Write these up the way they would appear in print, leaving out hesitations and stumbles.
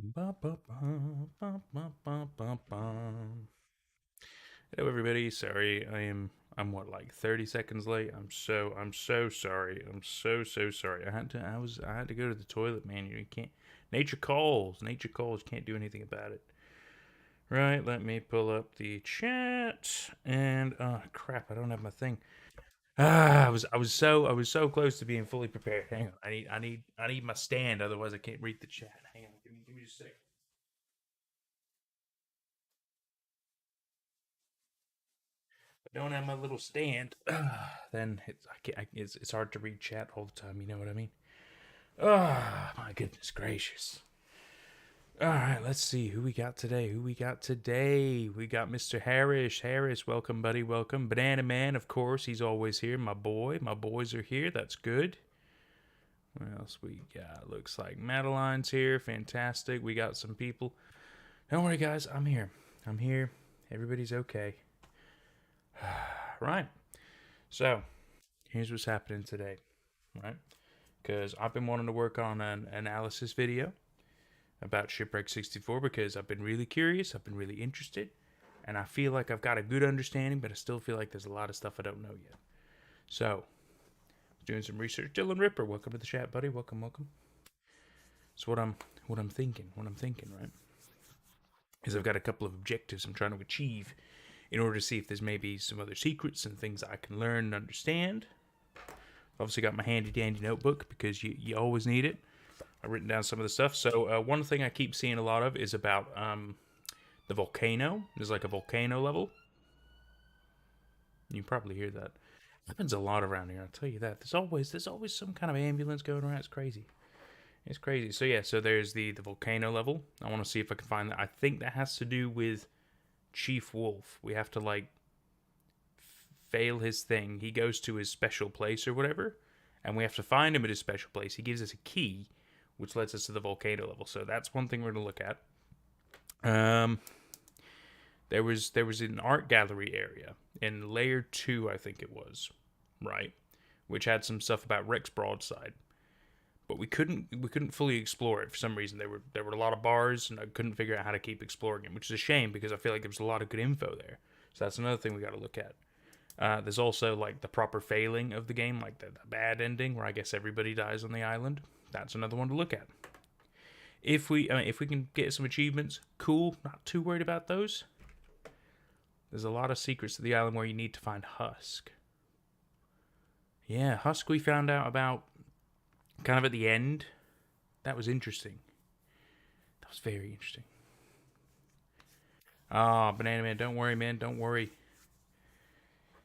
Ba, ba, ba, ba, ba, ba, ba, ba. Hello everybody. Sorry, I'm what, like 30 seconds late. I'm so sorry. I'm so sorry. I had to go to the toilet, man. You can't. Nature calls. Nature calls. You can't do anything about it. Right, let me pull up the chat. And crap, I don't have my thing. I was so close to being fully prepared. Hang on. I need my stand, otherwise I can't read the chat. Hang on, give me just a second. If I don't have my little stand, then it's hard to read chat all the time. You know what I mean? Oh, my goodness gracious. All right, let's see who we got today. Who we got today? We got Mr. Harris. Harris, welcome, buddy. Welcome. Banana Man, of course. He's always here. My boy. My boys are here. That's good. What else we got? Looks like Madeline's here. Fantastic. We got some people. Don't worry, guys. I'm here. I'm here. Everybody's okay. Right. So, here's what's happening today, right? Because I've been wanting to work on an analysis video about Shipwreck 64 because I've been really curious, I've been really interested, and I feel like I've got a good understanding, but I still feel like there's a lot of stuff I don't know yet. So, doing some research. Dylan Ripper, welcome to the chat, buddy. Welcome, welcome. So what I'm thinking, right, is I've got a couple of objectives I'm trying to achieve in order to see if there's maybe some other secrets and things I can learn and understand. Obviously got my handy dandy notebook because you always need it. I've written down some of the stuff. So one thing I keep seeing a lot of is about the volcano. There's like a volcano level. You probably hear that. Happens a lot around here. I'll tell you that. There's always some kind of ambulance going around. It's crazy. It's crazy. So yeah. So there's the volcano level. I want to see if I can find that. I think that has to do with Chief Wolf. We have to like fail his thing. He goes to his special place or whatever, and we have to find him at his special place. He gives us a key, which lets us to the volcano level. So that's one thing we're gonna look at. Um, there was an art gallery area in layer 2, I think it was, right, which had some stuff about Rex Broadside, but we couldn't fully explore it for some reason. There were a lot of bars, and I couldn't figure out how to keep exploring it, which is a shame because I feel like there was a lot of good info there. So that's another thing we got to look at. There's also like the proper failing of the game, like the bad ending where I guess everybody dies on the island. That's another one to look at. If we can get some achievements, cool. Not too worried about those. There's a lot of secrets to the island where you need to find Husk. Yeah, Husk we found out about kind of at the end. That was interesting. That was very interesting. Ah, Banana Man, don't worry, man. Don't worry.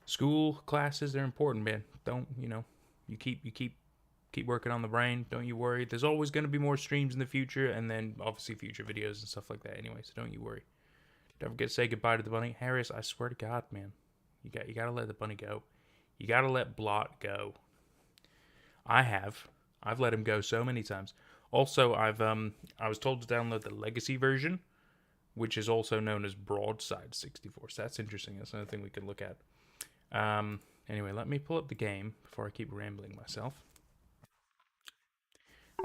School classes, they're important, man. Don't you keep working on the brain. Don't you worry. There's always going to be more streams in the future, and then obviously future videos and stuff like that. Anyway, so don't you worry. Don't forget to say goodbye to the bunny, Harris. I swear to God, man, you gotta let the bunny go. You gotta let Blot go. I have. I've let him go so many times. Also, I was told to download the legacy version, which is also known as Broadside 64. So that's interesting. That's another thing we could look at. Anyway, let me pull up the game before I keep rambling myself.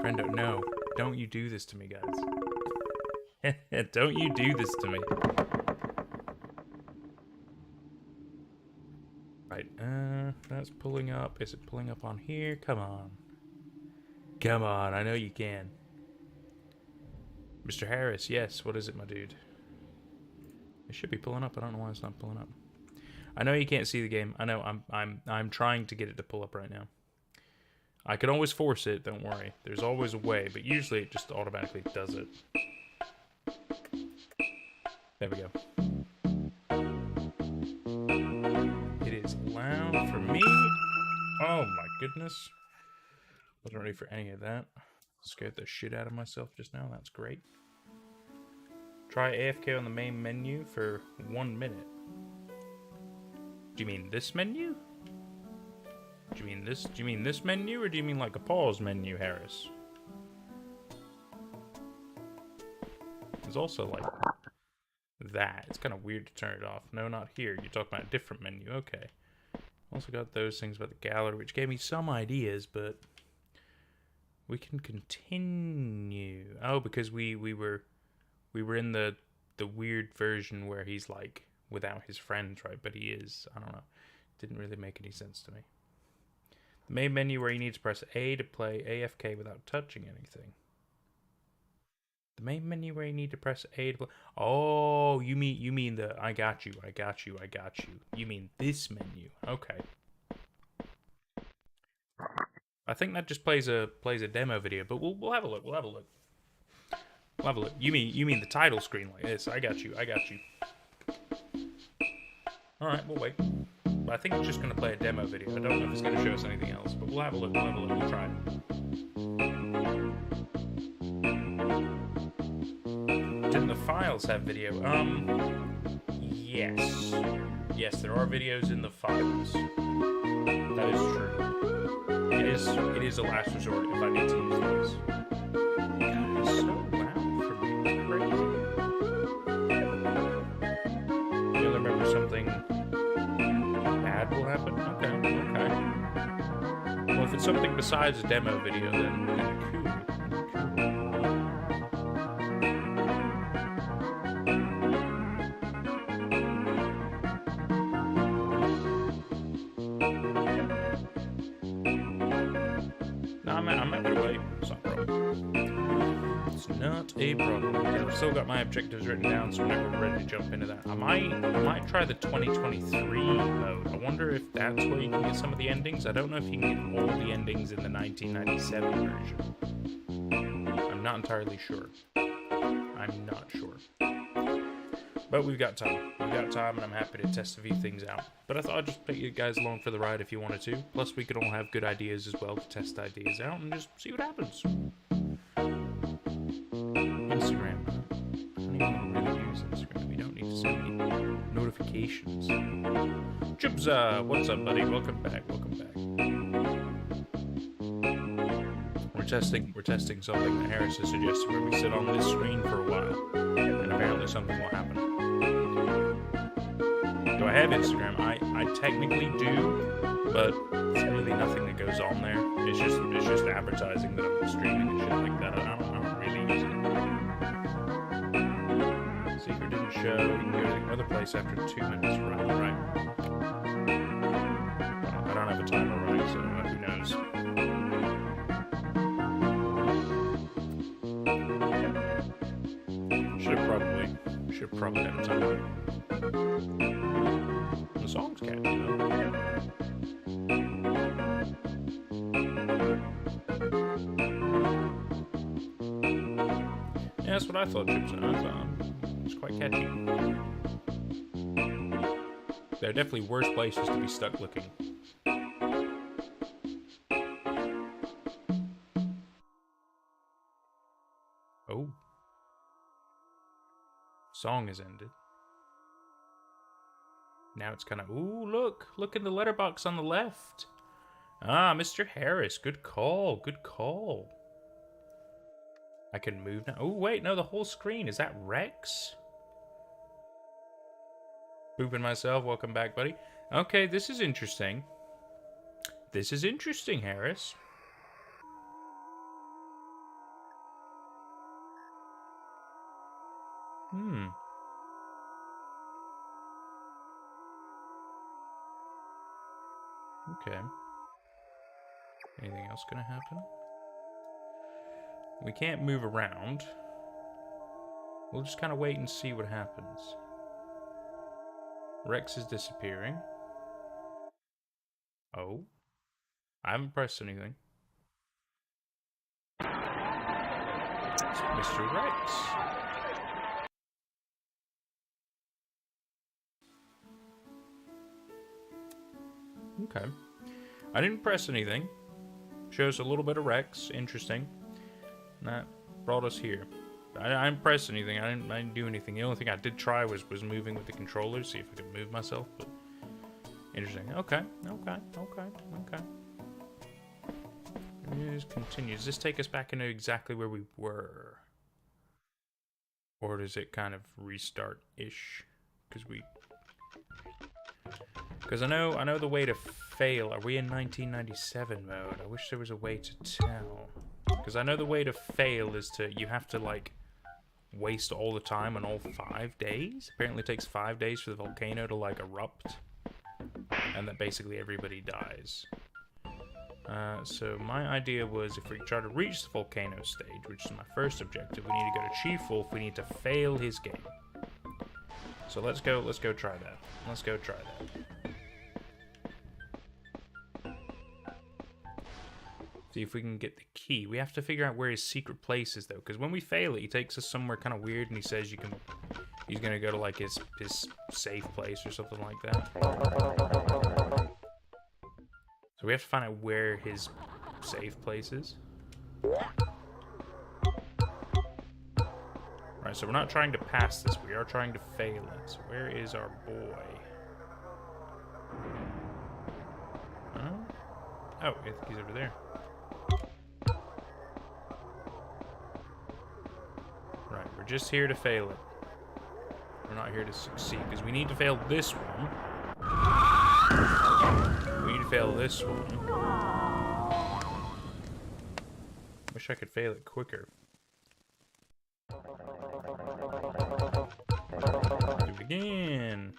Brendo, no. Don't you do this to me, guys. Don't you do this to me. Right, that's pulling up. Is it pulling up on here? Come on. Come on, I know you can. Mr. Harris, yes, what is it, my dude? It should be pulling up. I don't know why it's not pulling up. I know you can't see the game. I know I'm trying to get it to pull up right now. I can always force it, don't worry. There's always a way, but usually it just automatically does it. There we go. It is loud for me. Oh my goodness. Wasn't ready for any of that. Scared the shit out of myself just now. That's great. Try AFK on the main menu for 1 minute. Do you mean this menu? Do you mean this menu, or do you mean like a pause menu, Harris? There's also like that. It's kind of weird to turn it off. No, not here. You're talking about a different menu. Okay. Also got those things about the gallery, which gave me some ideas, but We can continue. Oh, because we were in the weird version where he's like without his friends, right? But he is. I don't know. Didn't really make any sense to me. The main menu where you need to press A to play AFK without touching anything. The main menu where you need to press A to play. Oh, you mean the I got you. You mean this menu? Okay. I think that just plays a demo video, but we'll have a look. We'll have a look. You mean the title screen like this? I got you. All right, we'll wait. But I think it's just gonna play a demo video. I don't know if it's gonna show us anything else, but we'll have a look. We'll try it. Didn't the files have video? Yes. Yes, there are videos in the files. That is true. It is a last resort if I need to use those. God, it's so loud for me. It's crazy. You'll remember something bad will happen? Okay. Well, if it's something besides a demo video, then cool. A problem. I've still got my objectives written down, so whenever we're ready to jump into that, I might try the 2023 mode. I wonder if that's where you can get some of the endings. I don't know if you can get all the endings in the 1997 version. I'm not entirely sure. But we've got time. And I'm happy to test a few things out. But I thought I'd just take you guys along for the ride if you wanted to. Plus, we could all have good ideas as well to test ideas out and just see what happens. Instagram. I don't even really use Instagram. We don't need to send me notifications. Chubza, what's up, buddy? Welcome back. We're testing something that Harris has suggested where we sit on this screen for a while, and apparently something will happen. Do I have Instagram? I technically do, but it's really nothing that goes on there. It's just advertising that I'm streaming and shit like that. I don't really use it. Secret didn't show. You can go to the other place after 2 minutes. Right. Well, I don't have a timer running, so who knows. Should probably have a timer. The song's catchy, though. Yeah, that's what I thought, Chips. I thought it's quite catchy. There are definitely worse places to be stuck looking. Oh. Song has ended. Now it's kind of... Ooh, look in the letterbox on the left. Ah, Mr. Harris. Good call. I can move now. Oh, wait, no, the whole screen. Is that Rex? Booping myself. Welcome back, buddy. Okay, this is interesting. Harris. Okay. Anything else gonna happen? We can't move around. We'll just kind of wait and see what happens. Rex is disappearing. Oh. I haven't pressed anything. It's Mr. Rex. Okay. I didn't press anything. Shows a little bit of Rex. Interesting. And that brought us here. I didn't press anything. I didn't do anything. The only thing I did try was moving with the controller, see if I could move myself. But interesting. Okay. Just continue. Does this take us back into exactly where we were, or does it kind of restart-ish? Because I know the way to fail. Are we in 1997 mode? I wish there was a way to tell. Because I know the way to fail is you have to, like, waste all the time on all 5 days. Apparently it takes 5 days for the volcano to, like, erupt. And that basically everybody dies. So my idea was if we try to reach the volcano stage, which is my first objective, we need to go to Chief Wolf, we need to fail his game. So let's go try that. Let's go try that. See if we can get the key. We have to figure out where his secret place is, though, because when we fail it, he takes us somewhere kind of weird, and he says he's gonna go to, like, his safe place or something like that. So we have to find out where his safe place is. Right, so we're not trying to pass this, we are trying to fail it. So where is our boy? Oh, I think he's over there. Right, we're just here to fail it. We're not here to succeed, because we need to fail this one. We need to fail this one. Wish I could fail it quicker. Do it again.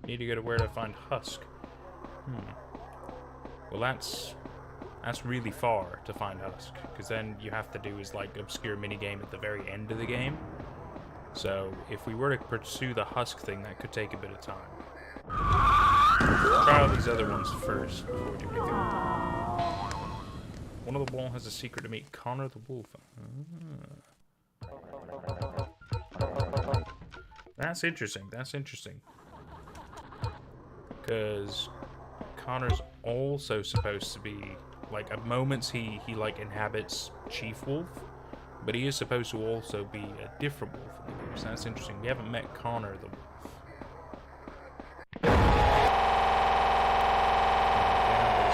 Need to go to where to find Husk. Well, that's really far to find Husk, because then you have to do his, like, obscure minigame at the very end of the game. So if we were to pursue the Husk thing, that could take a bit of time. Try out these other ones first before we do anything. One of the wall has a secret to meet Connor the Wolf. That's interesting. That's interesting. Because Connor's also supposed to be, like, at moments he like inhabits Chief Wolf, but he is supposed to also be a different wolf in the game. So that's interesting. We haven't met Connor the Wolf. There's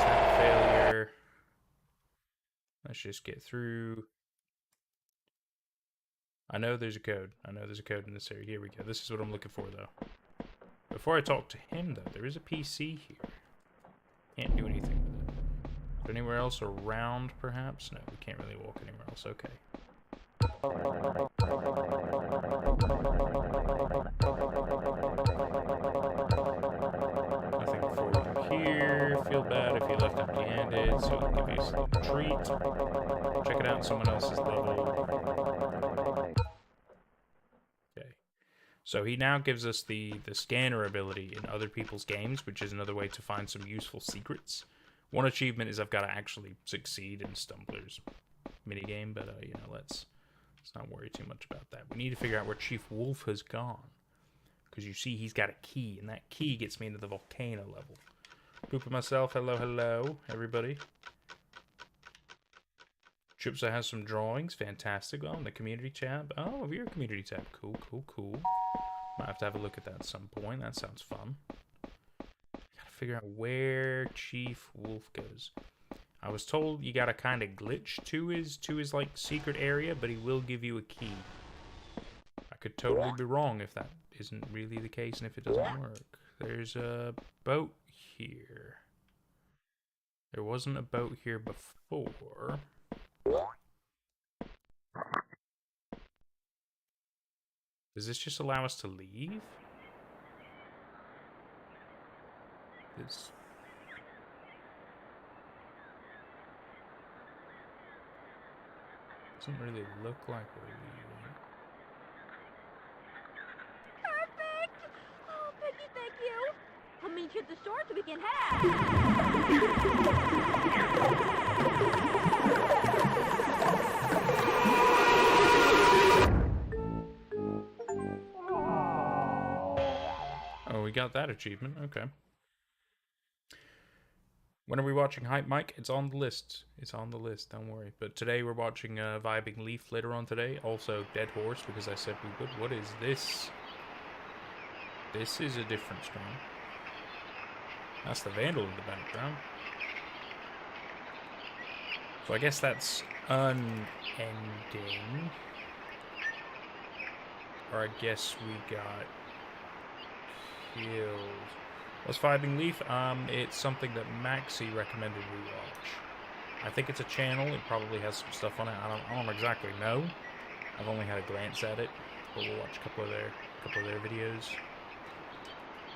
that failure. Let's just get through. I know there's a code. I know there's a code in this area. Here we go. This is what I'm looking for, though. Before I talk to him, though, there is a PC here. Can't do anything with it. Is there anywhere else around, perhaps? No, we can't really walk anywhere else. Okay. Nothing for you here. Feel bad if you left empty-handed, so I'll give you a treat. Check it out on someone else's level. Okay. So he now gives us the scanner ability in other people's games, which is another way to find some useful secrets. One achievement is I've got to actually succeed in Stumbler's minigame, but you know, let's not worry too much about that. We need to figure out where Chief Wolf has gone, because you see he's got a key, and that key gets me into the volcano level. Pooping myself. Hello, everybody. Chipsa has some drawings. Fantastic. Oh, in the community tab. Oh, your community tab. Cool. Might have to have a look at that at some point. That sounds fun. Gotta figure out where Chief Wolf goes. I was told you gotta kind of glitch to his like secret area, but he will give you a key. I could totally be wrong if that isn't really the case and if it doesn't work. There's a boat here. There wasn't a boat here before. Does this just allow us to leave? This doesn't really look like we're leaving. Perfect! Oh, Piggy, thank you. I'll meet you at the store so we can Oh, we got that achievement. Okay. When are we watching Hype Mike? It's on the list. It's on the list, don't worry. But today we're watching Vibing Leaf later on today. Also Dead Horse, because I said we would. What is this? This is a different stream. That's the Vandal in the background. So I guess that's unending. Or I guess we got killed. What's Vibing Leaf? It's something that Maxi recommended we watch. I think it's a channel. It probably has some stuff on it. I don't exactly know. I've only had a glance at it, but we'll watch a couple of their videos.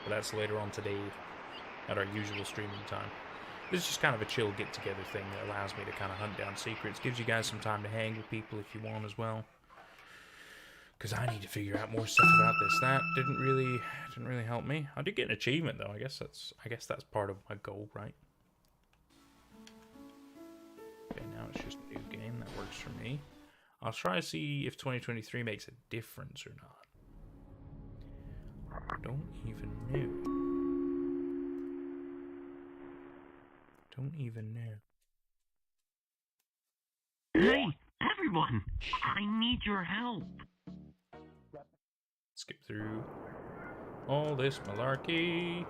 But that's later on today at our usual streaming time. This is just kind of a chill get-together thing that allows me to kind of hunt down secrets. Gives you guys some time to hang with people if you want as well. Because I need to figure out more stuff about this. That didn't really help me. I did get an achievement though. I guess that's part of my goal, right? Okay, now it's just a new game. That works for me. I'll try to see if 2023 makes a difference or not. I don't even know. Don't even know. Hey, everyone! I need your help. Skip through all this malarkey.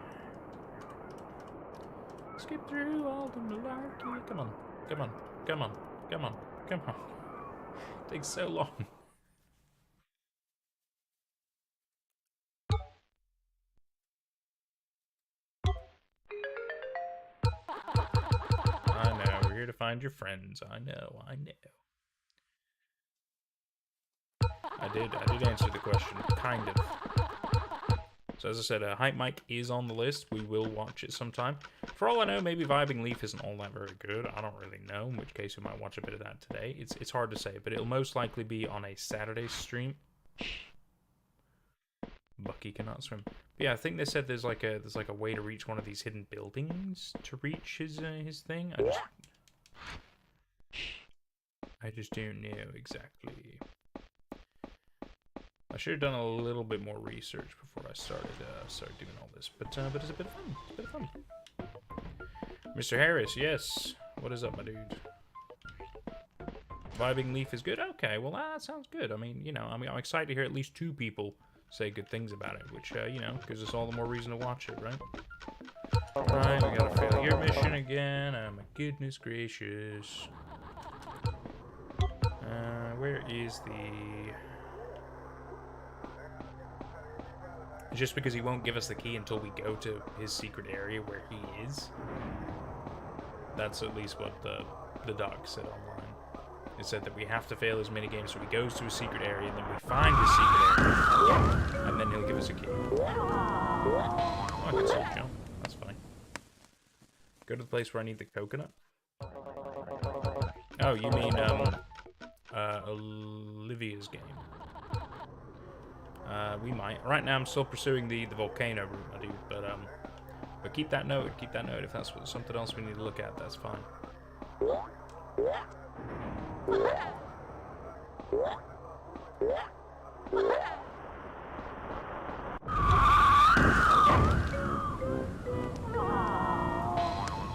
Skip through all the malarkey. Come on, come on, come on, come on, come on. It takes so long. I know, we're here to find your friends. I know, I know. I did answer the question, kind of. So as I said, Hype Mike is on the list. We will watch it sometime. For all I know, maybe Vibing Leaf isn't all that very good. I don't really know, in which case we might watch a bit of that today. It's hard to say, but it'll most likely be on a Saturday stream. Bucky cannot swim. But yeah, I think they said there's like a way to reach one of these hidden buildings to reach his thing. I just don't know exactly. I should have done a little bit more research before I started doing all this, but it's a bit of fun. It's a bit of fun. Mr. Harris, yes. What is up, my dude? Vibing Leaf is good. Okay, well that sounds good. I mean, you know, I'm excited to hear at least 2 people say good things about it, which you know, gives us all the more reason to watch it, right? Right, we gotta fail your mission again. Oh my goodness gracious. Where is the? Just because he won't give us the key until we go to his secret area where he is. That's at least what the doc said online. It said that we have to fail his minigame, so he goes to his secret area, and then we find his secret area, and then he'll give us a key. Oh, I can see you, Joe. That's fine. Go to the place where I need the coconut. Oh, you mean Olivia's game. We might. Right now I'm still pursuing the volcano route, my dude, but keep that note, if that's something else we need to look at, that's fine.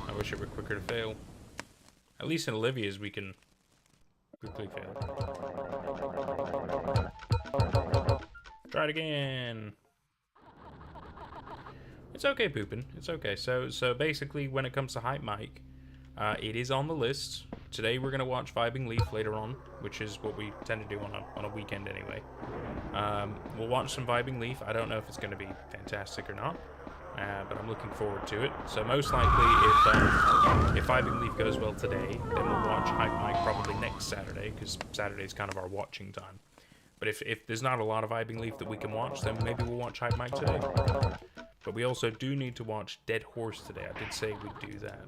I wish it were quicker to fail. At least in Olivia's we can quickly fail. Try it again. It's okay, pooping. It's okay. So basically, when it comes to Hype Mike, it is on the list. Today we're gonna watch Vibing Leaf later on, which is what we tend to do on a weekend anyway. We'll watch some Vibing Leaf. I don't know if it's gonna be fantastic or not, but I'm looking forward to it. So most likely, if Vibing Leaf goes well today, then we'll watch Hype Mike probably next Saturday, because Saturday's kind of our watching time. But if there's not a lot of Vibing Leaf that we can watch, then maybe we'll watch Hype Mike today. But we also do need to watch Dead Horse today. I did say we'd do that.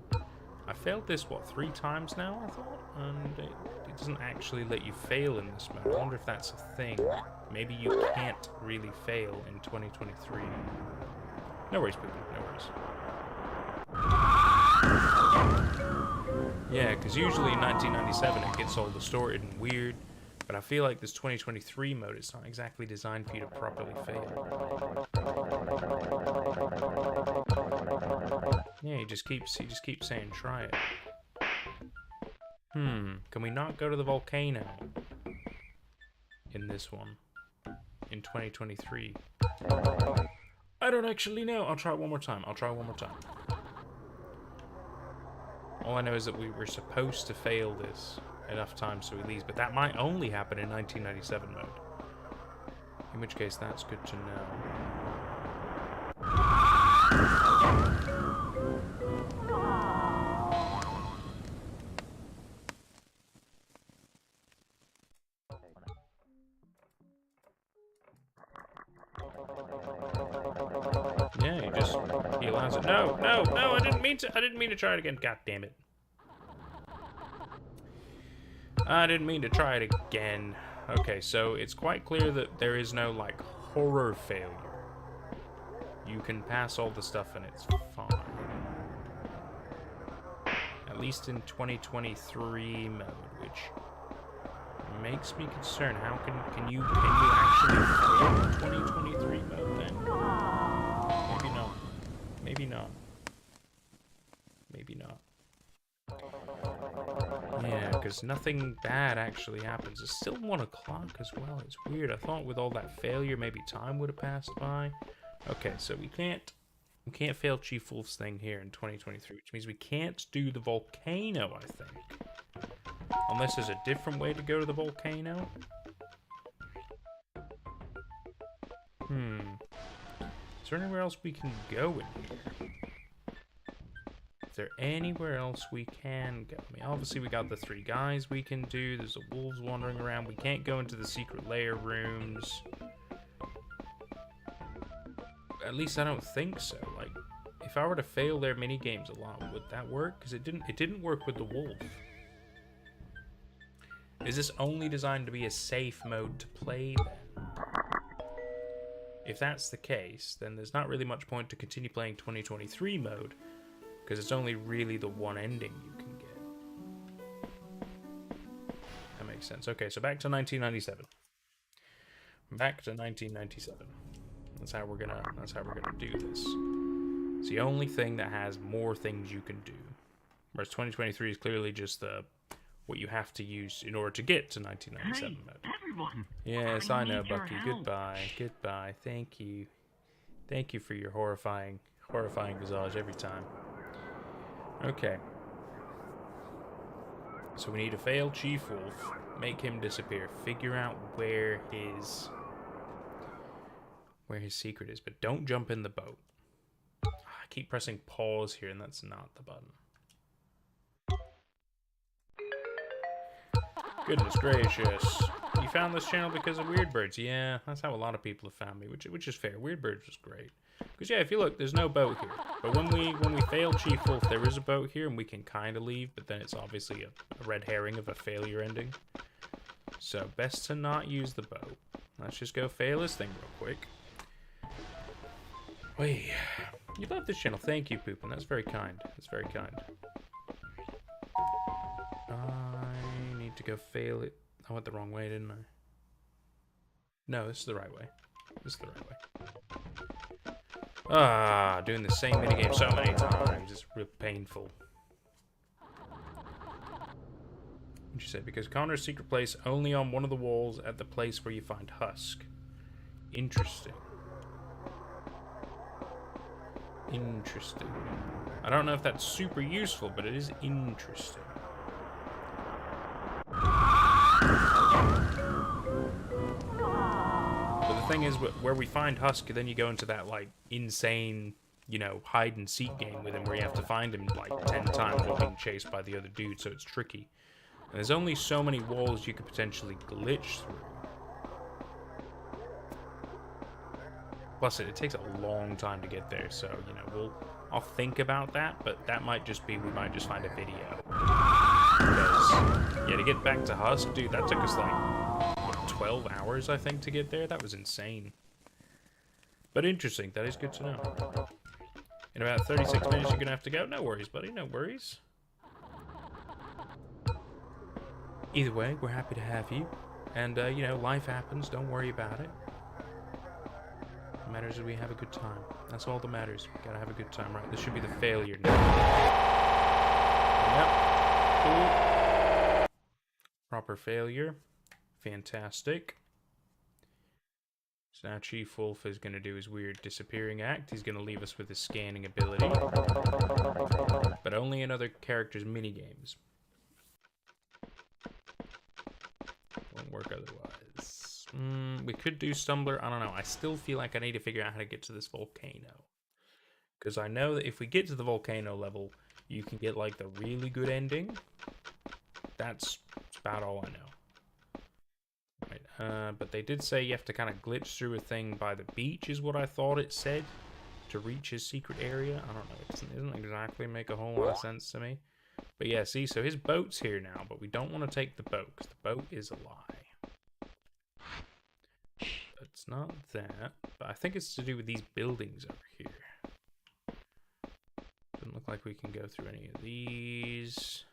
I failed this, what, 3 times now, I thought? And it doesn't actually let you fail in this mode. I wonder if that's a thing. Maybe you can't really fail in 2023. No worries, people. No worries. Yeah, because usually in 1997 it gets all distorted and weird. But I feel like this 2023 mode, it's not exactly designed for you to properly fail. Yeah, he just keeps saying try it. Can we not go to the volcano in this one in 2023? I don't actually know. I'll try it one more time. All I know is that we were supposed to fail this enough times so he leaves, but that might only happen in 1997 mode. In which case, that's good to know. allows it. No, no, no, I didn't mean to try it again. God damn it. I didn't mean to try it again. Okay, so it's quite clear that there is no, like, horror failure. You can pass all the stuff and it's fine. At least in 2023 mode, which makes me concerned. How can you actually fail 2023 mode then? Maybe not. Maybe not. Maybe not. Yeah, because nothing bad actually happens. It's still 1 o'clock as well. It's weird. I thought with all that failure, maybe time would have passed by. Okay, so we can't fail Chief Wolf's thing here in 2023, which means we can't do the volcano, I think. Unless there's a different way to go to the volcano. Is there anywhere else we can go in here? Is there anywhere else we can go? I mean, obviously we got the 3 guys we can do. There's the wolves wandering around. We can't go into the secret lair rooms. At least I don't think so. Like, if I were to fail their mini games a lot, would that work? Because it didn't work with the wolf. Is this only designed to be a safe mode to play then? If that's the case, then there's not really much point to continue playing 2023 mode, because it's only really the one ending you can get. That makes sense. Okay, so back to 1997. Back to 1997. That's how we're gonna do this. It's the only thing that has more things you can do. Whereas 2023 is clearly just what you have to use in order to get to 1997 mode. Everyone. Yes, I know, need your Bucky. help. Goodbye. Goodbye. Thank you. Thank you for your horrifying visage every time. Okay. So we need to fail Chief Wolf, make him disappear, figure out where his secret is, but don't jump in the boat. I keep pressing pause here, and that's not the button. Goodness gracious. You found this channel because of Weird Birds. Yeah, that's how a lot of people have found me, which is fair. Weird Birds was great. Because yeah, if you look, there's no boat here. But when we fail Chief Wolf, there is a boat here, and we can kind of leave, but then it's obviously a red herring of a failure ending. So best to not use the boat. Let's just go fail this thing real quick. Wait, you love this channel. Thank you, Poopin. That's very kind. That's very kind. I need to go fail it. I went the wrong way, didn't I? No, this is the right way. This is the right way. Ah, doing the same minigame so many times. It's real painful. What'd you say? Because Connor's secret place only on one of the walls at the place where you find Husk. Interesting. Interesting. I don't know if that's super useful, but it is interesting. But the thing is, where we find Husk, then you go into that, like, insane, you know, hide and seek game with him where you have to find him, like, 10 times while being chased by the other dude, so it's tricky. And there's only so many walls you could potentially glitch through. Plus, it takes a long time to get there, so, you know, I'll think about that, but that might just be, we might just find a video. Because, yeah, to get back to Husk, dude, that took us, like, what, 12 hours, I think, to get there? That was insane. But interesting, that is good to know. In about 36 minutes, you're gonna have to go. No worries, buddy, no worries. Either way, we're happy to have you. And, you know, life happens, don't worry about it. What matters is we have a good time. That's all that matters. We gotta have a good time, right? This should be the failure now. Yep. Cool. Proper failure. Fantastic. So now Chief Wolf is gonna do his weird disappearing act. He's gonna leave us with his scanning ability. But only in other characters' minigames. Won't work otherwise. We could do Stumbler. I don't know. I still feel like I need to figure out how to get to this volcano. Because I know that if we get to the volcano level, you can get, like, the really good ending. That's about all I know. Right. But they did say you have to kind of glitch through a thing by the beach, is what I thought it said, to reach his secret area. I don't know. It doesn't exactly make a whole lot of sense to me. But yeah, see, so his boat's here now, but we don't want to take the boat, because the boat is a lie. It's not that, but I think it's to do with these buildings over here. Doesn't look like we can go through any of these.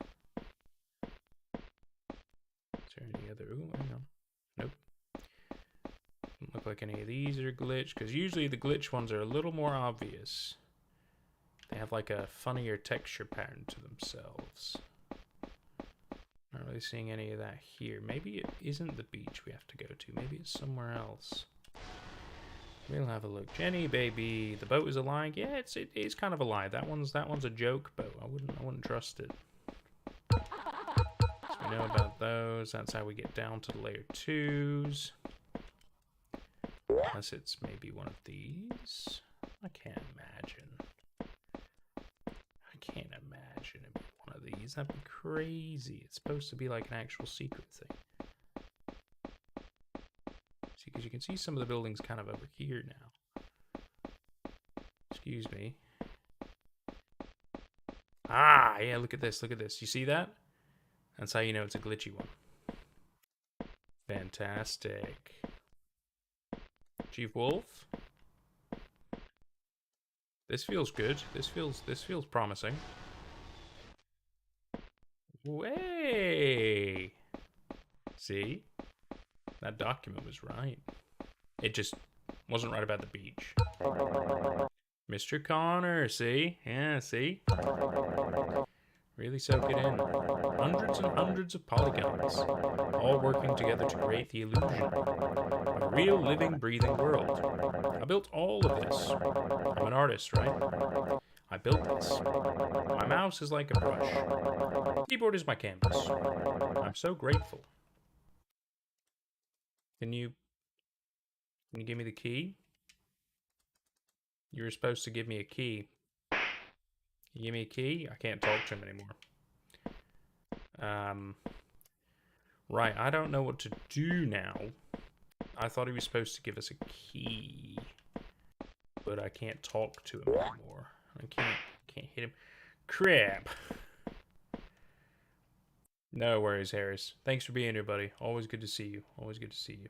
Is there any other? Ooh, hang on. Nope. Doesn't look like any of these are glitched, because usually the glitch ones are a little more obvious. They have like a funnier texture pattern to themselves. Not really seeing any of that here. Maybe it isn't the beach we have to go to. Maybe it's somewhere else. We'll have a look. Jenny, baby, the boat is a lie. Yeah, it is kind of a lie. That one's a joke boat. I wouldn't trust it. So we know about those. That's how we get down to the layer 2s. Unless it's maybe one of these. I can't imagine. I can't imagine it be one of these. That'd be crazy. It's supposed to be like an actual secret thing. See, because you can see some of the buildings kind of over here now. Excuse me. Ah, yeah, look at this. Look at this. You see that? That's how you know it's a glitchy one. Fantastic. Chief Wolf? This feels good. This feels promising. Way. See? That document was right. It just wasn't right about the beach. Mr. Connor, see? Yeah, see? Really soak it in. Hundreds and hundreds of polygons, all working together to create the illusion of a real living, breathing world. I built all of this. I'm an artist, right? I built this. My mouse is like a brush. The keyboard is my canvas. I'm so grateful. Can you give me the key? You were supposed to give me a key. You give me a key? I can't talk to him anymore. Right, I don't know what to do now. I thought he was supposed to give us a key. But I can't talk to him anymore. I can't hit him. Crap. No worries, Harris. Thanks for being here, buddy. Always good to see you. Always good to see you.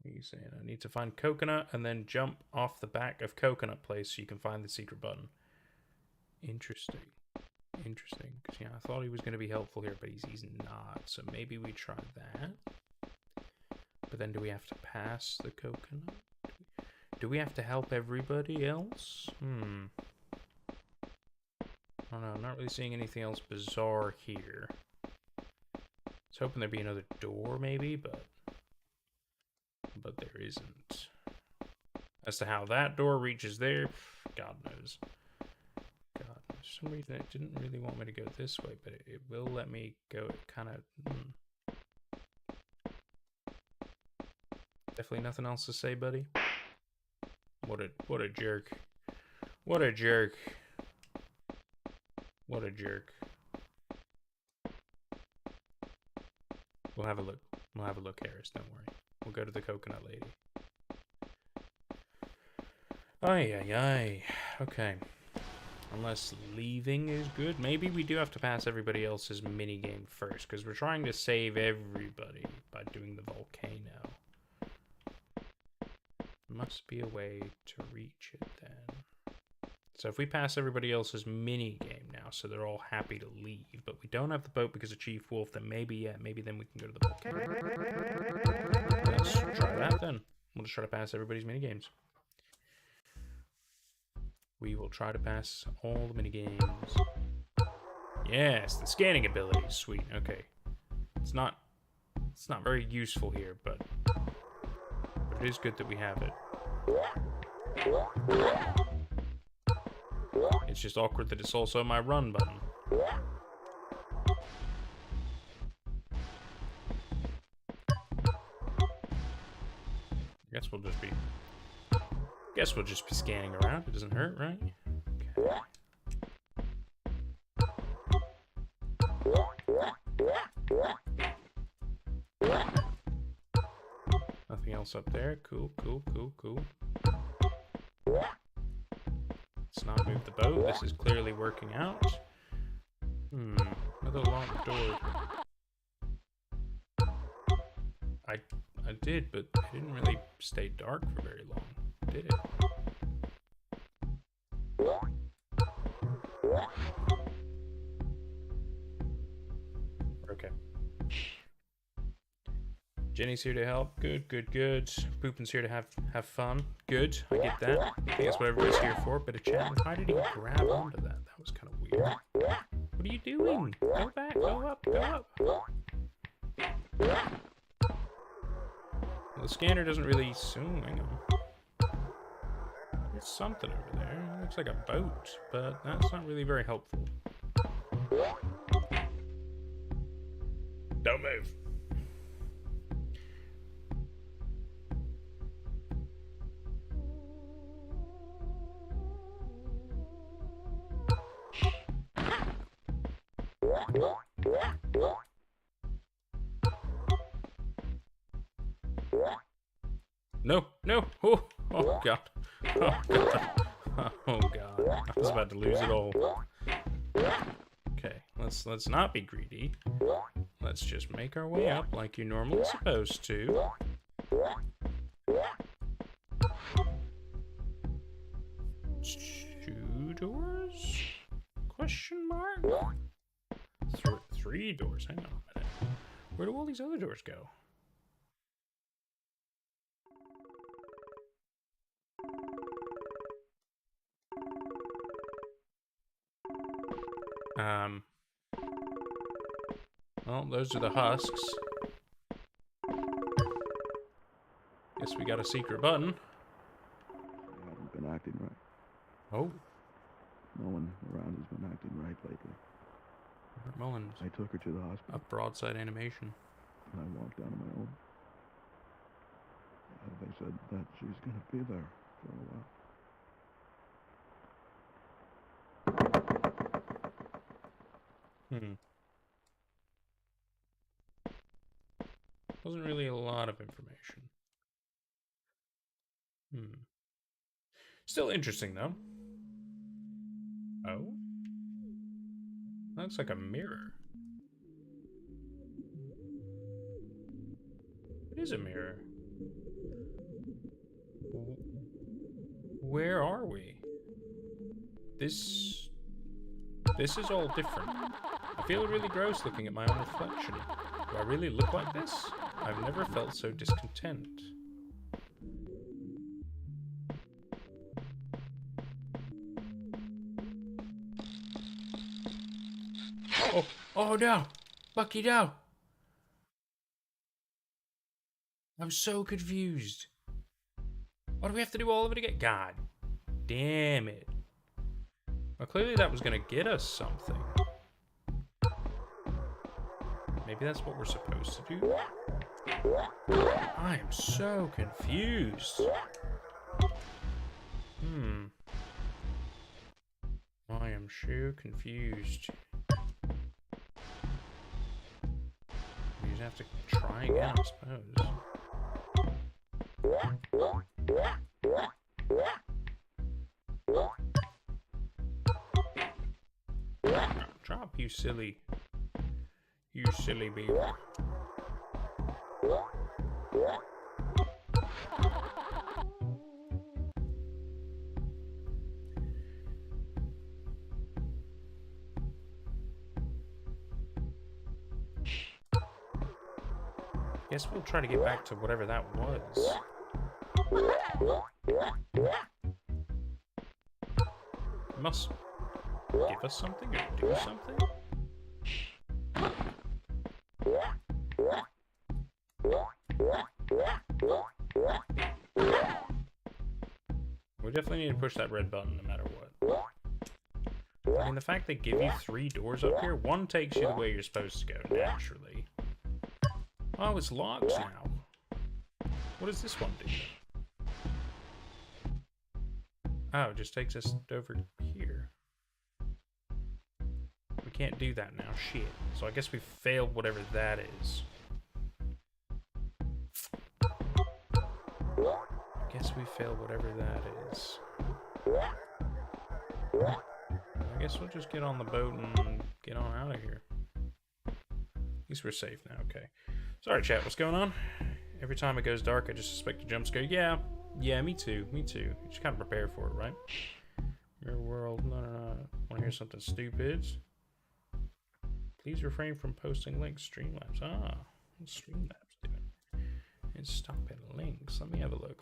What are you saying? I need to find Coconut and then jump off the back of Coconut Place so you can find the secret button. Interesting. Interesting. Because, yeah, I thought he was going to be helpful here, but he's not. So maybe we try that. But then do we have to pass the Coconut? Do we have to help everybody else? I don't know. I'm not really seeing anything else bizarre here. I was hoping there'd be another door, maybe, but there isn't. As to how that door reaches there, God knows. God knows. For some reason it didn't really want me to go this way, but it will let me go. It kind of... Definitely nothing else to say, buddy. What a jerk. What a jerk. What a jerk. We'll have a look. We'll have a look, Harris. Don't worry. We'll go to the Coconut Lady. Ay. Okay. Unless leaving is good. Maybe we do have to pass everybody else's minigame first, because we're trying to save everybody by doing the volcano. Must be a way to reach it then. So if we pass everybody else's minigame now, so they're all happy to leave, but we don't have the boat because of Chief Wolf, then maybe then we can go to the volcano. Let's try that then. We'll just try to pass everybody's minigames. We will try to pass all the minigames. Yes, the scanning ability. Sweet. Okay. It's not very useful here, but it is good that we have it. It's just awkward that it's also my run button. Guess we'll just be scanning around. It doesn't hurt, right? Okay. else up there. Cool, cool, cool, cool. Let's not move the boat. This is clearly working out. Another locked door. I did, but it didn't really stay dark for very long, did it? Okay. Jenny's here to help. Good, good, good. Poopin's here to have fun. Good, I get that. I think that's what everybody's here for. Bit of chat. Why did he grab onto that? That was kind of weird. What are you doing? Go back, go up, go up. The scanner doesn't really zoom. Hang on. There's something over there. It looks like a boat, but that's not really very helpful. Don't move. No, no. Oh, oh God. Oh God. Oh God. I was about to lose it all. Okay, let's not be greedy. Let's just make our way up like you're normally supposed to. 2 doors? Question mark? 3 doors. Hang on a minute. Where do all these other doors go? Well, those are the husks. Guess we got a secret button. You haven't been acting right. Oh. No one around has been acting right lately. Robert Mullins. I took her to the hospital. A broadside animation. And I walked out on my own. They said that she's going to be there for a while. Wasn't really a lot of information. Still interesting, though. Oh? Looks like a mirror. It is a mirror. Where are we? This is all different. I feel really gross looking at my own reflection. Do I really look like this? I've never felt so discontent. Oh, oh no! Bucky, no! I'm so confused. Why do we have to do all of it again? God damn it. Well, clearly that was gonna get us something. Maybe that's what we're supposed to do? I am so confused. I am so confused. We just have to try again, I suppose. Drop, you silly beaver. Guess we'll try to get back to whatever that was. It must give us something or do something? We definitely need to push that red button no matter what. I mean, the fact they give you 3 doors up here, one takes you the way you're supposed to go, naturally. Oh, it's locked now. What does this one do? Oh, it just takes us over here. We can't do that now, shit. So I guess we failed whatever that is. fail whatever that is. I guess we'll just get on the boat and get on out of here. At least we're safe now, okay. Sorry, chat, what's going on? Every time it goes dark, I just suspect a jump scare. Yeah, me too. You just kind of prepare for it, right? Your world, no. Want to hear something stupid? Please refrain from posting links. Streamlabs. Ah, what's Streamlabs doing? It's stopping links. Let me have a look.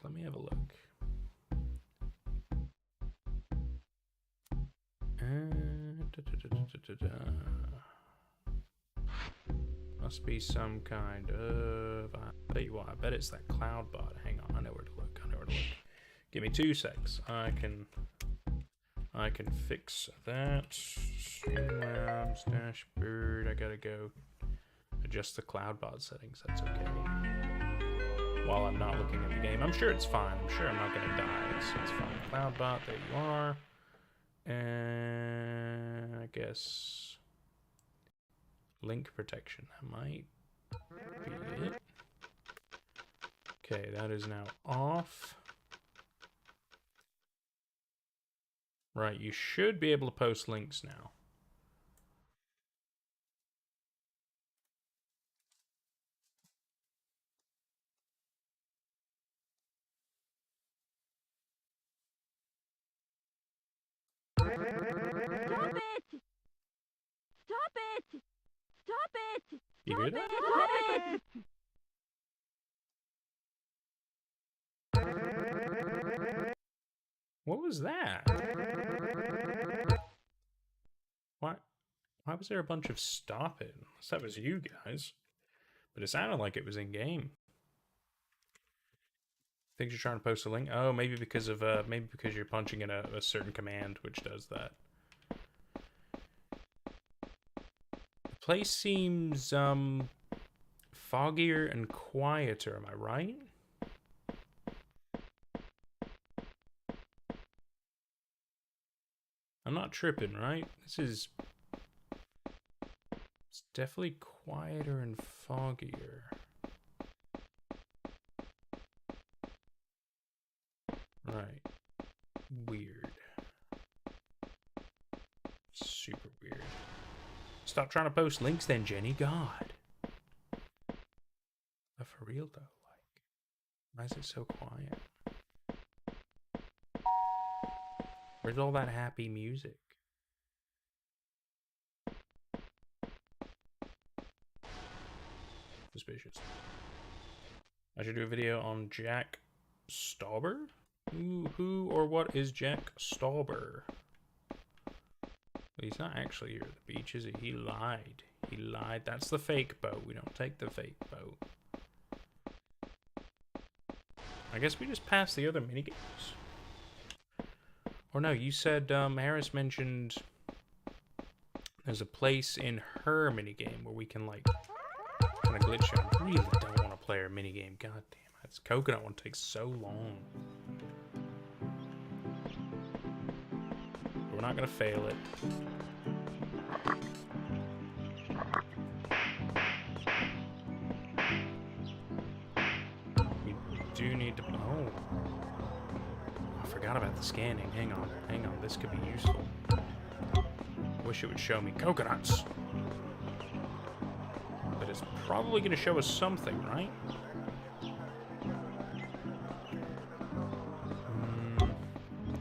Must be some kind of. I tell you what, I bet it's that cloud bot. Hang on, I know where to look. Give me 2 secs. I can fix that. Streamlabs dashboard. I gotta go adjust the cloud bot settings. That's okay. While I'm not looking at the game, I'm sure it's fine. I'm sure I'm not gonna die. So it's fine. Cloud bot, there you are. And I guess link protection. That might be it. Okay, that is now off. Right, you should be able to post links now. Stop it! Stop it! Stop it! You hear that? Stop it! What was that? Why was there a bunch of stop it? Unless that was you guys. But it sounded like it was in game. Think you're trying to post a link? Oh, maybe because you're punching in a certain command which does that. The place seems foggier and quieter, am I right? I'm not tripping, right? It's definitely quieter and foggier. Right. Weird. Super weird. Stop trying to post links then, Jenny. God. But for real though, like, why is it so quiet? Where's all that happy music? Suspicious. I should do a video on Jack Stauber? Who or what is Jack Stauber? He's not actually here at the beach, is he? He lied. He lied. That's the fake boat. We don't take the fake boat. I guess we just passed the other minigames. Or no, you said Harris mentioned there's a place in her minigame where we can like kind of glitch out. I really don't want to play her minigame. God damn, this coconut one takes so long. But we're not gonna fail it. We do need to. Oh. I forgot about the scanning. Hang on. This could be useful. Wish it would show me coconuts. But it's probably going to show us something, right?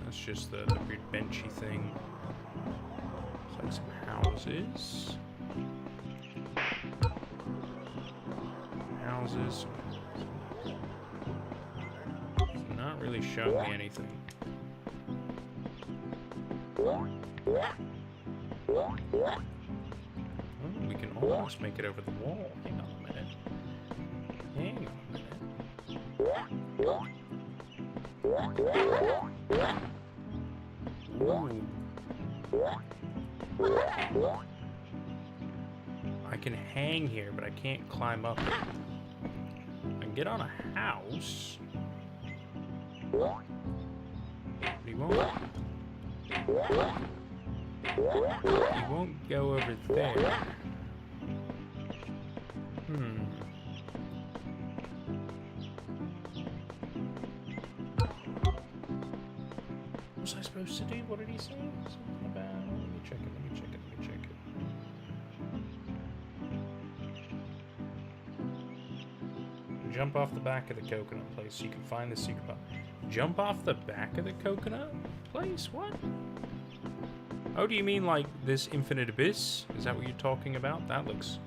That's just the weird benchy thing. It's like some houses. Houses. It's not really showing me anything. We can almost make it over the wall. Hang on a minute. Ooh. I can hang here, but I can't climb up it. I can get on a house. He won't go over there. What did he say? Something about... Let me check it, let me check it, let me check it. Jump off the back of the coconut place so you can find the secret button. Jump off the back of the coconut place? What? Oh, do you mean like this infinite abyss? Is that what you're talking about? That looks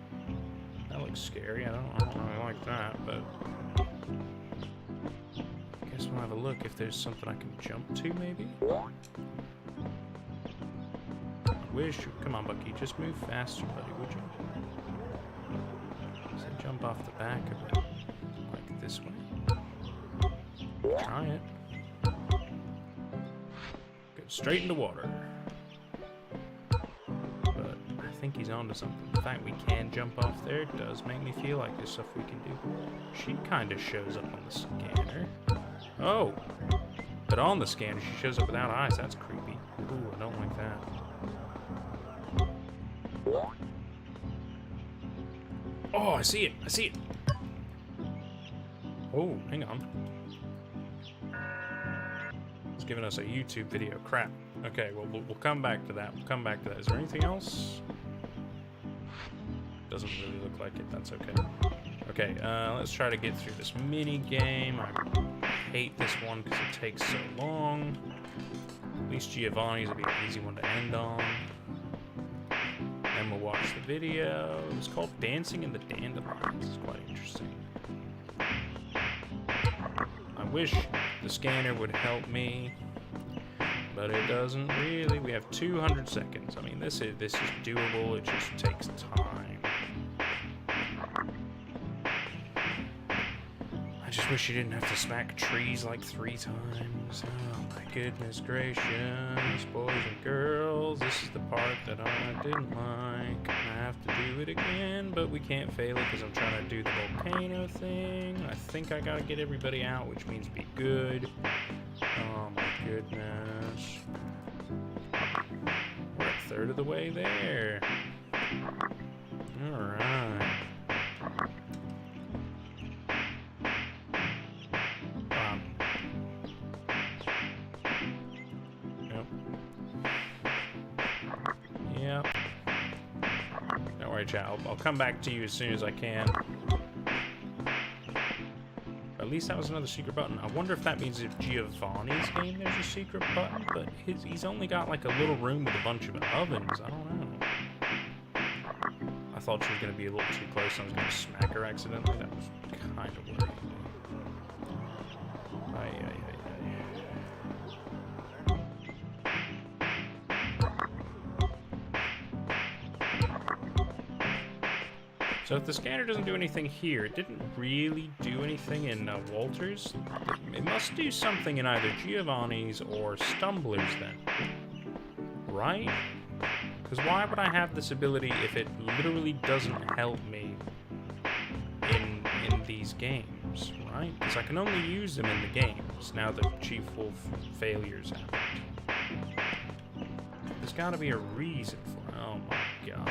scary. I don't really like that, but I guess we'll have a look if there's something I can jump to, maybe. I wish. Come on, Bucky, just move faster, buddy, would you? So jump off the back of it, like this way. Try it. Go straight into water. But I think he's onto something. The fact we can jump off there does make me feel like there's stuff we can do. She kind of shows up on the scanner. Oh! But on the scanner, she shows up without eyes. That's creepy. Ooh, I don't like that. Oh, I see it! I see it! Oh, hang on. It's giving us a YouTube video. Crap. Okay, well, we'll come back to that. We'll come back to that. Is there anything else? Doesn't really look like it. That's okay. Okay, let's try to get through this mini game. I hate this one because it takes so long. At least Giovanni's will be an easy one to end on. Then we'll watch the video. It's called Dancing in the Dandelions. It's quite interesting. I wish the scanner would help me, but it doesn't really. We have 200 seconds. I mean, this is doable. It just takes time. I just wish you didn't have to smack trees like 3 times. Oh my goodness gracious, boys and girls. This is the part that I didn't like. I have to do it again, but we can't fail it because I'm trying to do the volcano thing. I think I gotta get everybody out, which means be good. Oh my goodness. We're a third of the way there. Alright. Yep. Don't worry, chat. I'll come back to you as soon as I can. At least that was another secret button. I wonder if that means if Giovanni's game there's a secret button, but he's only got like a little room with a bunch of ovens. I don't know. I thought she was going to be a little too close and I was going to smack her accidentally. That was kind of worrying me. So if the scanner doesn't do anything here, it didn't really do anything in Walter's. It must do something in either Giovanni's or Stumbler's then. Right? Because why would I have this ability if it literally doesn't help me in these games, right? Because I can only use them in the games now that Chief Wolf failures happened. There's got to be a reason for it. Oh my god.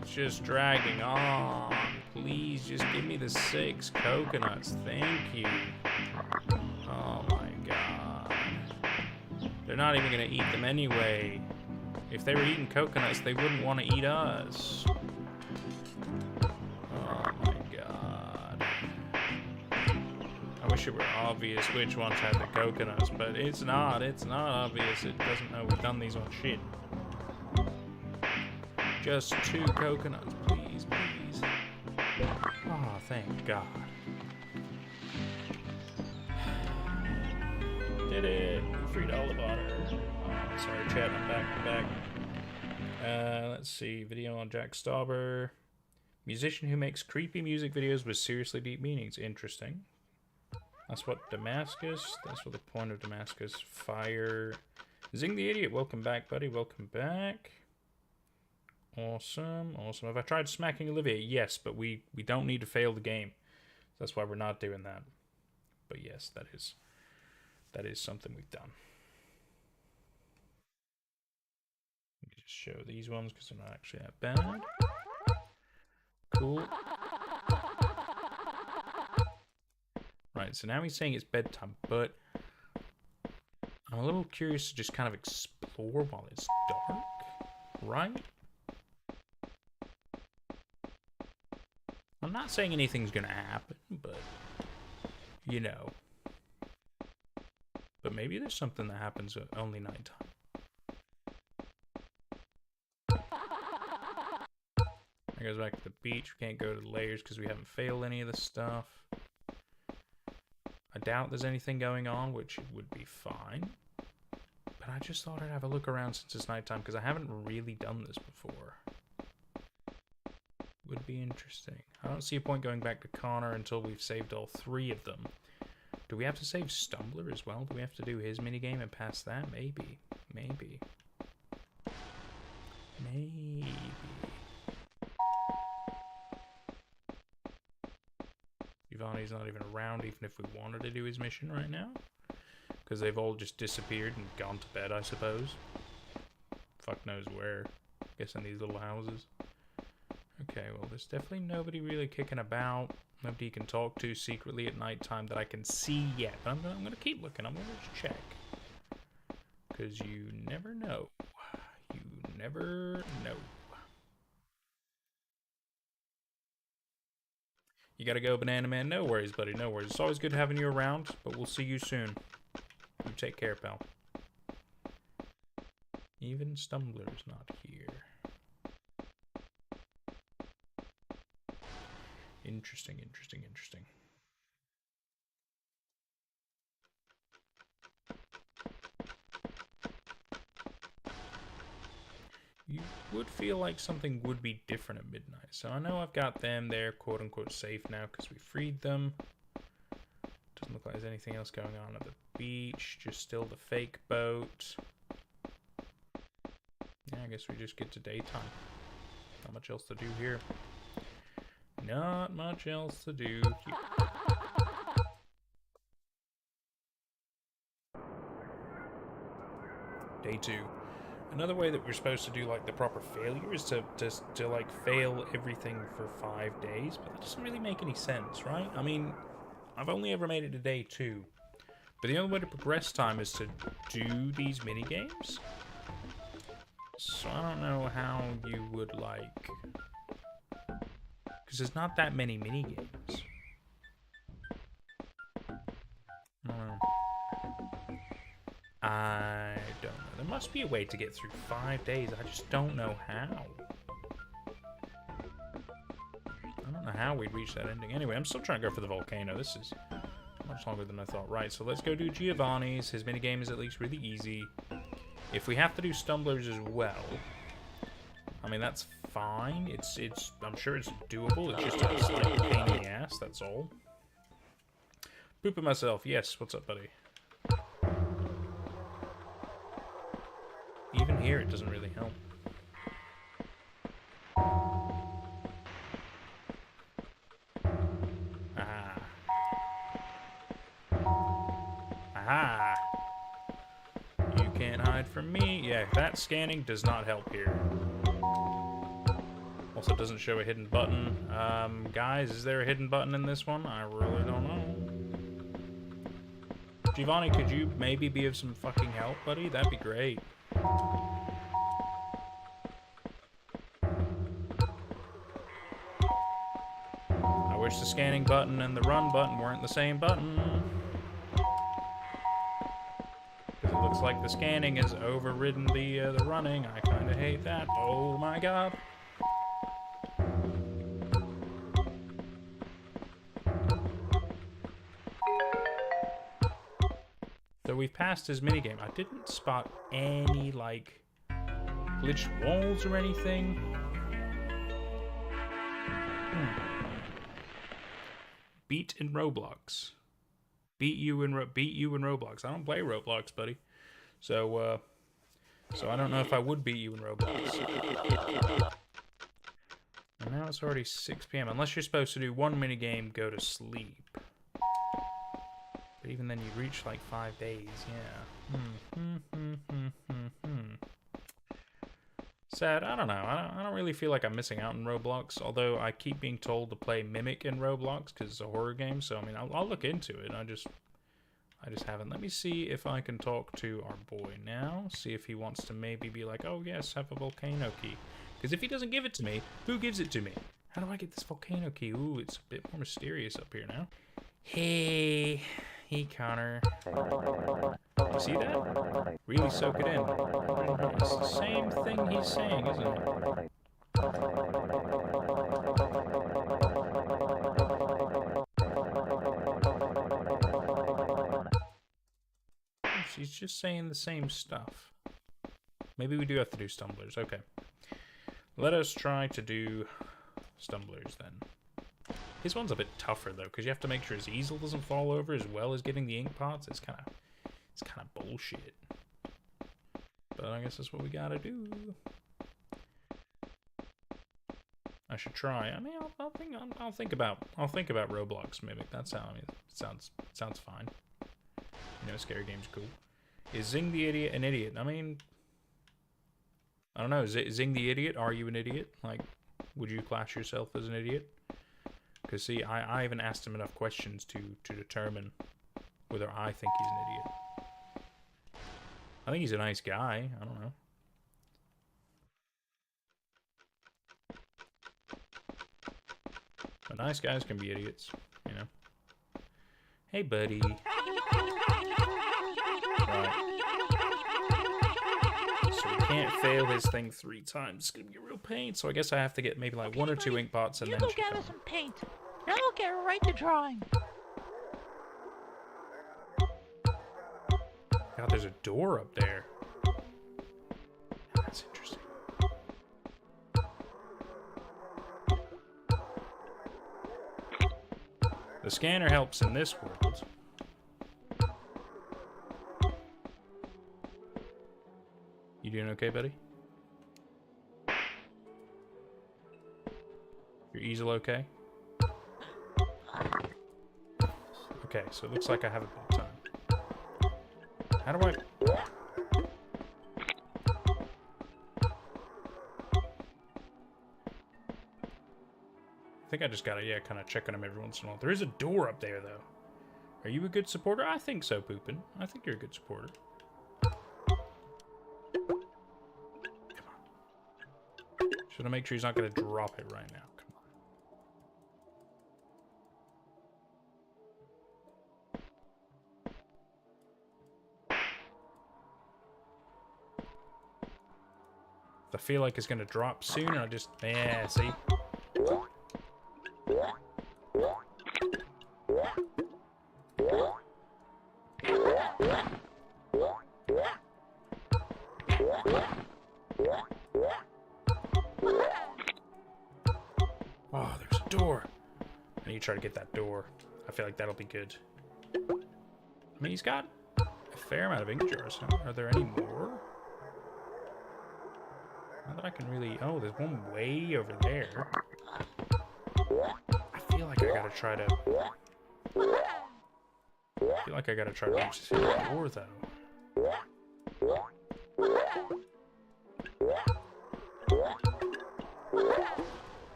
It's just dragging on. Please just give me the 6 coconuts. Thank you. Oh my god. They're not even going to eat them anyway. If they were eating coconuts, they wouldn't want to eat us. Oh my god. I wish it were obvious which ones had the coconuts, but it's not. It's not obvious. It doesn't know we've done these on shit. Just 2 coconuts, please, please. Oh, thank God. Did it. $3 butter. Oh, sorry, chat, I'm back. Let's see. Video on Jack Stauber. Musician who makes creepy music videos with seriously deep meanings. Interesting. That's what Damascus. That's what the point of Damascus. Fire. Zing the Idiot. Welcome back, buddy. Welcome back. Awesome, awesome. Have I tried smacking Olivia? Yes, but we don't need to fail the game. That's why we're not doing that. But yes, that is something we've done. Let me just show these ones because they're not actually that bad. Cool. Right, so now he's saying it's bedtime, but I'm a little curious to just kind of explore while it's dark, right? I'm not saying anything's gonna happen, but you know. But maybe there's something that happens at only nighttime. That goes back to the beach. We can't go to the layers because we haven't failed any of the stuff. I doubt there's anything going on, which would be fine. But I just thought I'd have a look around since it's nighttime because I haven't really done this before. Would be interesting. I don't see a point going back to Connor until we've saved all 3 of them. Do we have to save Stumbler as well? Do we have to do his minigame and pass that? Maybe. Maybe. Maybe. Giovanni's not even around, even if we wanted to do his mission right now. Because they've all just disappeared and gone to bed, I suppose. Fuck knows where. Guess in these little houses. Okay, well, there's definitely nobody really kicking about. Nobody you can talk to secretly at nighttime that I can see yet. But I'm gonna keep looking. I'm gonna just check. Because you never know. You never know. You gotta go, Banana Man. No worries, buddy. No worries. It's always good having you around, but we'll see you soon. You take care, pal. Even Stumbler's not here. Interesting, interesting, interesting. You would feel like something would be different at midnight. So I know I've got them there, quote unquote, safe now because we freed them. Doesn't look like there's anything else going on at the beach. Just still the fake boat. Yeah, I guess we just get to daytime. Not much else to do here. Not much else to do here. Day 2. Another way that we're supposed to do like the proper failure is to like fail everything for 5 days, but that doesn't really make any sense, right? I mean, I've only ever made it to day 2, but the only way to progress time is to do these mini games. So I don't know how you would like, because there's not that many mini games. I don't know. There must be a way to get through 5 days. I just don't know how. I don't know how we'd reach that ending. Anyway, I'm still trying to go for the volcano. This is much longer than I thought. Right, so let's go do Giovanni's. His minigame is at least really easy. If we have to do Stumblers as well, I mean, that's fine. I'm sure it's doable. It's just a slight pain in the ass, that's all. Pooping myself. Yes, what's up, buddy? Even here, it doesn't really help. Aha. Aha. You can't hide from me. Yeah, that scanning does not help here. Also doesn't show a hidden button. Guys, is there a hidden button in this one? I really don't know. Giovanni, could you maybe be of some fucking help, buddy? That'd be great. I wish the scanning button and the run button weren't the same button. Because it looks like the scanning has overridden the running. I kind of hate that. Oh my god. So we've passed his minigame. I didn't spot any, like, glitched walls or anything. Beat in Roblox. Beat you in Roblox. I don't play Roblox, buddy. So I don't know if I would beat you in Roblox. And now it's already 6 p.m. Unless you're supposed to do one minigame, go to sleep. But even then, you reach like 5 days, yeah. Sad. I don't know. I don't really feel like I'm missing out in Roblox. Although I keep being told to play Mimic in Roblox because it's a horror game. So I mean, I'll look into it. I I just haven't. Let me see if I can talk to our boy now. See if he wants to maybe be like, oh yes, have a volcano key. Because if he doesn't give it to me, who gives it to me? How do I get this volcano key? Ooh, it's a bit more mysterious up here now. Hey, Connor. You see that? Really soak it in. It's the same thing he's saying, isn't it? She's just saying the same stuff. Maybe we do have to do stumblers. Okay. Let us try to do stumblers then. His one's a bit tougher though, because you have to make sure his easel doesn't fall over as well as getting the ink pots. It's kind of bullshit. But I guess that's what we gotta do. I should try. I mean, I'll think about Roblox Mimic. That's how. I mean, it sounds fine. You know, scary game's cool. Is Zing the Idiot an idiot? I mean, I don't know. Zing the Idiot, are you an idiot? Like, would you class yourself as an idiot? Because, see, I haven't asked him enough questions to determine whether I think he's an idiot. I think he's a nice guy. I don't know. But nice guys can be idiots, you know. Hey, buddy. So we can't fail his thing 3 times. It's gonna be a real pain. So I guess I have to get maybe like 1 or 2 ink pots and you then go get us some paint. Then we'll get right to drawing. God, there's a door up there. That's interesting. The scanner helps in this world. You doing okay, buddy? Your easel okay? Okay, so it looks like I have a bit of time. How do I... I think I just gotta, yeah, kind of check on him every once in a while. There is a door up there, though. Are you a good supporter? I think so, Poopin. I think you're a good supporter. Should I make sure he's not going to drop it right now? Come on. If I feel like it's going to drop soon, I just... Yeah, see? Oh, there's a door. I need to try to get that door. I feel like that'll be good. I mean, he's got a fair amount of ink jars. Are there any more? Not that I can really... Oh, there's one way over there. I feel like I gotta try to... reach this door, though.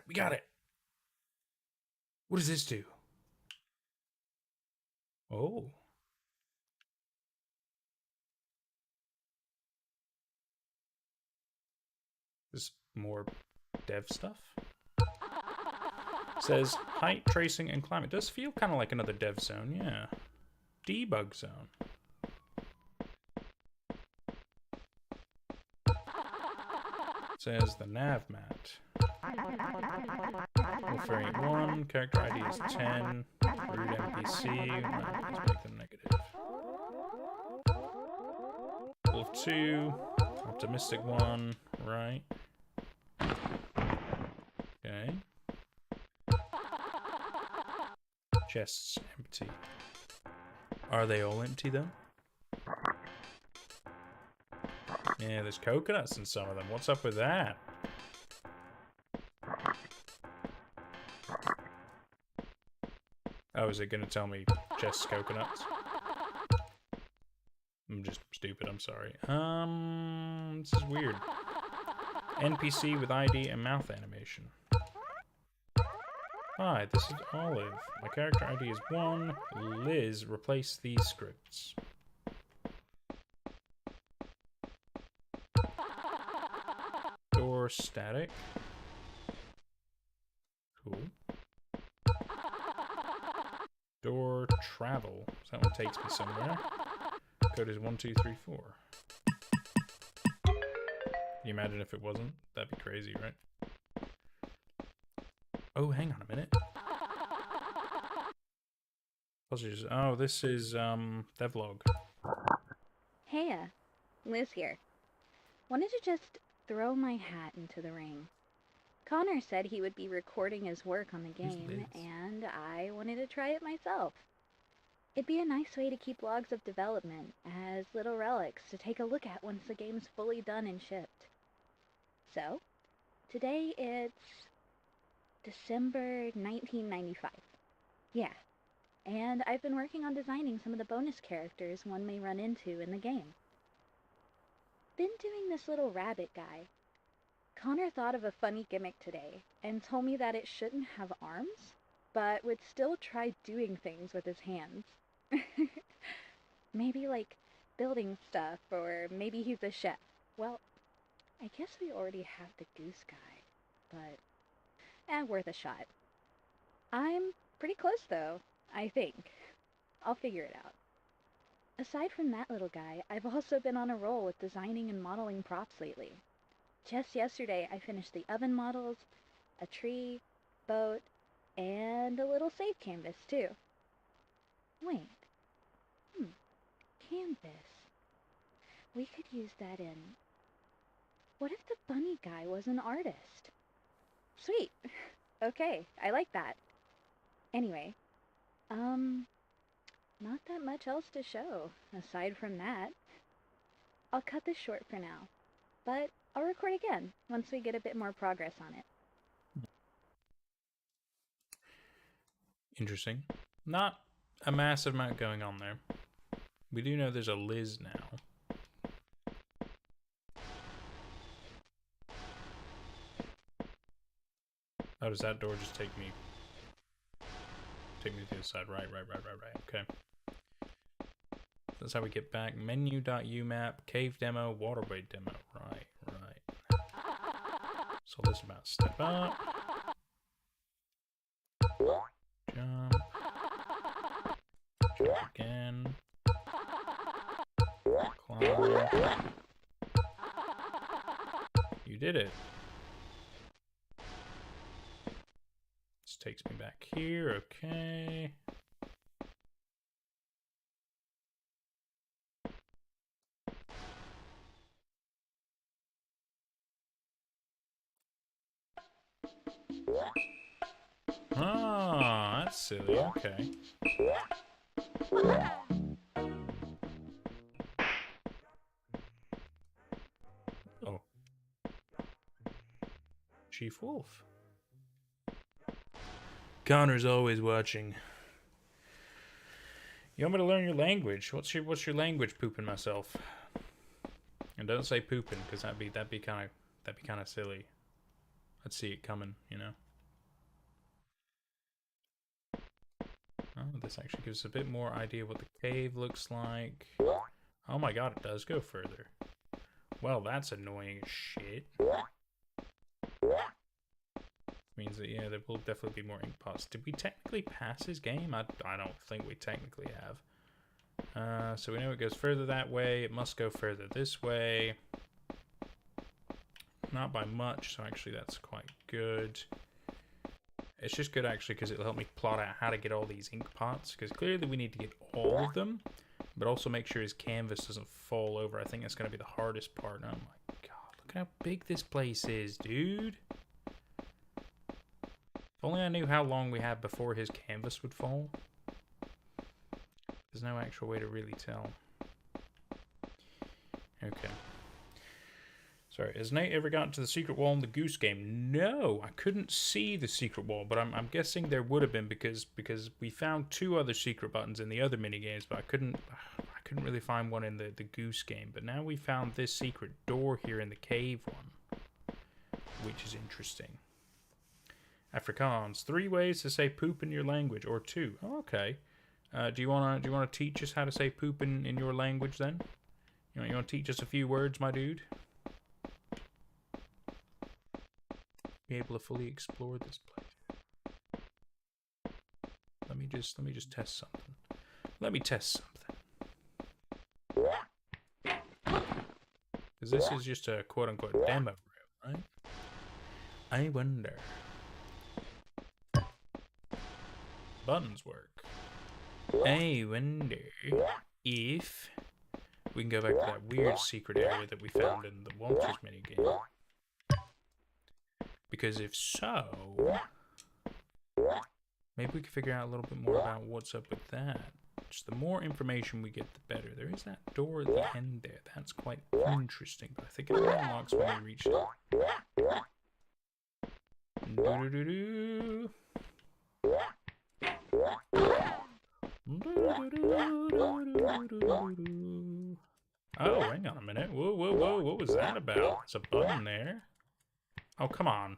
We got it. What does this do? Oh. This more dev stuff? Says height, tracing, and climate. Does feel kind of like another dev zone, yeah. Debug zone. Says the nav mat. Variant 1, character ID is 10, root NPC, let's make them negative. Wolf 2, optimistic 1, right. Okay. Chests empty. Are they all empty though? Yeah, there's coconuts in some of them. What's up with that? Oh, is it gonna tell me chests coconuts? I'm just stupid, I'm sorry. This is weird. NPC with ID and mouth animation. Hi, this is Olive. My character ID is 1. Liz, replace these scripts. Door static. Cool. Door travel. So that one takes me somewhere. Code is 1234. Can you imagine if it wasn't? That'd be crazy, right? Oh, hang on a minute. Apologies. Oh, this is devlog. Heya, Liz here. Wanted to just throw my hat into the ring. Connor said he would be recording his work on the Who's game, Liz? and I wanted to try it myself. It'd be a nice way to keep logs of development as little relics to take a look at once the game's fully done and shipped. So, today it's December 1995. Yeah, and I've been working on designing some of the bonus characters one may run into in the game. Been doing this little rabbit guy. Connor thought of a funny gimmick today and told me that it shouldn't have arms, but would still try doing things with his hands. Maybe like building stuff, or maybe he's a chef. Well, I guess we already have the goose guy, but worth a shot. I'm pretty close though, I think. I'll figure it out. Aside from that little guy, I've also been on a roll with designing and modeling props lately. Just yesterday, I finished the oven models, a tree, boat, and a little safe canvas, too. Wait. Canvas. We could use that in... What if the bunny guy was an artist? Sweet. Okay, I like that. Anyway, not that much else to show, aside from that. I'll cut this short for now, but I'll record again once we get a bit more progress on it. Interesting. Not a massive amount going on there. We do know there's a Liz now. Oh, does that door just take me to the other side? Right. Okay. That's how we get back. Menu.umap, cave demo, waterway demo. Right. So this about step up. Jump. Jump again. Climb. You did it. This takes me back here. Okay. Ah, that's silly. Okay. Oh. Chief Wolf. Connor's always watching. You want me to learn your language? What's your language? Pooping myself. And don't say pooping, because that'd be kind of silly. I'd see it coming, you know. Oh, this actually gives us a bit more idea what the cave looks like. Oh my god, it does go further. Well, that's annoying as shit. Means that, yeah, there will definitely be more ink pots. Did we technically pass his game? I don't think we technically have. So we know it goes further that way. It must go further this way. Not by much, so actually that's quite good. It's just good actually because it'll help me plot out how to get all these ink pots, because clearly we need to get all of them, but also make sure his canvas doesn't fall over. I think that's going to be the hardest part. Oh my god, look how big this place is, dude. If only I knew how long we had before his canvas would fall. There's no actual way to really tell. Okay. Sorry, has Nate ever gotten to the secret wall in the Goose Game? No, I couldn't see the secret wall, but I'm guessing there would have been because we found 2 other secret buttons in the other mini games, but I couldn't really find one in the Goose Game. But now we found this secret door here in the cave one, which is interesting. Afrikaans. 3 ways to say poop in your language, or 2. Oh, okay. Do you wanna teach us how to say poop in your language then? You wanna teach us a few words, my dude? Be able to fully explore this place. Let me just test something. Let me test something. Because this is just a quote-unquote demo room, right? I wonder. Buttons work. I wonder if we can go back to that weird secret area that we found in the Walters minigame. Because if so, maybe we can figure out a little bit more about what's up with that. Just the more information we get, the better. There is that door at the end there. That's quite interesting, but I think it only unlocks when we reach it. Do-do-do-do. Oh, hang on a minute. Whoa, whoa, whoa. What was that about? There's a button there. Oh, come on.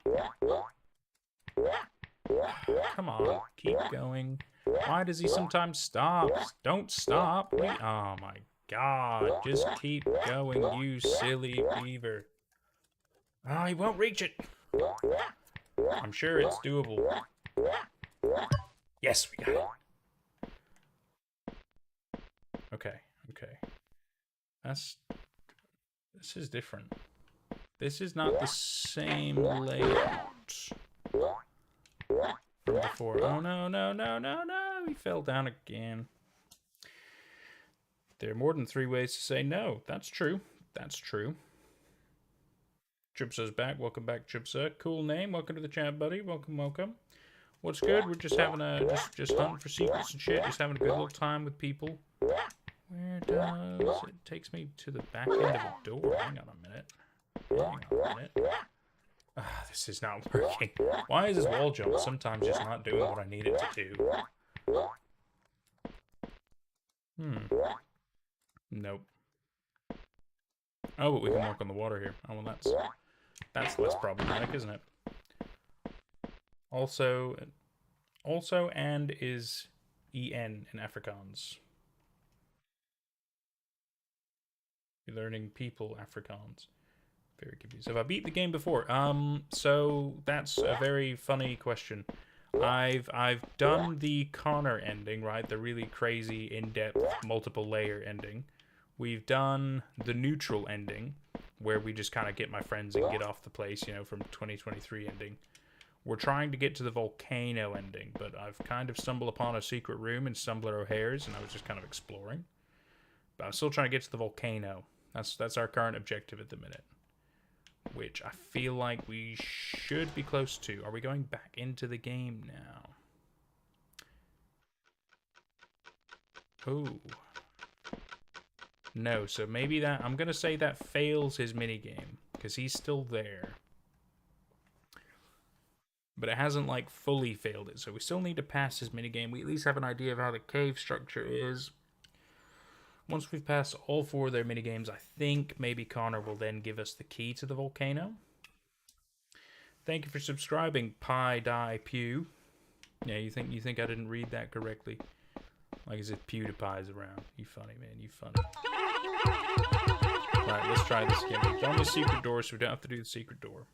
Come on. Keep going. Why does he sometimes stop? Don't stop. Oh, my God. Just keep going, you silly beaver. Oh, he won't reach it. I'm sure it's doable. Yes, we got it. Okay, okay. This is different. This is not the same layout from before. Oh, no, no, no, no, no. He fell down again. There are more than 3 ways to say no. That's true. That's true. Chubsa's back. Welcome back, Chubsa. Cool name. Welcome to the chat, buddy. Welcome, welcome. What's good? We're just having a just hunting for secrets and shit. Just having a good little time with people. Where does it takes me to the back end of a door? Hang on a minute. Hang on a minute. Ah, this is not working. Why is this wall jump sometimes just not doing what I need it to do? Nope. Oh, but we can walk on the water here. Oh, well, that's less problematic, isn't it? Also, and is EN in Afrikaans. You're learning people Afrikaans. Very confused. Have I beat the game before? So that's a very funny question. I've done the Connor ending, right? The really crazy, in-depth, multiple layer ending. We've done the neutral ending, where we just kind of get my friends and get off the place, you know, from 2023 ending. We're trying to get to the volcano ending, but I've kind of stumbled upon a secret room in Stumbler O'Hare's, and I was just kind of exploring. But I'm still trying to get to the volcano. That's our current objective at the minute, which I feel like we should be close to. Are we going back into the game now? Oh. No, so maybe that... I'm going to say that fails his minigame, because he's still there. But it hasn't, like, fully failed it, so we still need to pass his minigame. We at least have an idea of how the cave structure is. Once we've passed all 4 of their minigames, I think maybe Connor will then give us the key to the volcano. Thank you for subscribing, Pi Die Pew. Yeah, you think I didn't read that correctly? Like as if PewDiePie's around. You funny, man. You funny. Alright, let's try this again. We've done the secret door, so we don't have to do the secret door.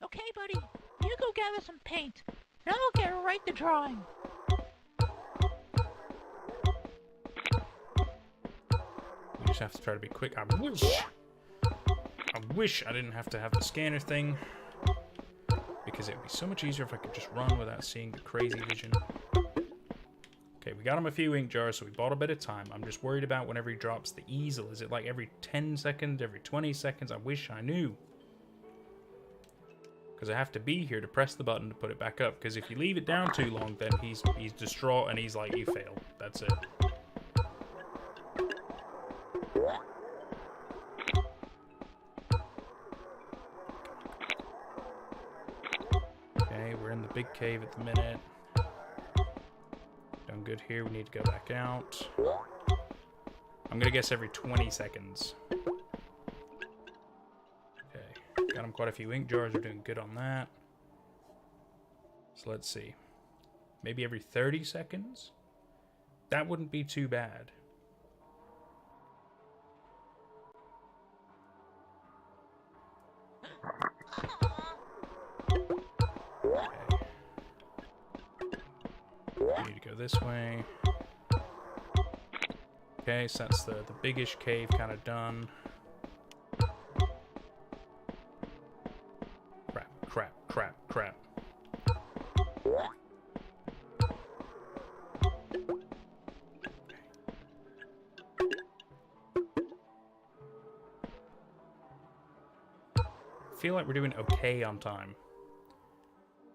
Okay, buddy. You go gather some paint, and I'll get right to drawing. We just have to try to be quick. I wish I didn't have to have the scanner thing, because it would be so much easier if I could just run without seeing the crazy vision. Okay, we got him a few ink jars, so we bought a bit of time. I'm just worried about whenever he drops the easel. Is it like every 10 seconds, every 20 seconds? I wish I knew. Because I have to be here to press the button to put it back up. Because if you leave it down too long, then he's distraught and he's like, you failed. That's it. Okay, we're in the big cave at the minute. Done good here. We need to go back out. I'm gonna guess every 20 seconds. Okay, got him quite a few ink jars. We're doing good on that. So let's see. Maybe every 30 seconds? That wouldn't be too bad. Okay. We need to go this way. Okay, so that's the biggish cave kind of done. Crap, crap, crap, crap. I feel like we're doing okay on time.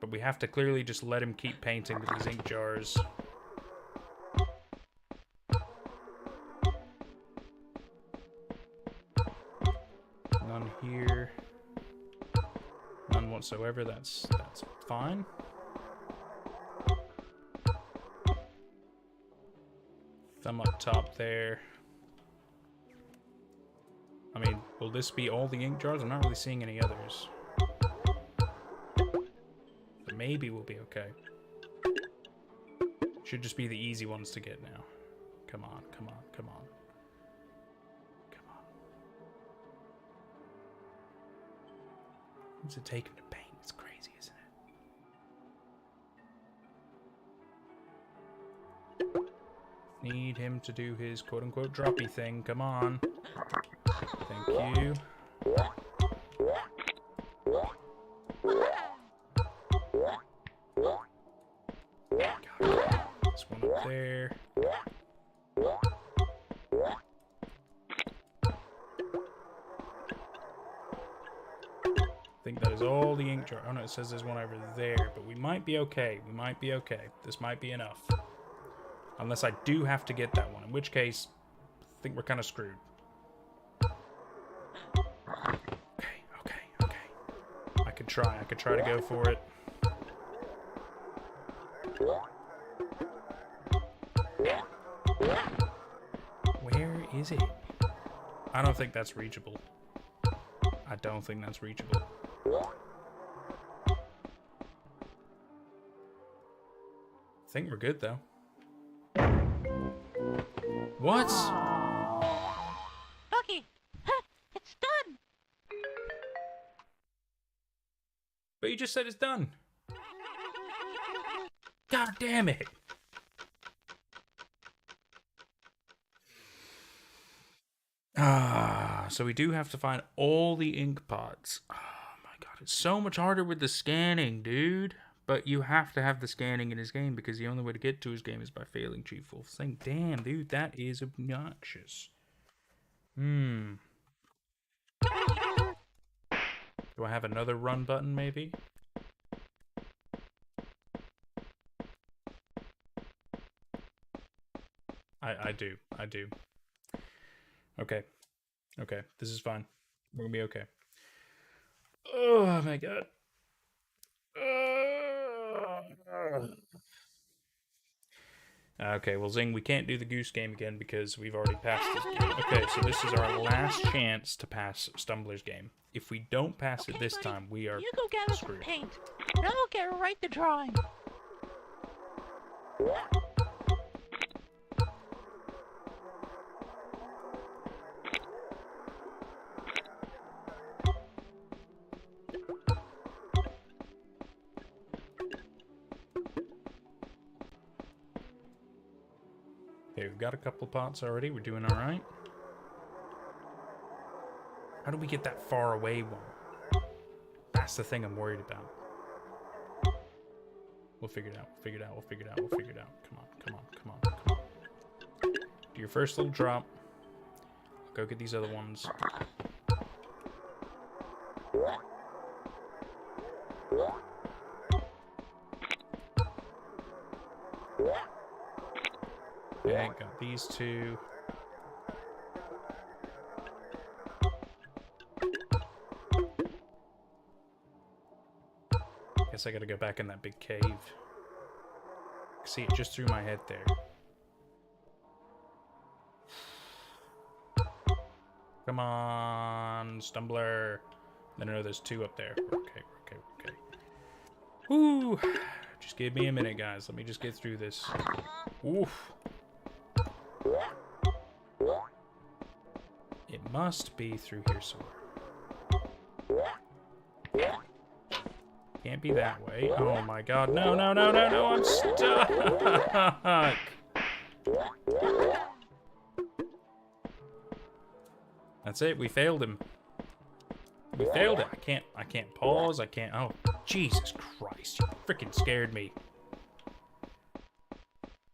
But we have to clearly just let him keep painting with these ink jars. None here. None whatsoever. That's fine. Thumb up top there. I mean, will this be all the ink jars? I'm not really seeing any others. But maybe we'll be okay. Should just be the easy ones to get now. Come on, come on, come on. Come on. What's it taking to paint? It's crazy, isn't it? Need him to do his quote-unquote droppy thing. Come on. Thank you. This one up there. I think that is all the ink jar. Oh no, it says there's one over there, but we might be okay. We might be okay. This might be enough. Unless I do have to get that one, in which case, I think we're kind of screwed. Okay. I could try to go for it. Where is it? I don't think that's reachable. I don't think that's reachable. I think we're good though. What? Bucky, it's done. But you just said it's done. God damn it. So we do have to find all the ink pots. Oh my god, it's so much harder with the scanning, dude. But you have to have the scanning in his game because the only way to get to his game is by failing Chief Wolf. Saying, damn, dude, that is obnoxious. Do I have another run button, maybe? I do. Okay. Okay, this is fine. We're gonna be okay. Oh my god. Okay, well, Zing, we can't do the goose game again because we've already passed this game. Okay, so this is our last chance to pass Stumbler's game. If we don't pass it this buddy, time, we are You go gather some screwed. paint, and I'll get right the drawing. Okay, we've got a couple of pots already. We're doing all right. How do we get that far away one? That's the thing I'm worried about. We'll figure it out. We'll figure it out. We'll figure it out. We'll figure it out. Come on. Come on. Come on. Come on. Do your first little drop. I'll go get these other ones. Okay, got these two. Guess I gotta go back in that big cave. See it just through my head there. Come on, Stumbler. I know there's two up there. Okay. Woo! Just give me a minute, guys. Let me just get through this. Oof. It must be through here somewhere. Can't be that way. Oh my god. No, no, no, no, no. I'm stuck. That's it. We failed him. We failed it. I can't pause. I can't. Oh, Jesus Christ. You freaking scared me.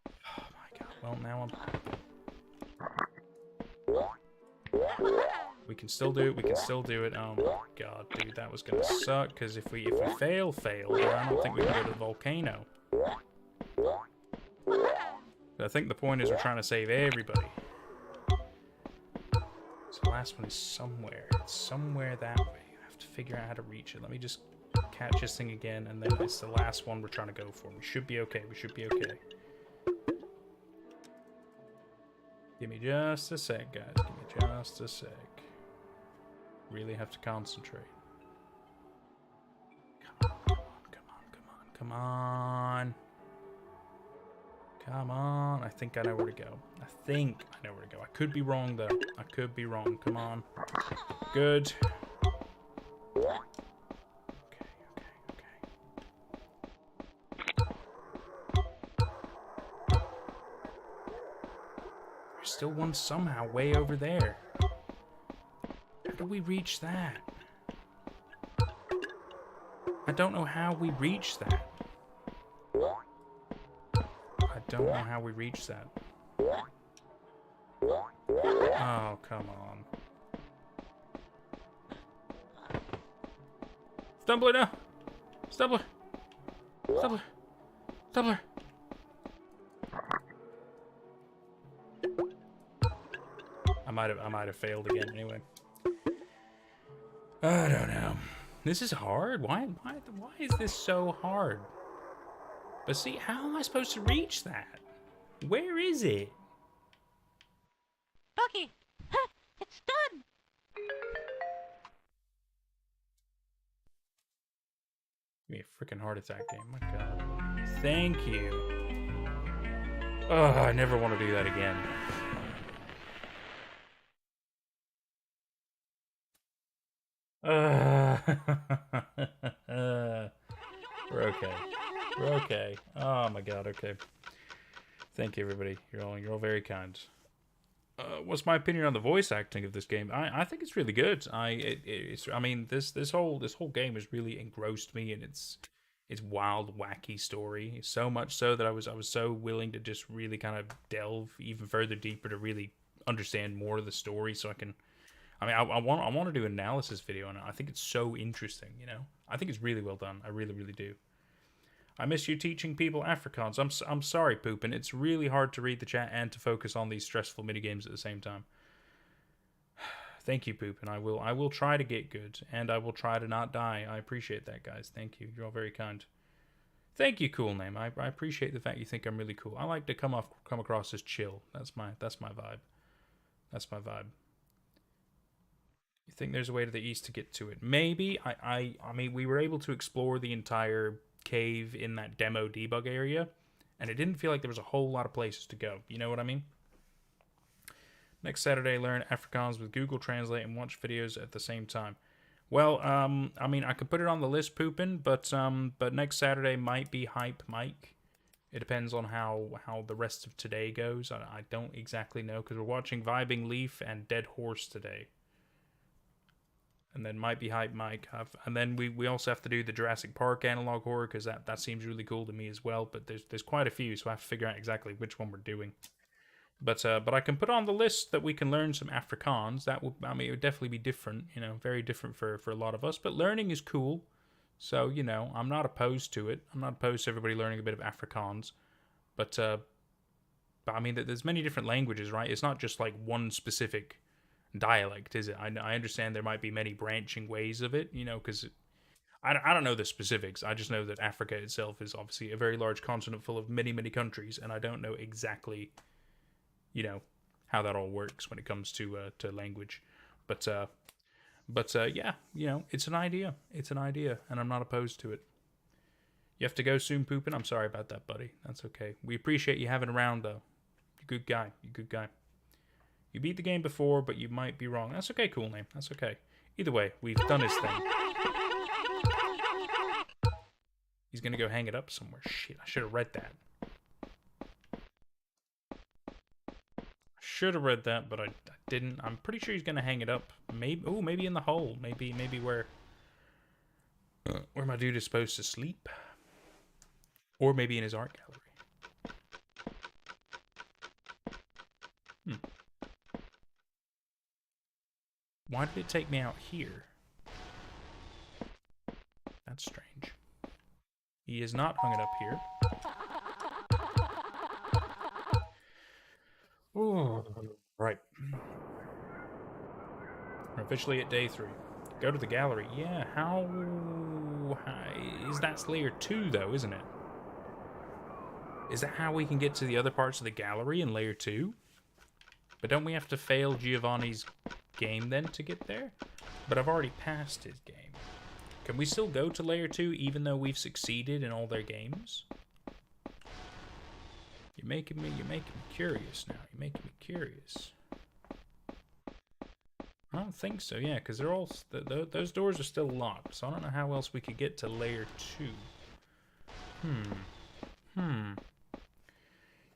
Oh my god. Well, now we can still do it. We can still do it. Oh my god, dude, that was gonna suck. Because if we fail, then I don't think we can go to the volcano. I think the point is we're trying to save everybody. So the last one is somewhere. It's somewhere that way. I have to figure out how to reach it. Let me just catch this thing again, and then it's the last one we're trying to go for. We should be okay. We should be okay. Give me just a sec, guys. Give me just a sec. Really have to concentrate. Come on, come on, come on, come on. Come on. I think I know where to go. I think I know where to go. I could be wrong, though. I could be wrong. Come on. Good. Okay, okay, okay. There's still one somehow way over there. How do we reach that? I don't know how we reach that. I don't know how we reach that. Oh, come on. Stumbler now! Stumbler! Stumbler! Stumbler! I might have failed again anyway. I don't know. This is hard. Why is this so hard? But see, how am I supposed to reach that? Where is it? Bucky, huh, it's done. Give me a freaking heart attack game. My god. Thank you. Oh, I never want to do that again. We're okay. We're okay. Oh my god, okay. Thank you, everybody. You're all very kind. What's my opinion on the voice acting of this game? I think it's really good. I mean this whole game has really engrossed me in its wild, wacky story. So much so that I was so willing to just really kind of delve even further deeper to really understand more of the story. So I want to do an analysis video on it. I think it's so interesting. You know, I think it's really well done. I really, really do. I miss you teaching people Afrikaans. I'm sorry, Poopin. It's really hard to read the chat and to focus on these stressful minigames at the same time. Thank you, Poopin. I will try to get good, and I will try to not die. I appreciate that, guys. Thank you. You're all very kind. Thank you, Cool Name. I appreciate the fact you think I'm really cool. I like to come across as chill. That's my vibe. That's my vibe. You think there's a way to the east to get to it? Maybe. I mean, we were able to explore the entire cave in that demo debug area, and it didn't feel like there was a whole lot of places to go. You know what I mean? Next Saturday, learn Afrikaans with Google Translate and watch videos at the same time. Well, I mean, I could put it on the list, Poopin, but next Saturday might be Hype Mike. It depends on how the rest of today goes. I don't exactly know, because we're watching Vibing Leaf and Dead Horse today. And then might be Hype Mike. And then we also have to do the Jurassic Park analog horror, because that seems really cool to me as well. But there's quite a few, so I have to figure out exactly which one we're doing. But I can put on the list that we can learn some Afrikaans. That would, I mean, it would definitely be different, you know, very different for a lot of us. But learning is cool, so you know, I'm not opposed to it. I'm not opposed to everybody learning a bit of Afrikaans. But I mean, there's many different languages, right? It's not just like one specific dialect, is it? I understand there might be many branching ways of it, you know, because I don't know the specifics. I just know that Africa itself is obviously a very large continent full of many, many countries, and I don't know exactly, you know, how that all works when it comes to language. But yeah, you know, it's an idea. It's an idea, and I'm not opposed to it. You have to go soon, Poopin'? I'm sorry about that, buddy. That's okay. We appreciate you having around, though. You're a good guy. You're a good guy. You beat the game before, but you might be wrong. That's okay, Cool Name. That's okay. Either way, we've done his thing. He's gonna go hang it up somewhere. Shit, I should have read that. I should have read that, but I didn't. I'm pretty sure he's gonna hang it up. Maybe in the hole. Maybe where my dude is supposed to sleep. Or maybe in his art gallery. Why did it take me out here? That's strange. He has not hung it up here. Ooh. Right. We're officially at day 3. Go to the gallery. Yeah, how is that layer 2 though, isn't it? Is that how we can get to the other parts of the gallery in layer 2? But don't we have to fail Giovanni's game then to get there? But I've already passed his game. Can we still go to layer 2 even though we've succeeded in all their games? You're making me curious now. You're making me curious. I don't think so, yeah, because they're all those doors are still locked, so I don't know how else we could get to layer 2.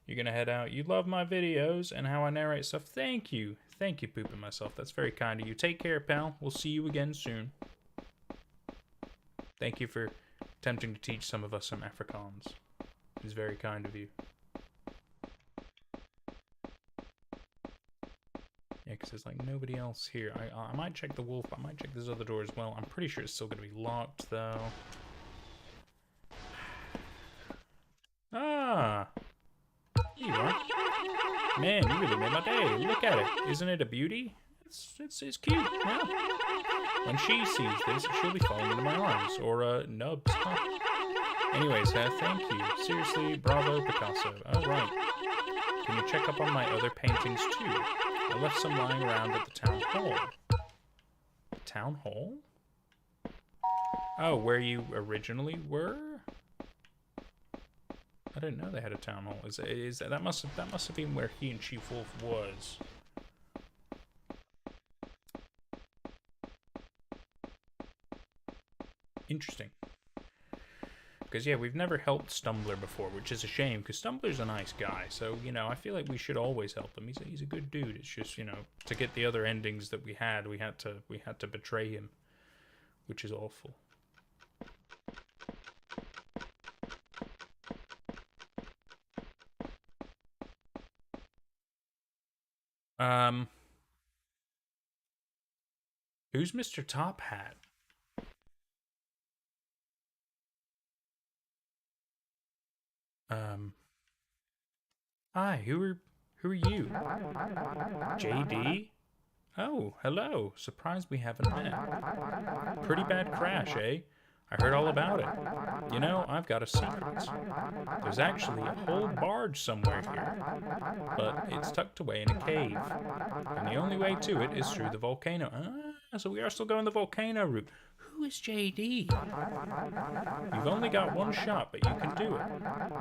You're gonna head out. You love my videos and how I narrate stuff. Thank you, Poopin' Myself. That's very kind of you. Take care, pal. We'll see you again soon. Thank you for attempting to teach some of us some Afrikaans. It's very kind of you. Yeah, because there's like nobody else here. I might check the wolf. I might check this other door as well. I'm pretty sure it's still going to be locked, though. Ah! Here you are. Man, you really made my day. Look at it. Isn't it a beauty? It's cute. Yeah. When she sees this, she'll be falling into my arms. Or, nubs. Huh. Anyways, thank you. Seriously, bravo, Picasso. Oh, right. Can you check up on my other paintings, too? I left some lying around at the town hall. Town hall? Oh, where you originally were? I didn't know they had a town hall. That must have been where he and Chief Wolf was. Interesting. Because, yeah, we've never helped Stumbler before, which is a shame, because Stumbler's a nice guy, so, you know, I feel like we should always help him. He's a good dude. It's just, you know, to get the other endings that we had to betray him, which is awful. Who's Mr. Top Hat? Hi, who are you? JD? Oh, hello. Surprised we haven't met. Pretty bad crash, eh? I heard all about it. You know, I've got a secret. There's actually a whole barge somewhere here, but it's tucked away in a cave. And the only way to it is through the volcano. Ah, so we are still going the volcano route. Who is JD? You've only got one shot, but you can do it.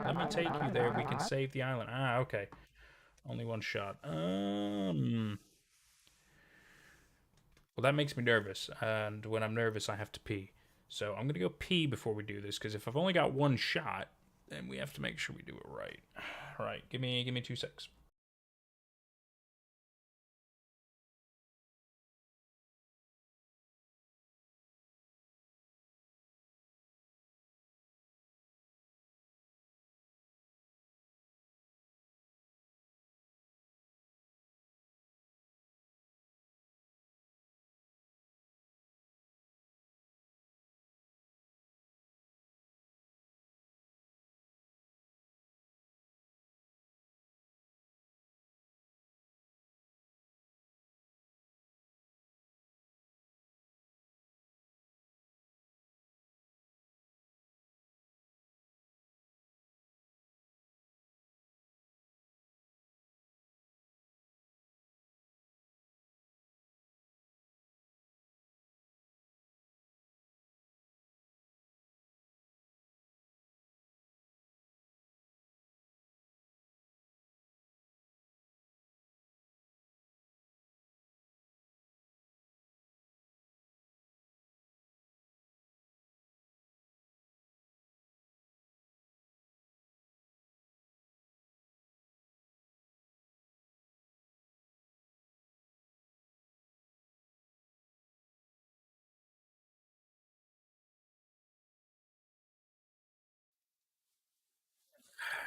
Let me take you there. We can save the island. Ah, okay. Only one shot. Well, that makes me nervous. And when I'm nervous, I have to pee. So I'm going to go pee before we do this, because if I've only got one shot, then we have to make sure we do it right. All right, give me 2 secs.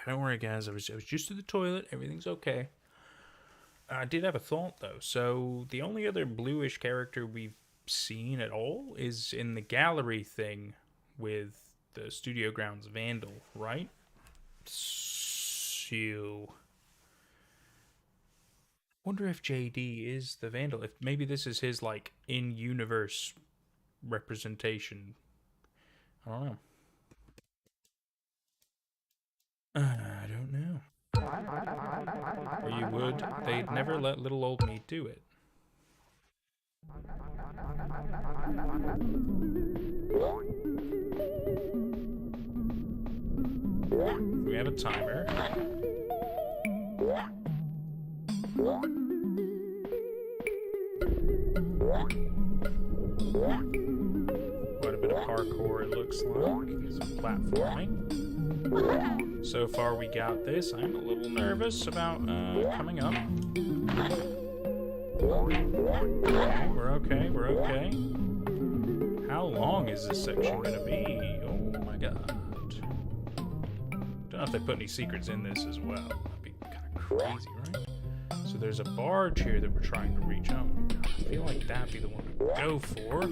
Don't worry, guys. I was just to the toilet. Everything's okay. I did have a thought, though. So, the only other bluish character we've seen at all is in the gallery thing with the Studio Grounds Vandal, right? So... wonder if JD is the Vandal. If maybe this is his, like, in-universe representation. I don't know. I don't know. Or you would. They'd never let little old me do it. We have a timer. Quite a bit of parkour, it looks like. Some platforming. So far we got this. I'm a little nervous about coming up. Okay, we're okay, we're okay. How long is this section gonna be? Oh my god. Don't know if they put any secrets in this as well. That'd be kind of crazy, right? So there's a barge here that we're trying to reach. Oh my god, I feel like that'd be the one to go for.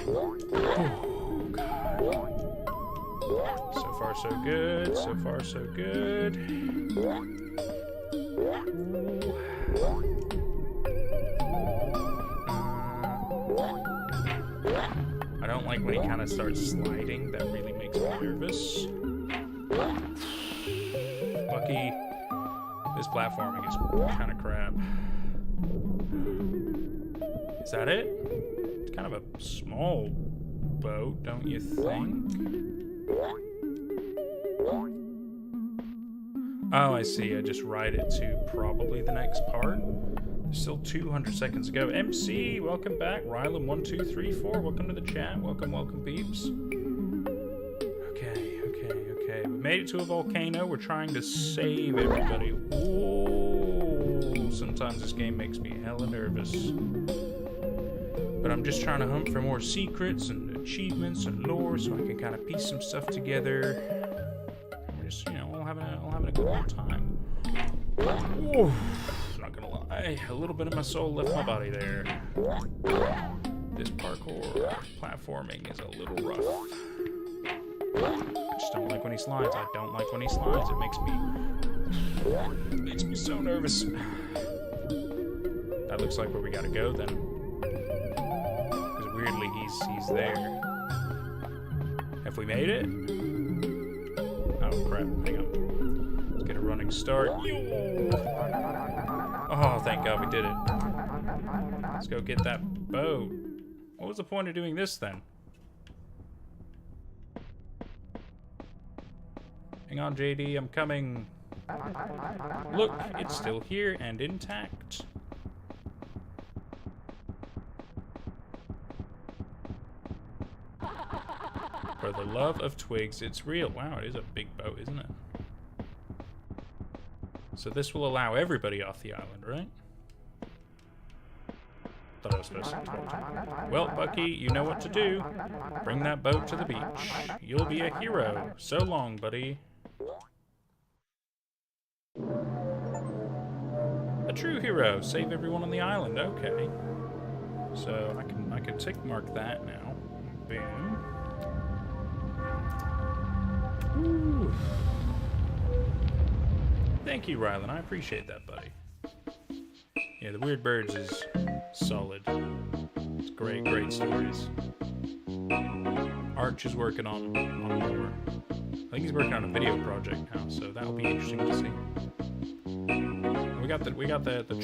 Oh god. So far so good, so far so good. I don't like when he kind of starts sliding. That really makes me nervous. Bucky, this platforming is kind of crap. Is that it? It's kind of a small boat, don't you think? Oh, I see. I just ride it to probably the next part. There's still 200 seconds to go. MC, welcome back. Rylan1234, welcome to the chat. Welcome, welcome, peeps. Okay. We made it to a volcano. We're trying to save everybody. Ooh, sometimes this game makes me hella nervous. But I'm just trying to hunt for more secrets and achievements and lore so I can kind of piece some stuff together. We're just, all having a good old time. Ooh, not gonna lie, a little bit of my soul left my body there. This parkour platforming is a little rough. I just don't like when he slides. I don't like when he slides. It makes me so nervous. That looks like where we gotta go then. Because weirdly he's there. Have we made it? Oh crap, hang on. Let's get a running start. Oh, thank God we did it. Let's go get that boat. What was the point of doing this then? Hang on, JD, I'm coming. Look, it's still here and intact. For the love of twigs, it's real. Wow, it is a big boat, isn't it? So this will allow everybody off the island, right? Thought I was supposed to. Well, Bucky, you know what to do. Bring that boat to the beach. You'll be a hero. So long, buddy. A true hero. Save everyone on the island. Okay. So I can tick mark that now. Boom. Ooh. Thank you, Rylan. I appreciate that, buddy. Yeah, the Weird Birds is solid. It's great stories. Arch is working on more. I think he's working on a video project now, so that'll be interesting to see. We got the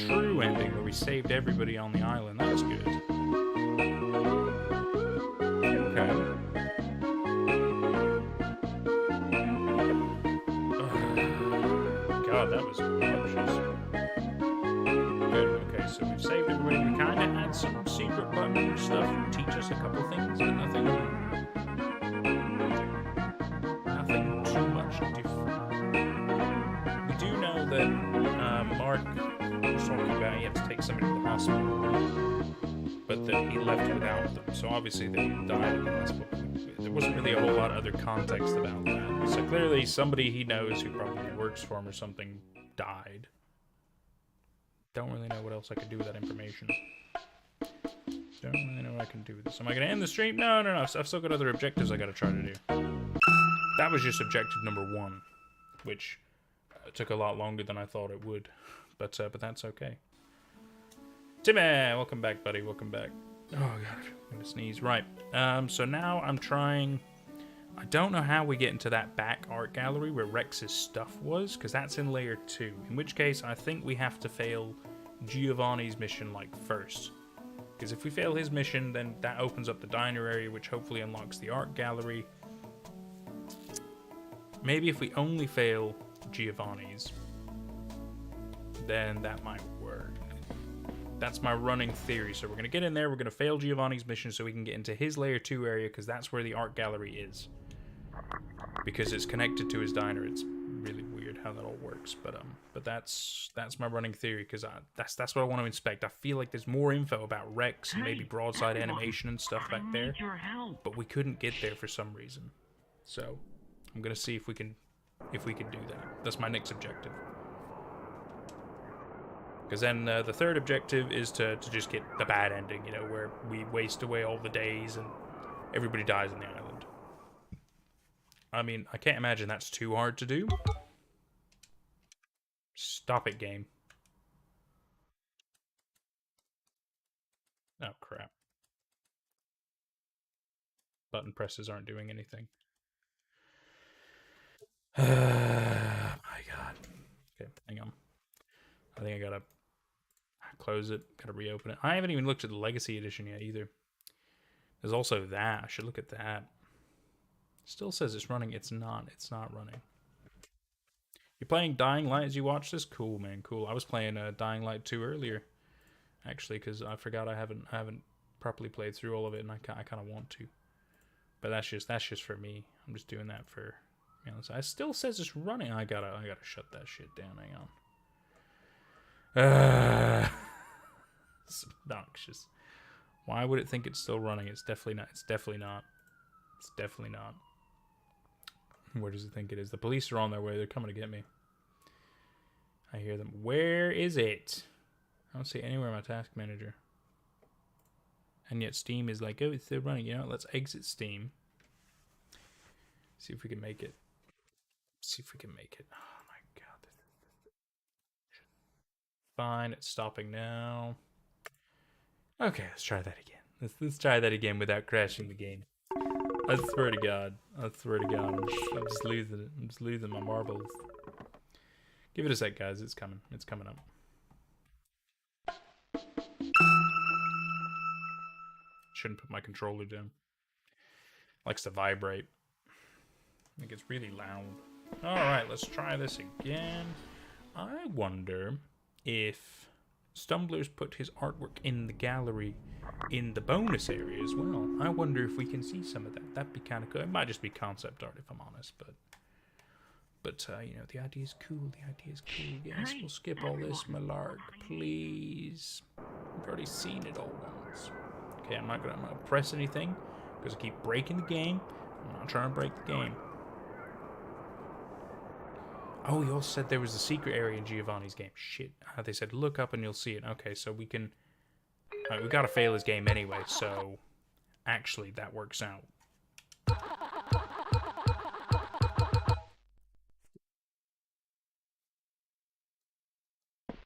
true ending where we saved everybody on the island. That was good. Okay. God, that was obnoxious. Good. Okay, so we've saved everybody. We kind of had some secret button stuff to teach us a couple things, but nothing too much different. We do know that Mark was talking about he had to take somebody to the hospital, but that he left without them. So obviously they died in the hospital. There wasn't really a whole lot of other context about that. So clearly somebody he knows who probably works for him or something died. Don't really know what else I could do with that information. Don't really know what I can do with this. Am I going to end the stream? No. I've still got other objectives I got to try to do. That was just objective number 1, which took a lot longer than I thought it would. But that's okay. Timmy, welcome back, buddy. Welcome back. Oh, God. I'm going to sneeze. Right. So now I'm trying... I don't know how we get into that back art gallery where Rex's stuff was, because that's in layer 2. In which case, I think we have to fail Giovanni's mission, like, first. Because if we fail his mission, then that opens up the diner area, which hopefully unlocks the art gallery. Maybe if we only fail Giovanni's, then that might work. That's my running theory. So we're going to get in there, we're going to fail Giovanni's mission so we can get into his layer 2 area, because that's where the art gallery is. Because it's connected to his diner. It's really weird how that all works, but that's my running theory, because that's what I want to inspect. I feel like there's more info about Rex and maybe broadside animation and stuff back there, but we couldn't get there for some reason. So I'm gonna see if we can do that. That's my next objective. Because then the third objective is to just get the bad ending, you know, where we waste away all the days and everybody dies on the island. I mean, I can't imagine that's too hard to do. Stop it, game. Oh, crap. Button presses aren't doing anything. My God. Okay, hang on. I think I gotta close it. Gotta reopen it. I haven't even looked at the Legacy Edition yet, either. There's also that. I should look at that. Still says it's running. It's not. It's not running. You're playing Dying Light as you watch this? Cool, man. Cool. I was playing Dying Light 2 earlier, actually, because I forgot I haven't properly played through all of it, and I kind of want to. But that's just for me. I'm just doing that for, you know. So it still says it's running. I gotta shut that shit down. Hang on. It's obnoxious. Why would it think it's still running? It's definitely not. It's definitely not. It's definitely not. Where does it think it is? The police are on their way. They're coming to get me. I hear them. Where is it? I don't see anywhere in my task manager. And yet Steam is like, oh, it's still running. You know, let's exit Steam. See if we can make it. See if we can make it. Oh my God. Fine, it's stopping now. Okay, let's try that again. Let's try that again without crashing the game. I swear to God. I swear to God. I'm just losing it. I'm just losing my marbles. Give it a sec, guys. It's coming. It's coming up. Shouldn't put my controller down. Likes to vibrate. I think it's really loud. Alright, let's try this again. I wonder if Stumbler's put his artwork in the gallery in the bonus area as well. I wonder if we can see some of that. That'd be kind of cool. It might just be concept art if I'm honest, but you know, the idea is cool. The idea is cool. Yes, we'll skip all this malark, please. We've already seen it all once. Okay, I'm not gonna press anything because I keep breaking the game. I'm not trying to break the game. Oh, you also said there was a secret area in Giovanni's game. Shit. They said look up and you'll see it. Okay, so we can... Alright, we gotta fail his game anyway, so... Actually, that works out.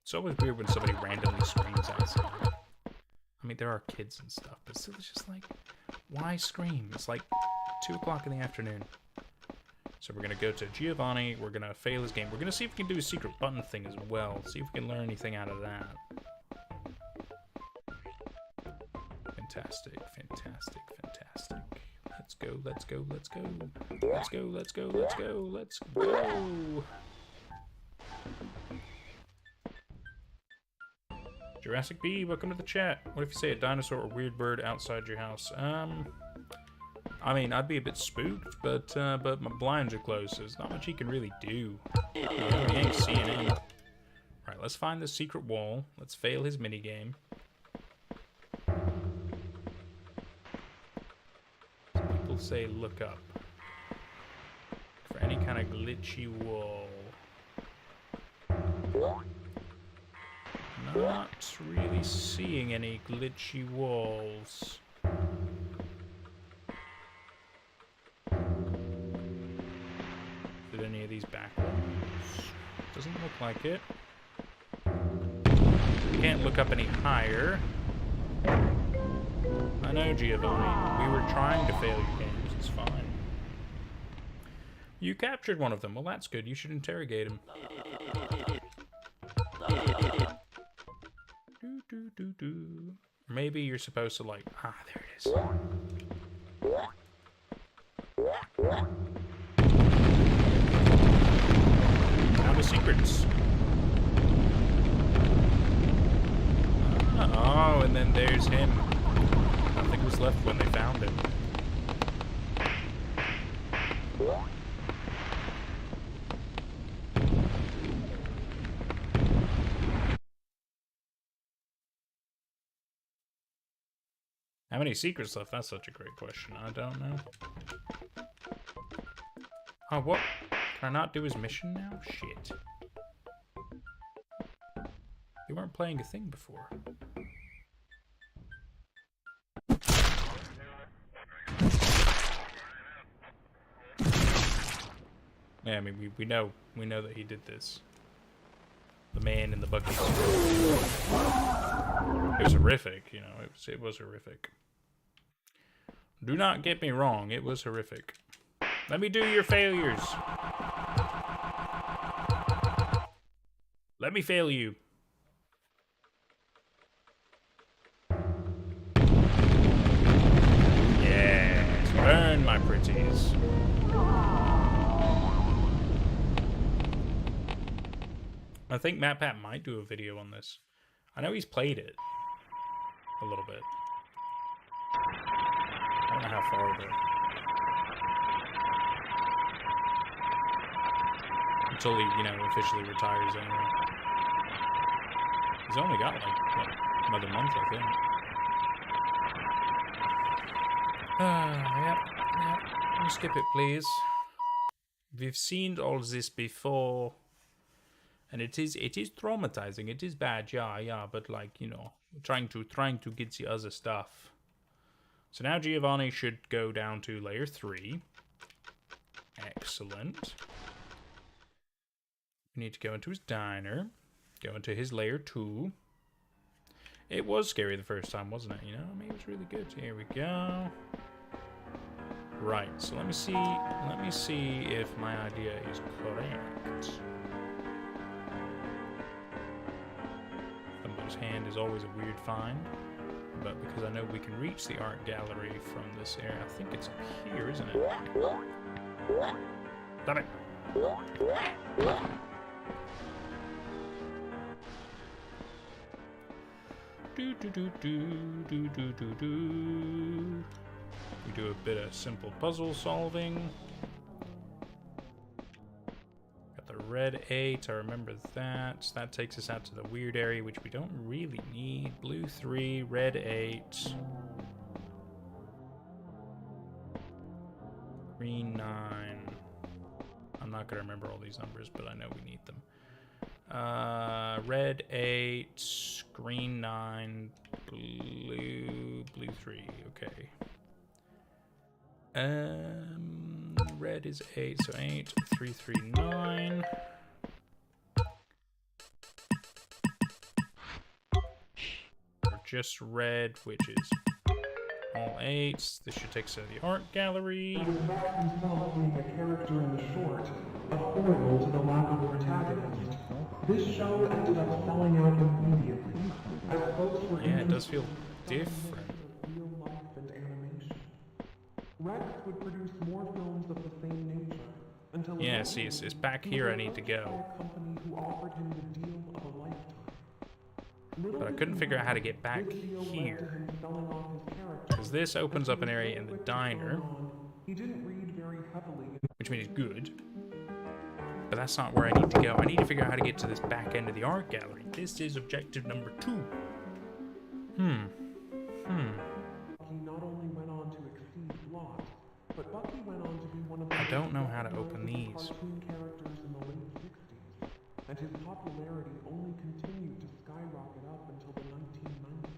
It's always weird when somebody randomly screams outside. I mean, there are kids and stuff, but still it's just like... Why scream? It's like 2 o'clock in the afternoon. So we're going to go to Giovanni, we're going to fail his game. We're going to see if we can do a secret button thing as well. See if we can learn anything out of that. Fantastic, fantastic, fantastic. Let's go, let's go, let's go. Let's go, let's go, let's go, let's go. Jurassic Bee, welcome to the chat. What if you say a dinosaur or weird bird outside your house? I mean, I'd be a bit spooked, but my blinds are closed, so there's not much he can really do. You ain't seeing him. Alright, let's find the secret wall. Let's fail his minigame. people say look up. For any kind of glitchy wall. Not really seeing any glitchy walls. Did any of these back walls? Doesn't look like it. Can't look up any higher. I know, Giovanni. We were trying to fail your games. It's fine. You captured one of them. Well, that's good. You should interrogate him. Maybe you're supposed to like... Ah, there it is. Now the secrets. Oh, and then there's him. Nothing was left when they found him. How many secrets left? That's such a great question. I don't know. Oh, what? Can I not do his mission now? Shit. They weren't playing a thing before. Yeah, I mean, we know that he did this. The man in the bucket. It was horrific, you know. It was horrific. Do not get me wrong. It was horrific. Let me do your failures. Let me fail you. Yes, burn my pretties. I think MatPat might do a video on this. I know he's played it a little bit. I don't know how far though. Until he, you know, officially retires anyway. He's only got like what, another month, I think. Yep. Can you skip it, please? We've seen all this before. And it is traumatizing. It is bad, yeah, but like, you know, trying to get the other stuff. So now Giovanni should go down to layer 3. Excellent. We need to go into his diner. Go into his layer 2. It was scary the first time, wasn't it? You know, I mean, it was really good. Here we go. Right, so let me see if my idea is correct. Thumbler's hand is always a weird find, but because I know we can reach the art gallery from this area, I think it's up here, isn't it? Damn it! We do a bit of simple puzzle solving. Got the red 8, I remember that. So that takes us out to the weird area, which we don't really need. Blue 3, red 8. Green 9. I'm not going to remember all these numbers, but I know we need them. Red 8, green 9, blue 3, okay. Red is 8, so 8, 3, 3, 9. Or just red, which is all 8s. This should take us to the art gallery. I was back installing a character in the short, a foil to the lack of protagonist. This show ended up selling out immediately, as folks were Yeah, it does feel different. real life and animation. Rex would produce more films of the same nature until Yeah, see, it's back here I need to go. a company who offered him the deal of a lifetime. But I couldn't figure out how to get back here. Because this opens up an area in the diner, He didn't read very heavily. which means it's good. But that's not where I need to go. I need to figure out how to get to this back end of the art gallery. This is objective number 2. He not only went on to exceed Lot, but Bucky went on to be one of the I don't know how to most open recognizable these. cartoon characters in the late 60s, and his popularity only continued to skyrocket up until the 1990s.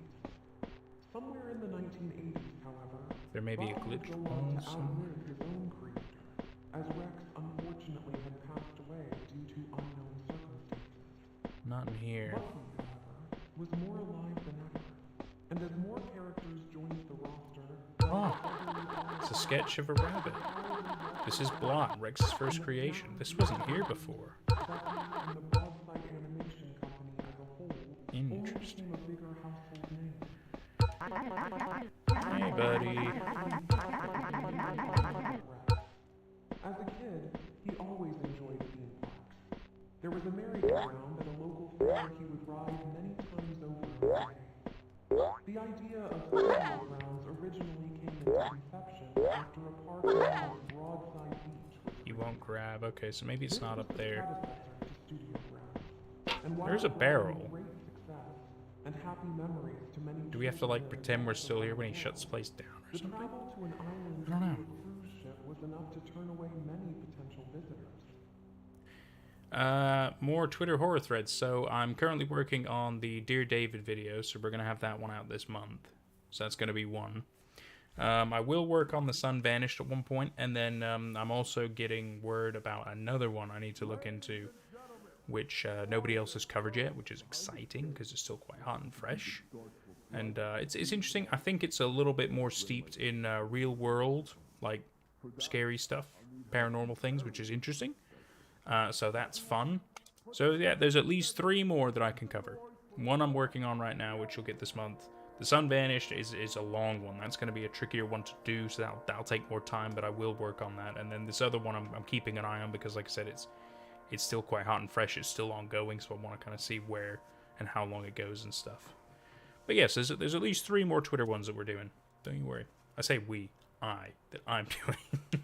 Somewhere in the 1980s, however, There may be a Bucky would glitch go on to somewhere. outlive his own creator, as Rex unfortunately had passed away due to unknown circumstances. Not in here. Bucky, however, was more alive than ever, and as more characters joined the roster, Oh, it's a sketch of a rabbit. This is Blot, Rex's first creation. This wasn't here before. Bucky and the Broadside Animation Company as a whole only Interesting. became a bigger household name. Hey, buddy. As a kid, he always enjoyed theme parks. There was a merry-go-round at a local fair he would ride many times over in a day. The idea of studio grounds originally came into conception after a park known as Broadside Beach was You won't grab. Okay, so maybe it's not up there. predecessor to studio grounds. And while There's a it brought barrel. great success and happy memories to many Do we have to like children pretend we're and still here when he adults, shuts the place down or the something? travel to an island I don't know. through a cruise ship was enough to turn away many potential visitors. More Twitter horror threads. So I'm currently working on the Dear David video, so we're gonna have that one out this month. So that's gonna be one. I will work on The Sun Vanished at one point, and then I'm also getting word about another one I need to look into, which nobody else has covered yet, which is exciting because it's still quite hot and fresh. And it's interesting. I think it's a little bit more steeped in real world, like scary stuff, paranormal things, which is interesting. So that's fun. So yeah, there's at least 3 more that I can cover. One I'm working on right now, which you'll get this month. The Sun Vanished is a long one. That's going to be a trickier one to do, so that'll take more time, but I will work on that. And then this other one I'm keeping an eye on because, like I said, it's still quite hot and fresh. It's still ongoing, so I want to kind of see where and how long it goes and stuff. But yes, there's at least 3 more Twitter ones that we're doing. Don't you worry. I say we, that I'm doing.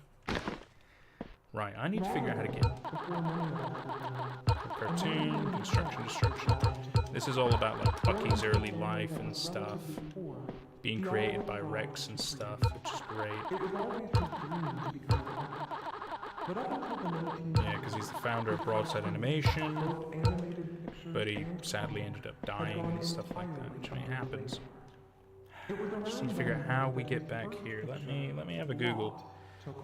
Right, I need to figure out how to get cartoon, construction, destruction. This is all about like Bucky's early life and stuff, being created by Rex and stuff, which is great. Yeah, because he's the founder of Broadside Animation, but he sadly ended up dying and stuff like that, which happens. Just need to figure out how we get back here. Let me have a Google.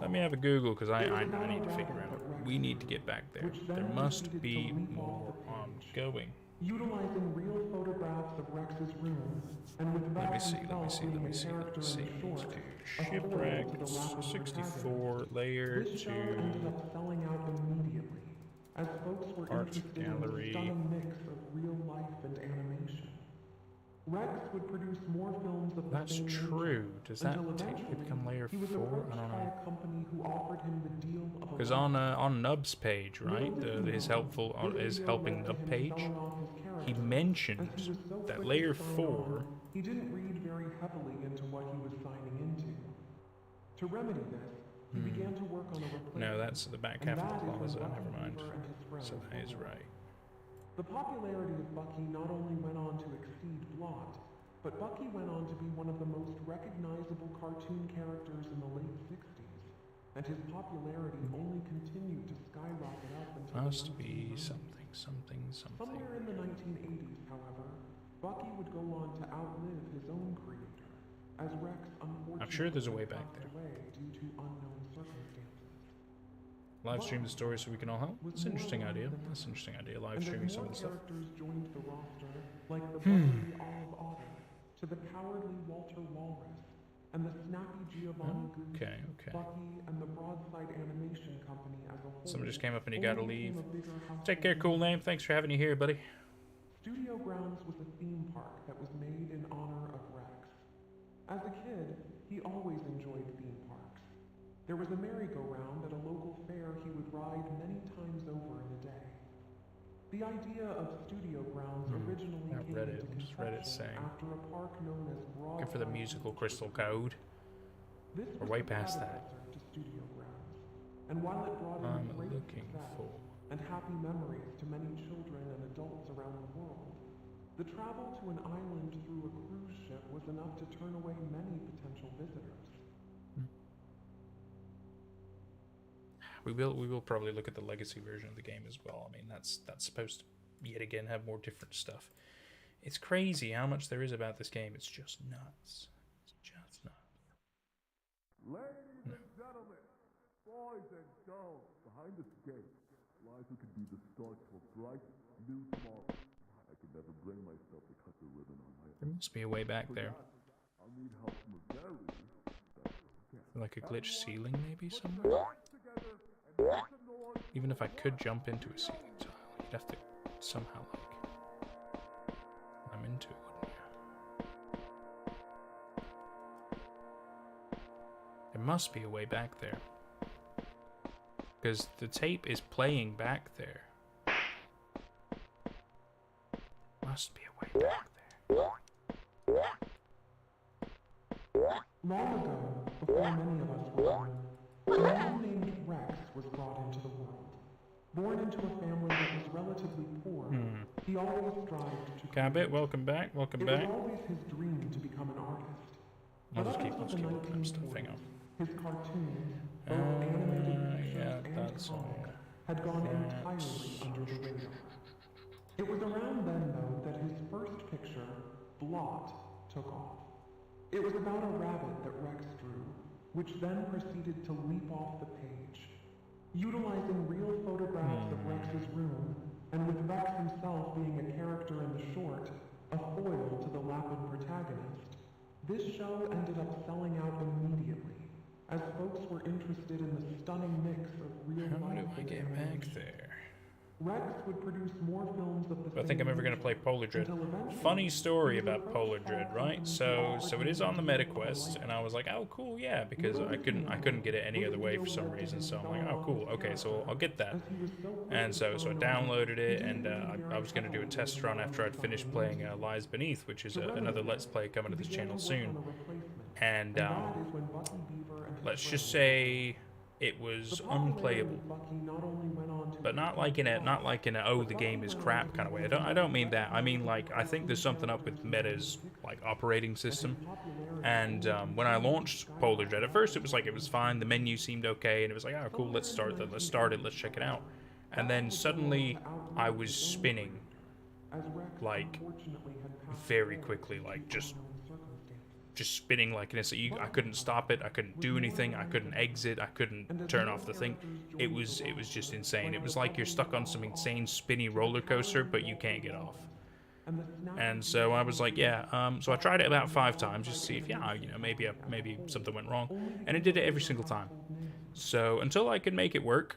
Let me have a Google because I need to figure out. We need to get back there. There must be more ongoing. Utilizing real photographs of Rex's rooms, and with Let me Rex see. himself being a character in the short, a whole Shipwrecked, to the lack of 64, layer this show ended 2. up selling out immediately, as folks were Art interested gallery. in the stunning mix of real life and animation. Rex would produce more films of the That's same true. nature, Does that until technically eventually become layer he was 4? approached I don't by know. a company who offered him the deal of a Because on Nub's page, right, his helping Nub page, he mentioned that layer 4. He didn't read very heavily into what he was signing into. To remedy this, he began to work on a replacement. No, that's the back and half of that the is when plaza. Bucky Never mind. Beaver and his friends So that is followed. right. The popularity of Bucky not only went on to exceed Blot, but Bucky went on to be one of the most recognizable cartoon characters in the late 60s, and his popularity only continued to skyrocket up until Must the be 1990s. something. Somewhere in the 1980s, however, Bucky would go on to outlive his own creator, as Rex unfortunately I'm sure there's a way back passed there. away due to unknown circumstances. Live stream the story so we can all help. That's an interesting idea. That's an interesting idea. Live And streaming as some more of the stuff. characters joined the roster, like the bubbly Olive Otter, to the cowardly Walter Walrus, and the snappy Giovanni Goose, Okay. Bucky and the Broadside Animation Company as a whole. Someone just came up and you only gotta became leave. a bigger Take care, household cool name. name. Thanks for having you here, buddy. Studio Grounds was a theme park that was made in honor of Rex. As a kid, he always enjoyed theme parks. There was a merry-go-round at a local fair he would ride many times over in a day. The idea of Studio Grounds originally Not came Reddit, into just Reddit conception saying. after a park known as Looking for the Broadside musical Beach Crystal was built. Code. This We're was way the past that. predecessor to Studio Grounds, and while it brought in I'm great looking success for. and happy memories to many children and adults around the world, the travel to an island through a cruise ship was enough to turn away many potential visitors. We will probably look at the legacy version of the game as well. I mean, that's supposed to yet again have more different stuff. It's crazy how much there is about this game. It's just nuts. It's just nuts. Ladies and gentlemen, boys and girls, behind this gate lies who could be the start of a bright new tomorrow. I could never bring myself to cut the ribbon on my There must be a way back there. I'll need help from a very Like a glitch ceiling maybe somewhere? Even if I could jump into a ceiling tile, you'd have to somehow like I'm into it, wouldn't you? There must be a way back there. Because the tape is playing back there. Must be a way back there. Long ago, before many of us were born, a man named Rex was brought into the world. Born into a family that was relatively poor, he always strived to Cabot, welcome back, welcome It back. was always his dream to become an artist. I'll But just up keep until the looking up stuff, hang 1940s, on. his cartoons, both animated pictures yeah, and that's comic, had gone entirely under the radar. It was around then, though, that his first picture, Blot, took off. It was about a rabbit that Rex drew, which then proceeded to leap off the page. Utilizing real photographs of Rex's room, and with Rex himself being a character in the short, a foil to the Lapid protagonist, this show ended up selling out immediately, as folks were interested in the stunning mix of real How life do I and get back animation. there? Rex would produce more films of the I think I'm ever going to play Polar Dread. Funny story about Polar Dread, right? So it is on the MetaQuest, and I was like, oh cool, yeah, because I couldn't get it any other way for some reason. So I'm like, oh cool, okay, so I'll get that. And so I downloaded it, and I was going to do a test run after I'd finished playing Lies Beneath, which is another Let's Play coming to this channel soon. And let's just say it was unplayable, but not like in a oh the game is crap kind of way. I don't mean that. I mean like I think there's something up with Meta's like operating system. And when I launched Polar Dread, at first it was fine. The menu seemed okay, and it was like, oh cool, let's start it, let's check it out. And then suddenly I was spinning like very quickly, like just spinning like an I couldn't stop it, I couldn't do anything, I couldn't exit, I couldn't turn off the thing. It was just insane. It was like you're stuck on some insane spinny roller coaster, but you can't get off. And so I was like, yeah. So I tried it about 5 times just to see if maybe something went wrong, and it did it every single time. So until I can make it work,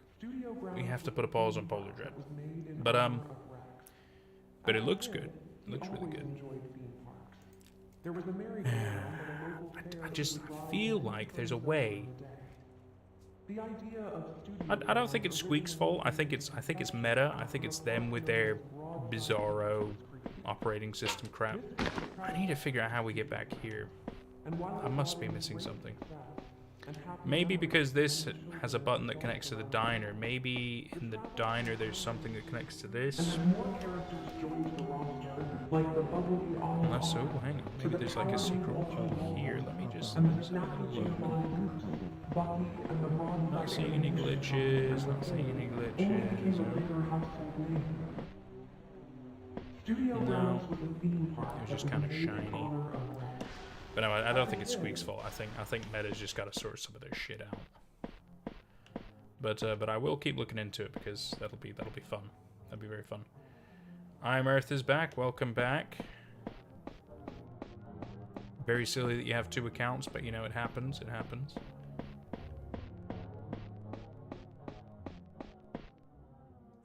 we have to put a pause on Polar Dread. But it looks good. It looks really good. I feel like there's a way. I don't think it's Squeak's fault. I think it's Meta. I think it's them with their bizarro operating system crap. I need to figure out how we get back here. I must be missing something. Maybe because this has a button that connects to the diner. Maybe in the diner there's something that connects to this. Unless so, hang on. Maybe there's like a secret hole here. Let me just have a look. Not seeing any glitches. Not seeing any glitches. No. It was just kind of shiny. But no, I don't think it's Squeak's fault. I think Meta's just got to sort some of their shit out. But I will keep looking into it because that'll be fun. That'll be very fun. I'm Earth is back. Welcome back. Very silly that you have 2 accounts, but you know it happens. It happens.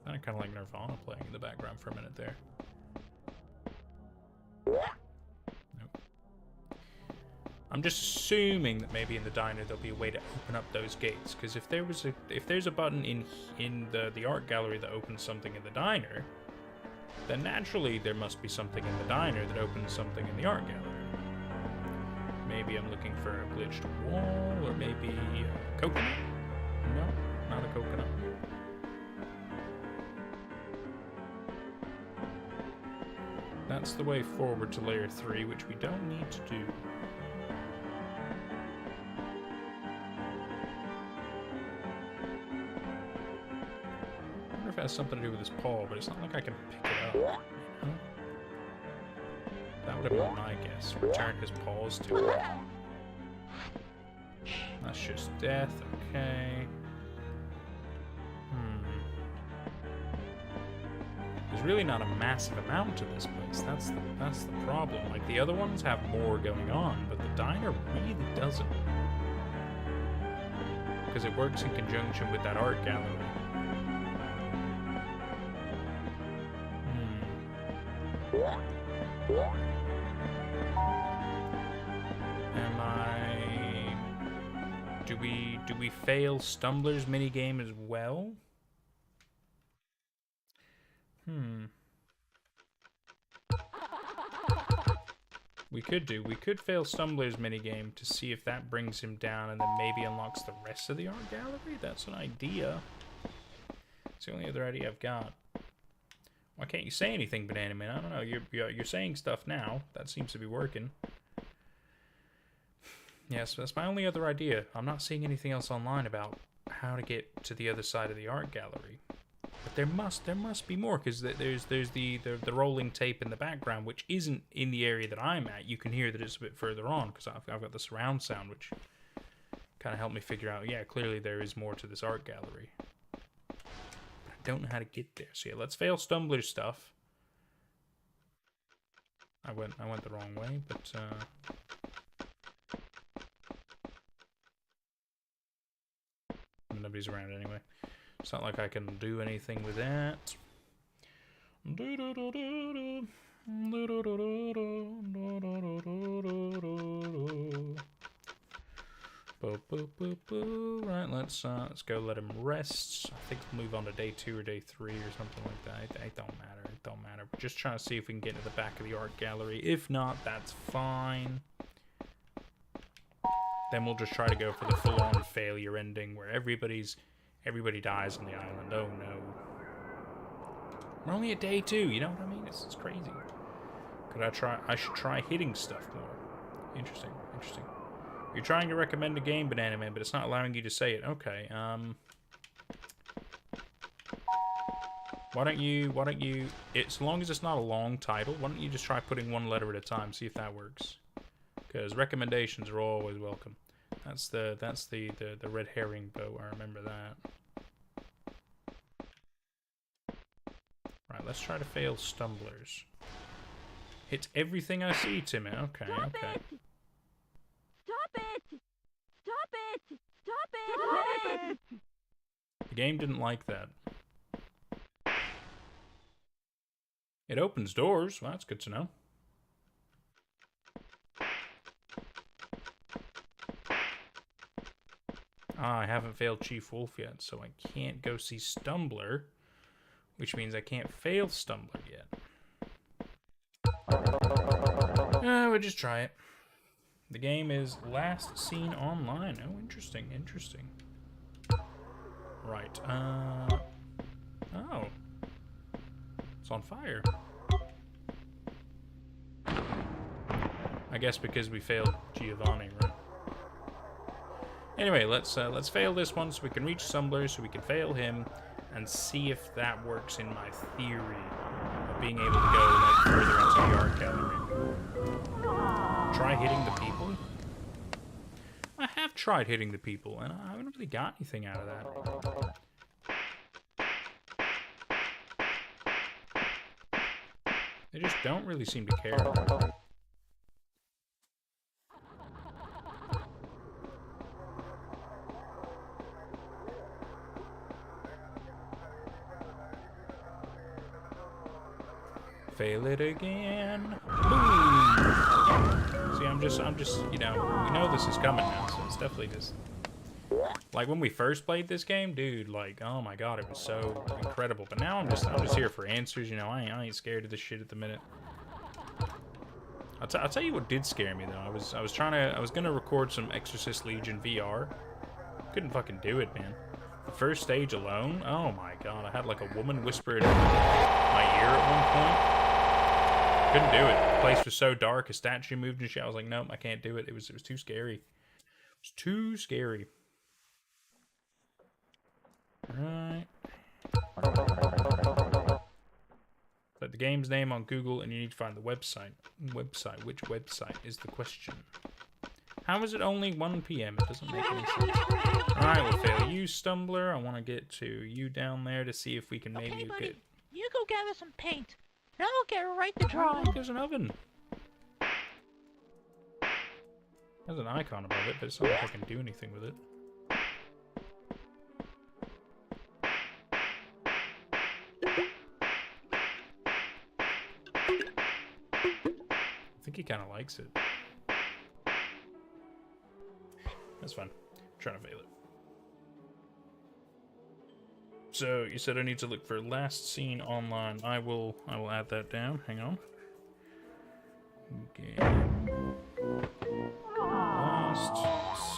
Kind of like Nirvana playing in the background for a minute there. Nope. I'm just assuming that maybe in the diner there'll be a way to open up those gates, because if there's a button in the art gallery that opens something in the diner, then naturally there must be something in the diner that opens something in the art gallery. Maybe I'm looking for a glitched wall, or maybe a coconut. No, not a coconut. That's the way forward to layer 3, which we don't need to do. if it has something to do with his paw, but it's not like I can pick it up. You know? That would have been my guess. Return his paws to it. That's just death, okay. There's really not a massive amount to this place. That's the problem. Like, the other ones have more going on, but the diner really doesn't. Because it works in conjunction with that art gallery. Am I... Do we fail Stumbler's minigame as well? We could fail Stumbler's minigame to see if that brings him down and then maybe unlocks the rest of the art gallery. That's an idea. It's the only other idea I've got. Why can't you say anything, Banana Man? I don't know. You're saying stuff now. That seems to be working. Yes, that's my only other idea. I'm not seeing anything else online about how to get to the other side of the art gallery. But there must be more, because there's the rolling tape in the background, which isn't in the area that I'm at. You can hear that it's a bit further on, because I've got the surround sound, which kind of helped me figure out, yeah, clearly there is more to this art gallery. But I don't know how to get there. So yeah, let's fail Stumbler's stuff. I went the wrong way, but nobody's around anyway. It's not like I can do anything with that. Right, let's go let him rest. I think we'll move on to day 2 or day 3 or something like that. It don't matter. It don't matter. We're just trying to see if we can get to the back of the art gallery. If not, that's fine. Then we'll just try to go for the full-on failure ending where everybody dies on the island. Oh no. We're only at day 2, you know what I mean? It's crazy. I should try hitting stuff more. Interesting. You're trying to recommend a game, Banana Man, but it's not allowing you to say it. Okay, why don't you, as long as it's not a long title, why don't you just try putting one letter at a time, see if that works. Because recommendations are always welcome. That's the red herring bow, I remember that. Right, let's try to fail Stumblers. Hit everything I see, Timmy. Okay, Stop okay. it! Stop it! Stop it! Stop it! The game didn't like that. It opens doors. Well, that's good to know. Ah, I haven't failed Chief Wolf yet, so I can't go see Stumbler, which means I can't fail Stumbler yet. We'll just try it. The game is last seen online. Oh, interesting, interesting. Right, oh. It's on fire. I guess because we failed Giovanni, right? Anyway, let's fail this one so we can reach Stumbler, so we can fail him, and see if that works in my theory of being able to go like further into the art gallery. Try hitting the people? I have tried hitting the people, and I haven't really got anything out of that. They just don't really seem to care. Fail it again. Boom! See, I'm just, you know this is coming now, so it's definitely just... Like, when we first played this game, dude, like, oh my god, it was so incredible. But now I'm just here for answers, you know, I ain't scared of this shit at the minute. I'll tell you what did scare me, though. I was gonna record some Exorcist Legion VR. Couldn't fucking do it, man. The first stage alone, oh my god, I had like a woman whisper in my ear at one point. Couldn't do it. The place was so dark, a statue moved and shit. I was like, nope, I can't do it. It was too scary. It was too scary. Alright. Type the game's name on Google and you need to find the website. Which website is the question? How is it only 1 p.m.? It doesn't make any sense. Alright, we'll fail you, Stumbler. I want to get to you down there to see if we can maybe Okay, buddy. get... You go gather some paint. And I'll get right to drawing. Oh, there's an oven. There's an icon above it, but it's not like I can do anything with it. I think he kind of likes it. That's fine. I'm trying to fail it. So you said I need to look for last seen online. I will add that down. Hang on. Game. Last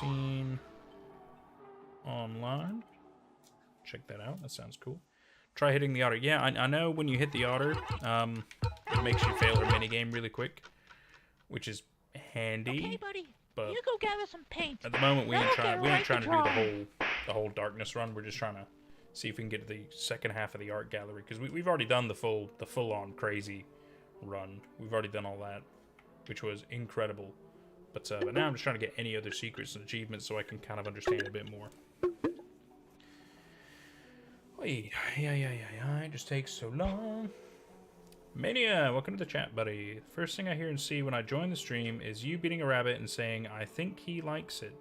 seen online. Check that out. That sounds cool. Try hitting the otter. Yeah, I know when you hit the otter, it makes you fail her minigame really quick, which is handy. Okay, buddy. But You go gather some paint. at the moment, we and ain't I'll get trying right to do drawing. the whole darkness run. We're just trying to see if we can get to the second half of the art gallery, because we've already done the full on crazy run. We've already done all that, which was incredible. But now I'm just trying to get any other secrets and achievements so I can kind of understand a bit more. Oy, yeah, it just takes so long. Mania, welcome to the chat, buddy. First thing I hear and see when I join the stream is you beating a rabbit and saying, I think he likes it.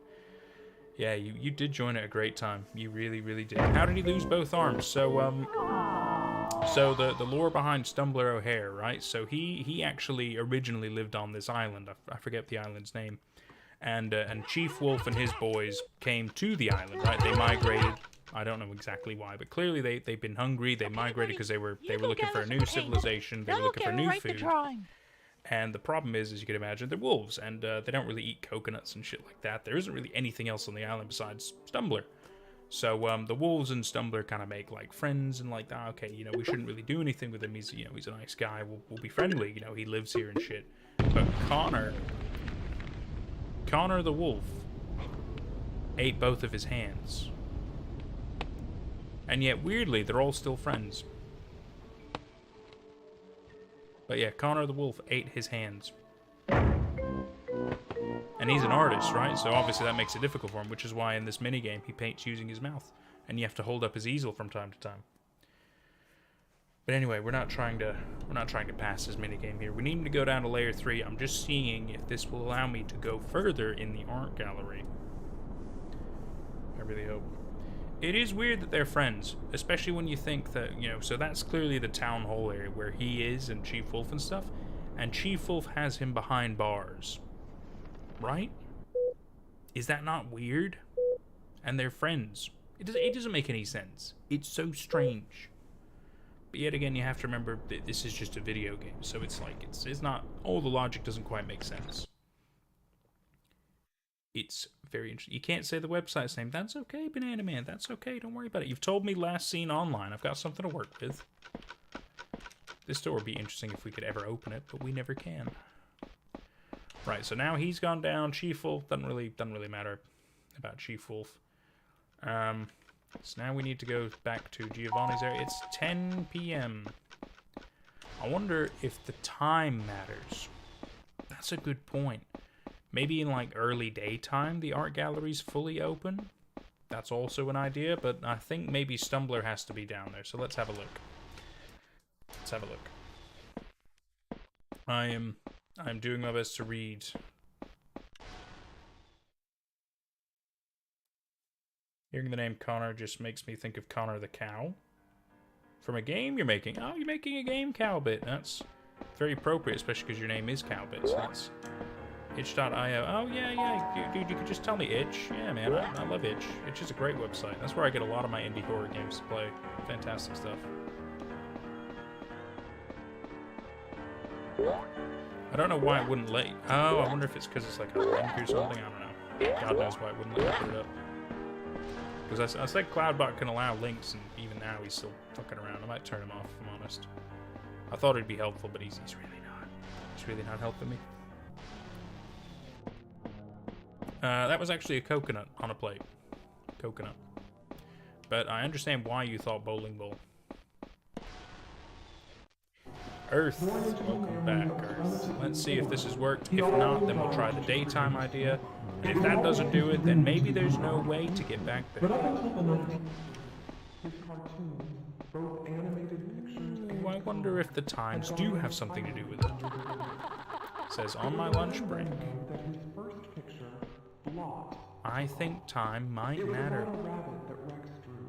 Yeah, you did join at a great time. You really, really did. How did he lose both arms? So the lore behind Stumbler O'Hare, right? So he actually originally lived on this island. I forget the island's name. And Chief Wolf and his boys came to the island, right? They migrated. I don't know exactly why, but clearly they've been hungry. They migrated because they were looking for a new civilization. They were looking for new food. And the problem is, as you can imagine, they're wolves, and they don't really eat coconuts and shit like that. There isn't really anything else on the island besides Stumbler. So the wolves and Stumbler kind of make like friends and like, okay, you know, we shouldn't really do anything with him. He's a nice guy. We'll be friendly. You know, he lives here and shit. But Connor the wolf ate both of his hands. And yet, weirdly, they're all still friends. But yeah, Connor the wolf ate his hands. And he's an artist, right? So obviously that makes it difficult for him, which is why in this minigame he paints using his mouth. And you have to hold up his easel from time to time. But anyway, we're not trying to pass this minigame here. We need to go down to layer 3. I'm just seeing if this will allow me to go further in the art gallery. I really hope. It is weird that they're friends, especially when you think that, you know, so that's clearly the town hall area where he is and Chief Wolf and stuff, and Chief Wolf has him behind bars, right? Is that not weird? And they're friends. It doesn't make any sense. It's so strange. But yet again, you have to remember that this is just a video game, so it's like, it's not, all the logic doesn't quite make sense. It's very interesting. You can't say the website's name. That's okay, Banana Man. That's okay. Don't worry about it. You've told me last seen online. I've got something to work with. This door would be interesting if we could ever open it, but we never can. Right, so now he's gone down. Chief Wolf doesn't really matter about Chief Wolf. So now we need to go back to Giovanni's area. It's 10 p.m. I wonder if the time matters. That's a good point. Maybe in like early daytime the art gallery's fully open. That's also an idea, but I think maybe Stumbler has to be down there. So let's have a look. Let's have a look. I'm doing my best to read. Hearing the name Connor just makes me think of Connor the cow. From a game you're making. Oh, you're making a game, Cowbit. That's very appropriate, especially because your name is Cowbit. So that's itch.io. Oh, yeah. Dude, you could just tell me Itch. Yeah, man, I love Itch. Itch is a great website. That's where I get a lot of my indie horror games to play. Fantastic stuff. I don't know why it wouldn't let you. Oh, I wonder if it's because it's like a link or something. I don't know. God knows why it wouldn't let you put it up. Because I said Cloudbot can allow links, and even now he's still fucking around. I might turn him off, if I'm honest. I thought it'd be helpful, but he's really not. He's really not helping me. That was actually a coconut on a plate. Coconut. But I understand why you thought bowling ball. Earth, welcome back, Earth. Let's see if this has worked. If not, then we'll try the daytime idea. And if that doesn't do it, then maybe there's no way to get back But there. up until the 19th, his cartoons, both animated pictures and I wonder if the times do have something to do with it. It says on my lunch break. that his first picture, Blot, I think time might it was matter. about a rabbit that Rex drew,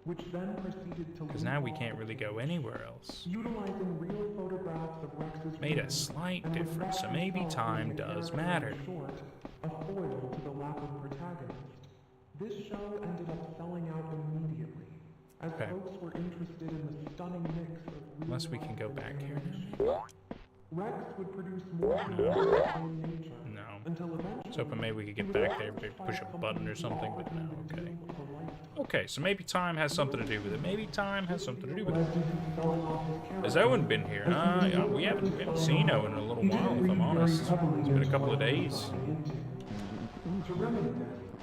which then proceeded to Because now we can't really go anywhere else. utilizing real photographs of Rex's Made a room, slight and with difference, so that maybe result time being a does character matter. in short, a foil to the Lapland protagonist. This show ended up selling out immediately, as Okay. folks were interested in the stunning mix of Unless we can go back here now. Rex would produce more films of his own nature, No. until eventually I was hoping maybe we could get back there, maybe push a button or something, but no, okay. Okay, so maybe time has something to do with it. Maybe time has something to do with it. Has Owen been here? Yeah, we haven't seen Owen in a little while, if I'm honest. It's been a couple of days.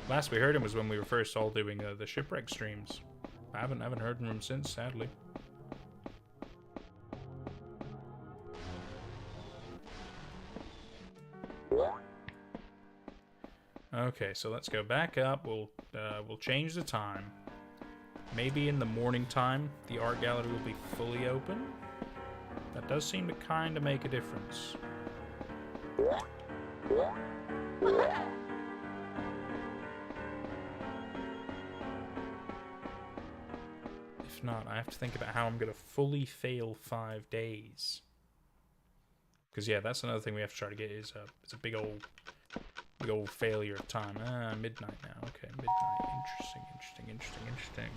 Last we heard him was when we were first all doing the shipwreck streams. I haven't heard from him since, sadly. Okay, so let's go back up. We'll change the time. Maybe in the morning time, the art gallery will be fully open. That does seem to kind of make a difference. If not, I have to think about how I'm going to fully fail 5 days. Because yeah, that's another thing we have to try to get is it's a big old failure of time. Midnight now. Okay, midnight. Interesting.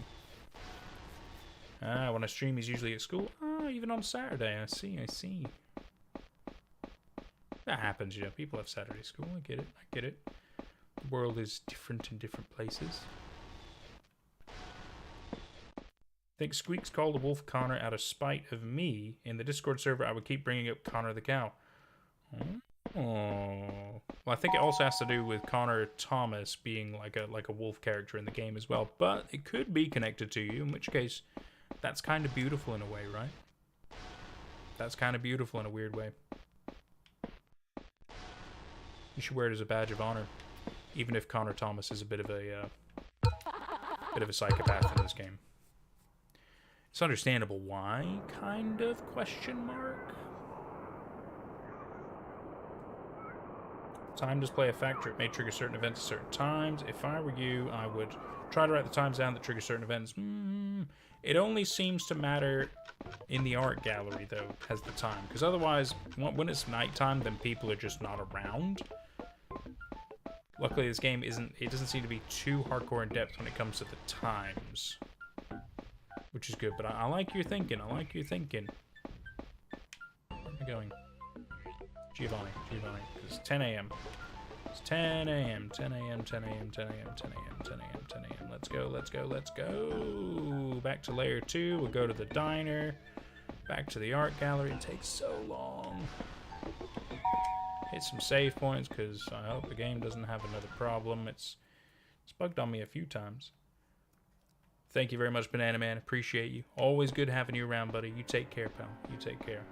When I stream, he's usually at school. Even on Saturday. I see. That happens, you know. People have Saturday school. I get it. The world is different in different places. I think Squeaks called a wolf Connor out of spite of me. In the Discord server, I would keep bringing up Connor the cow. Oh. Well, I think it also has to do with Connor Thomas being like a wolf character in the game as well. But it could be connected to you, in which case, that's kind of beautiful in a way, right? That's kind of beautiful in a weird way. You should wear it as a badge of honor, even if Connor Thomas is a bit of a psychopath in this game. It's understandable why, kind of, question mark. Time display a factor. It may trigger certain events at certain times. If I were you, I would try to write the times down that trigger certain events. It only seems to matter in the art gallery, though, has the time. Because otherwise, when it's nighttime, then people are just not around. Luckily, this game doesn't seem to be too hardcore in depth when it comes to the times. Which is good, but I like your thinking. Where am I going? Giovanni. It's 10 a.m. It's 10 a.m. Let's go. Back to layer 2. We'll go to the diner. Back to the art gallery. It takes so long. Hit some save points, because I hope the game doesn't have another problem. It's bugged on me a few times. Thank you very much, Banana Man. Appreciate you. Always good having you around, buddy. You take care, pal. You take care.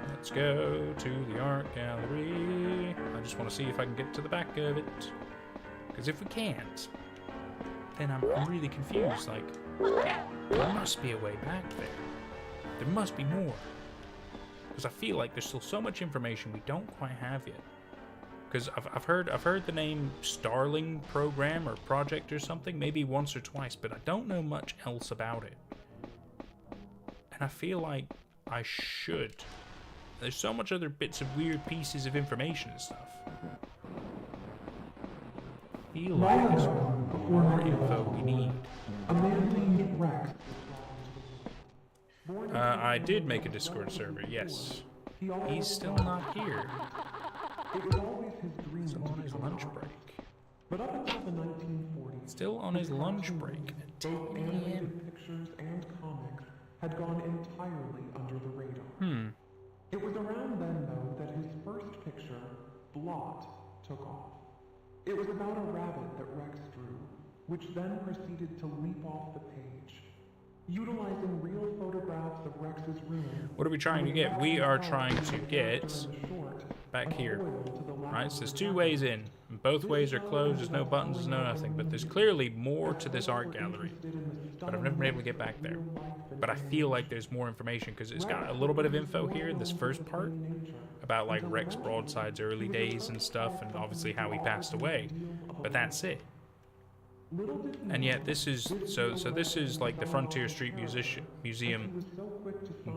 Let's go to the art gallery. I just want to see if I can get to the back of it. Because if we can't, then I'm really confused. Like, there must be a way back there. There must be more. Because I feel like there's still so much information we don't quite have yet. Because I've heard the name Starling program or project or something, maybe once or twice, but I don't know much else about it. And I feel like I should. There's so much other bits of weird pieces of information and stuff. I feel like there's more info we need. A man named Rex. I did make a Discord server, yes. He's still not here. It was always his dream Still on to his become lunch an artist. break. But up until the 1940s, Still on his lunch break at 10 both a.m. animated pictures and comics had gone entirely under the radar. It was around then, though, that his first picture, Blot, took off. It was about a rabbit that Rex drew, which then proceeded to leap off the page. Utilizing real photographs of Rex's room. What are we trying to get? We are trying to get back here. Right, so there's 2 ways in. And both ways are closed, there's no buttons, there's no nothing. But there's clearly more to this art gallery. But I've never been able to get back there. But I feel like there's more information because it's got a little bit of info here in this first part about like Rex Broadside's early days and stuff, and obviously how he passed away. But that's it. And yet this is so this is like the Frontier Street Museum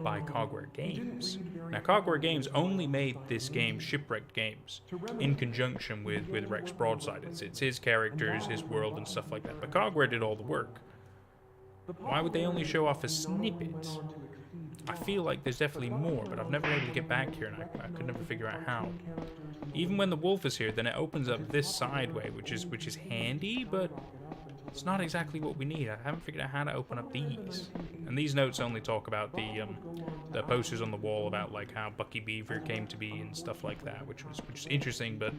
by Cogware Games. Now Cogware Games only made this game, Shipwrecked Games, in conjunction with Rex Broadside. It's his characters, his world and stuff like that. But Cogware did all the work. Why would they only show off a snippet? I feel like there's definitely more, but I've never been able to get back here and I could never figure out how. Even when the wolf is here, then it opens up this sideway, which is handy, but it's not exactly what we need. I haven't figured out how to open up these. And these notes only talk about the posters on the wall about like how Bucky Beaver came to be and stuff like that, which is interesting, but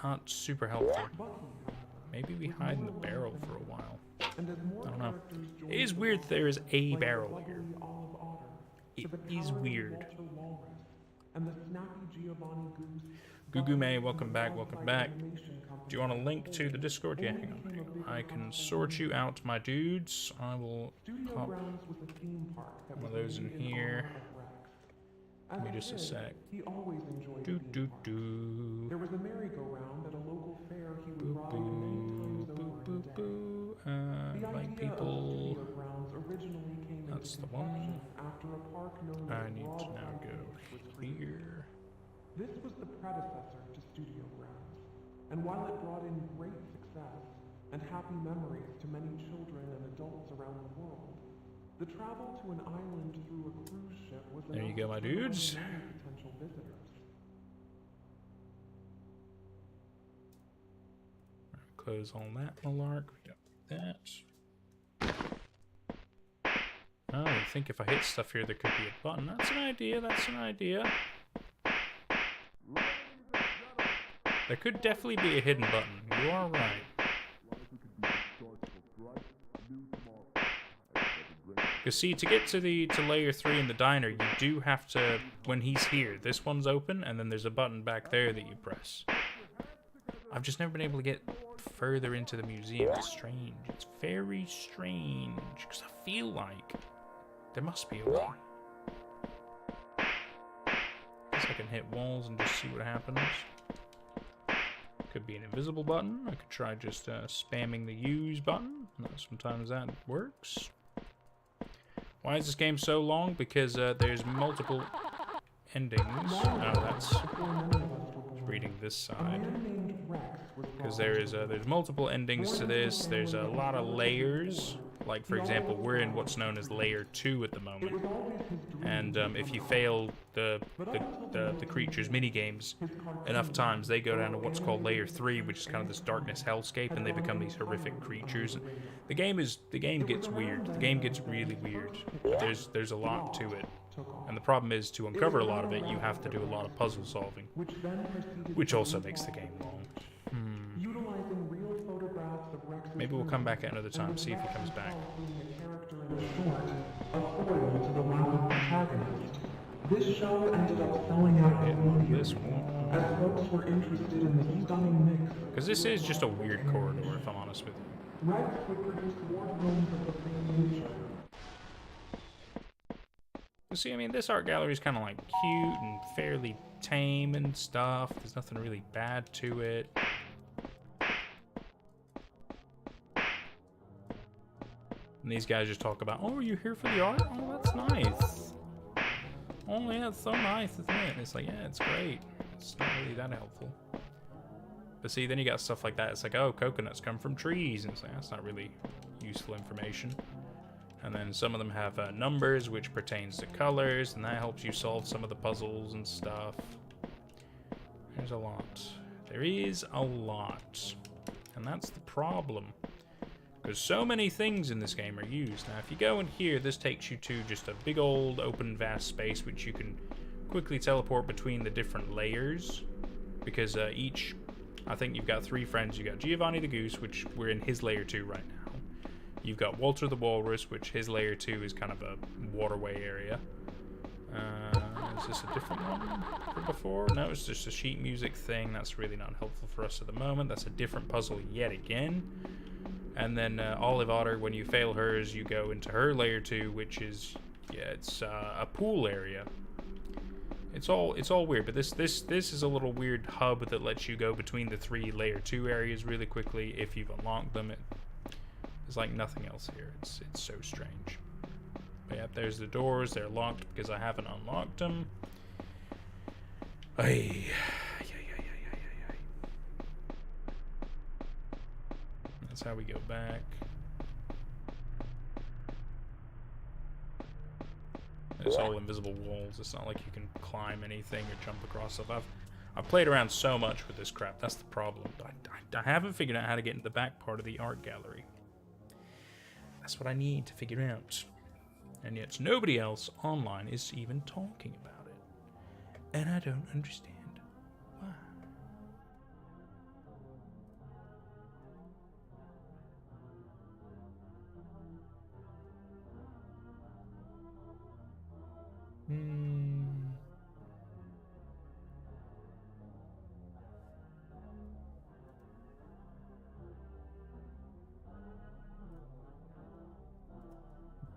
not super helpful. Maybe we hide in the barrel for a while. I don't know. It is weird that there is a barrel here. It is weird. Gugu May, welcome back, welcome back. Do you want a link to the Discord? Yeah, hang on. I can sort you out, my dudes. I will pop one of those in here. Give me just a sec. Do. There was a merry-go-round at a local fair he would ride many times over. Like people. That's the one. I need to now go here. This was the predecessor to Studio Grounds, and while it brought in great success and happy memories to many children and adults around the world, the travel to an island through a cruise ship was there you go, my dudes. Potential visitors. Close all that malark. We got that. Oh, I think if I hit stuff here, there could be a button. That's an idea. That's an idea. There could definitely be a hidden button. You are right. Because see, to get to layer 3 in the diner, you do have to, when he's here, this one's open, and then there's a button back there that you press. I've just never been able to get further into the museum. It's strange. It's very strange. Because I feel like there must be a way. Guess I can hit walls and just see what happens. Could be an invisible button. I could try just spamming the use button. Sometimes that works. Why is this game so long? Because there's multiple endings. Oh, that's reading this side. Because there's multiple endings to this. There's a lot of layers. Like, for example, we're in what's known as layer 2 at the moment. And if you fail the creatures mini-games enough times, they go down to what's called layer 3, which is kind of this darkness hellscape, and they become these horrific creatures. The game gets weird. The game gets really weird. There's a lot to it. And the problem is, to uncover a lot of it, you have to do a lot of puzzle solving, which also makes the game long. Maybe we'll come back at another time, see if he comes back. This show ended up selling out This one. as folks were interested in the stunning mix. Because this is just a weird corridor, if I'm honest with you. Rex would produce more films of the same nature. You see, I mean, this art gallery is kind of like cute and fairly tame and stuff. There's nothing really bad to it. And these guys just talk about, oh, are you here for the art? Oh, that's nice. Oh, yeah, it's so nice, isn't it? And it's like, yeah, it's great. It's not really that helpful. But see, then you got stuff like that. It's like, oh, coconuts come from trees. And it's like, that's not really useful information. And then some of them have numbers, which pertains to colors, and that helps you solve some of the puzzles and stuff. There's a lot. There is a lot. And that's the problem. Because so many things in this game are used. Now, if you go in here, this takes you to just a big old open vast space, which you can quickly teleport between the different layers. Because I think you've got 3 friends. You got Giovanni the Goose, which we're in his layer 2 right now. You've got Walter the Walrus, which his layer 2 is kind of a waterway area. Is this a different one from before? No, it's just a sheet music thing. That's really not helpful for us at the moment. That's a different puzzle yet again. And then Olive Otter, when you fail hers, you go into her layer 2, which is, yeah, it's a pool area. It's all weird, but this is a little weird hub that lets you go between the 3 layer 2 areas really quickly if you've unlocked them. There's like nothing else here. It's so strange. But yeah, there's the doors. They're locked because I haven't unlocked them. Ay. That's how we go back. There's all invisible walls. It's not like you can climb anything or jump across stuff. I've played around so much with this crap. That's the problem. I haven't figured out how to get into the back part of the art gallery. That's what I need to figure out. And yet nobody else online is even talking about it. And I don't understand why.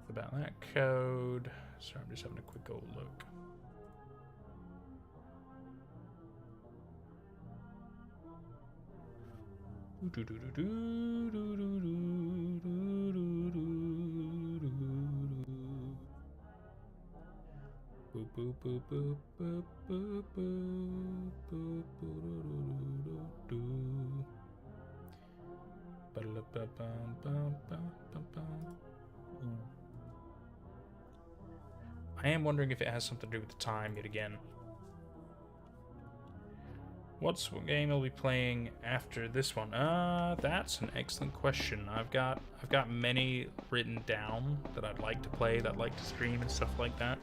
About that code. Sorry, I'm just having a quick old look. I am wondering if it has something to do with the time yet again. What game I'll be playing after this one? That's an excellent question. I've got many written down that I'd like to play, that I'd like to stream and stuff like that,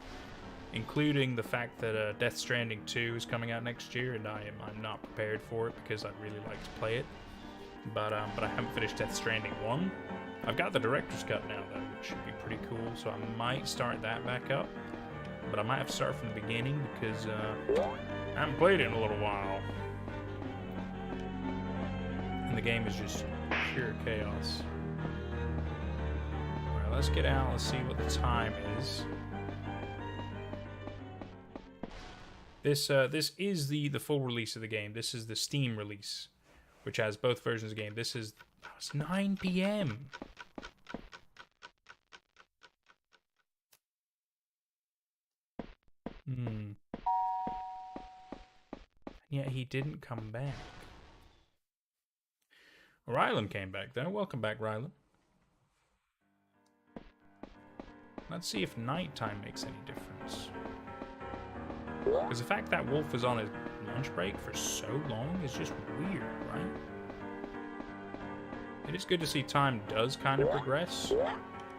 including the fact that Death Stranding 2 is coming out next year, and I'm not prepared for it because I'd really like to play it. But I haven't finished Death Stranding 1. I've got the director's cut now though, which should be pretty cool, so I might start that back up. But I might have to start from the beginning because I haven't played it in a little while. And the game is just pure chaos. Alright, let's get out, let's see what the time is. This is the full release of the game. This is the Steam release, which has both versions of the game. It's 9 p.m. Yet he didn't come back. Rylan came back though. Welcome back, Rylan. Let's see if nighttime makes any difference. Because the fact that Wolf is on his lunch break for so long is just weird, right? It is good to see time does kind of progress.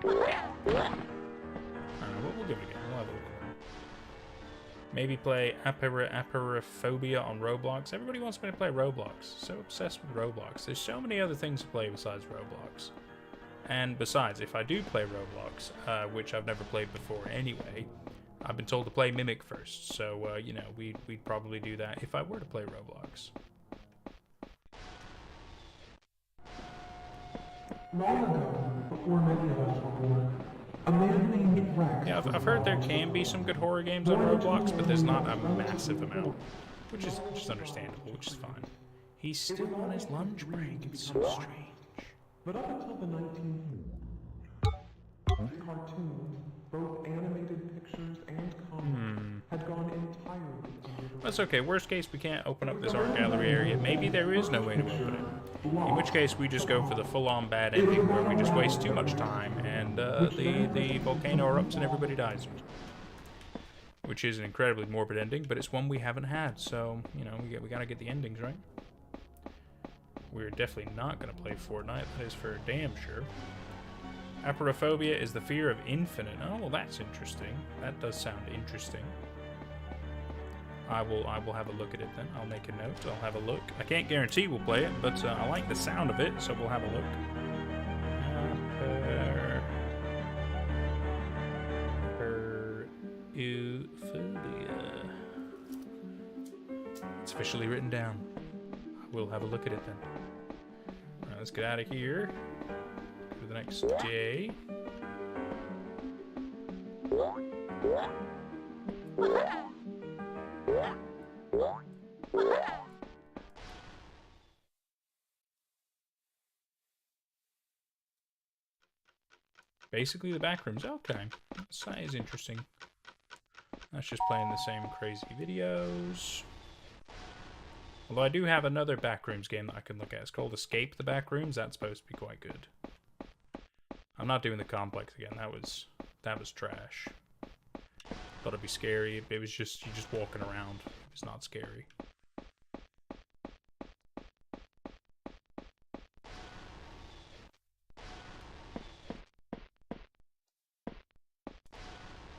We'll give it again. We'll have a look. Maybe play Apeirophobia on Roblox. Everybody wants me to play Roblox. So obsessed with Roblox. There's so many other things to play besides Roblox. And besides, if I do play Roblox, which I've never played before anyway, I've been told to play Mimic first. So, you know, we'd probably do that if I were to play Roblox. Long ago, before many of us were born, a man named Rex... Yeah, I've heard there can be some good horror games on Roblox, but there's not a massive amount, which is understandable, which is fine. He's still on his lunch break. It's so strange. But up until the 1980s, cartoons, both animated pictures and comics, had gone entirely under the... That's okay. Worst case, we can't open up this art gallery area. Maybe there is no way to open it. In which case, we just go for the full-on bad ending, where we just waste too much time, and the volcano erupts and everybody dies. Which is an incredibly morbid ending, but it's one we haven't had, so, you know, we gotta get the endings right. We're definitely not gonna play Fortnite, that is for damn sure. Apeirophobia is the fear of infinite. Oh, well, that's interesting. That does sound interesting. I will have a look at it then. I'll make a note. I'll have a look. I can't guarantee we'll play it, but I like the sound of it, so we'll have a look. Euphoria. It's officially written down. We'll have a look at it then. Alright, let's get out of here. Go to the next day. Basically the back rooms. Okay, that is interesting. That's just playing the same crazy videos. Although I do have another Backrooms game that I can look at. It's called Escape the Backrooms. That's supposed to be quite good. I'm not doing the complex again. That was trash. Thought it'd be scary. It was just you just walking around. It's not scary.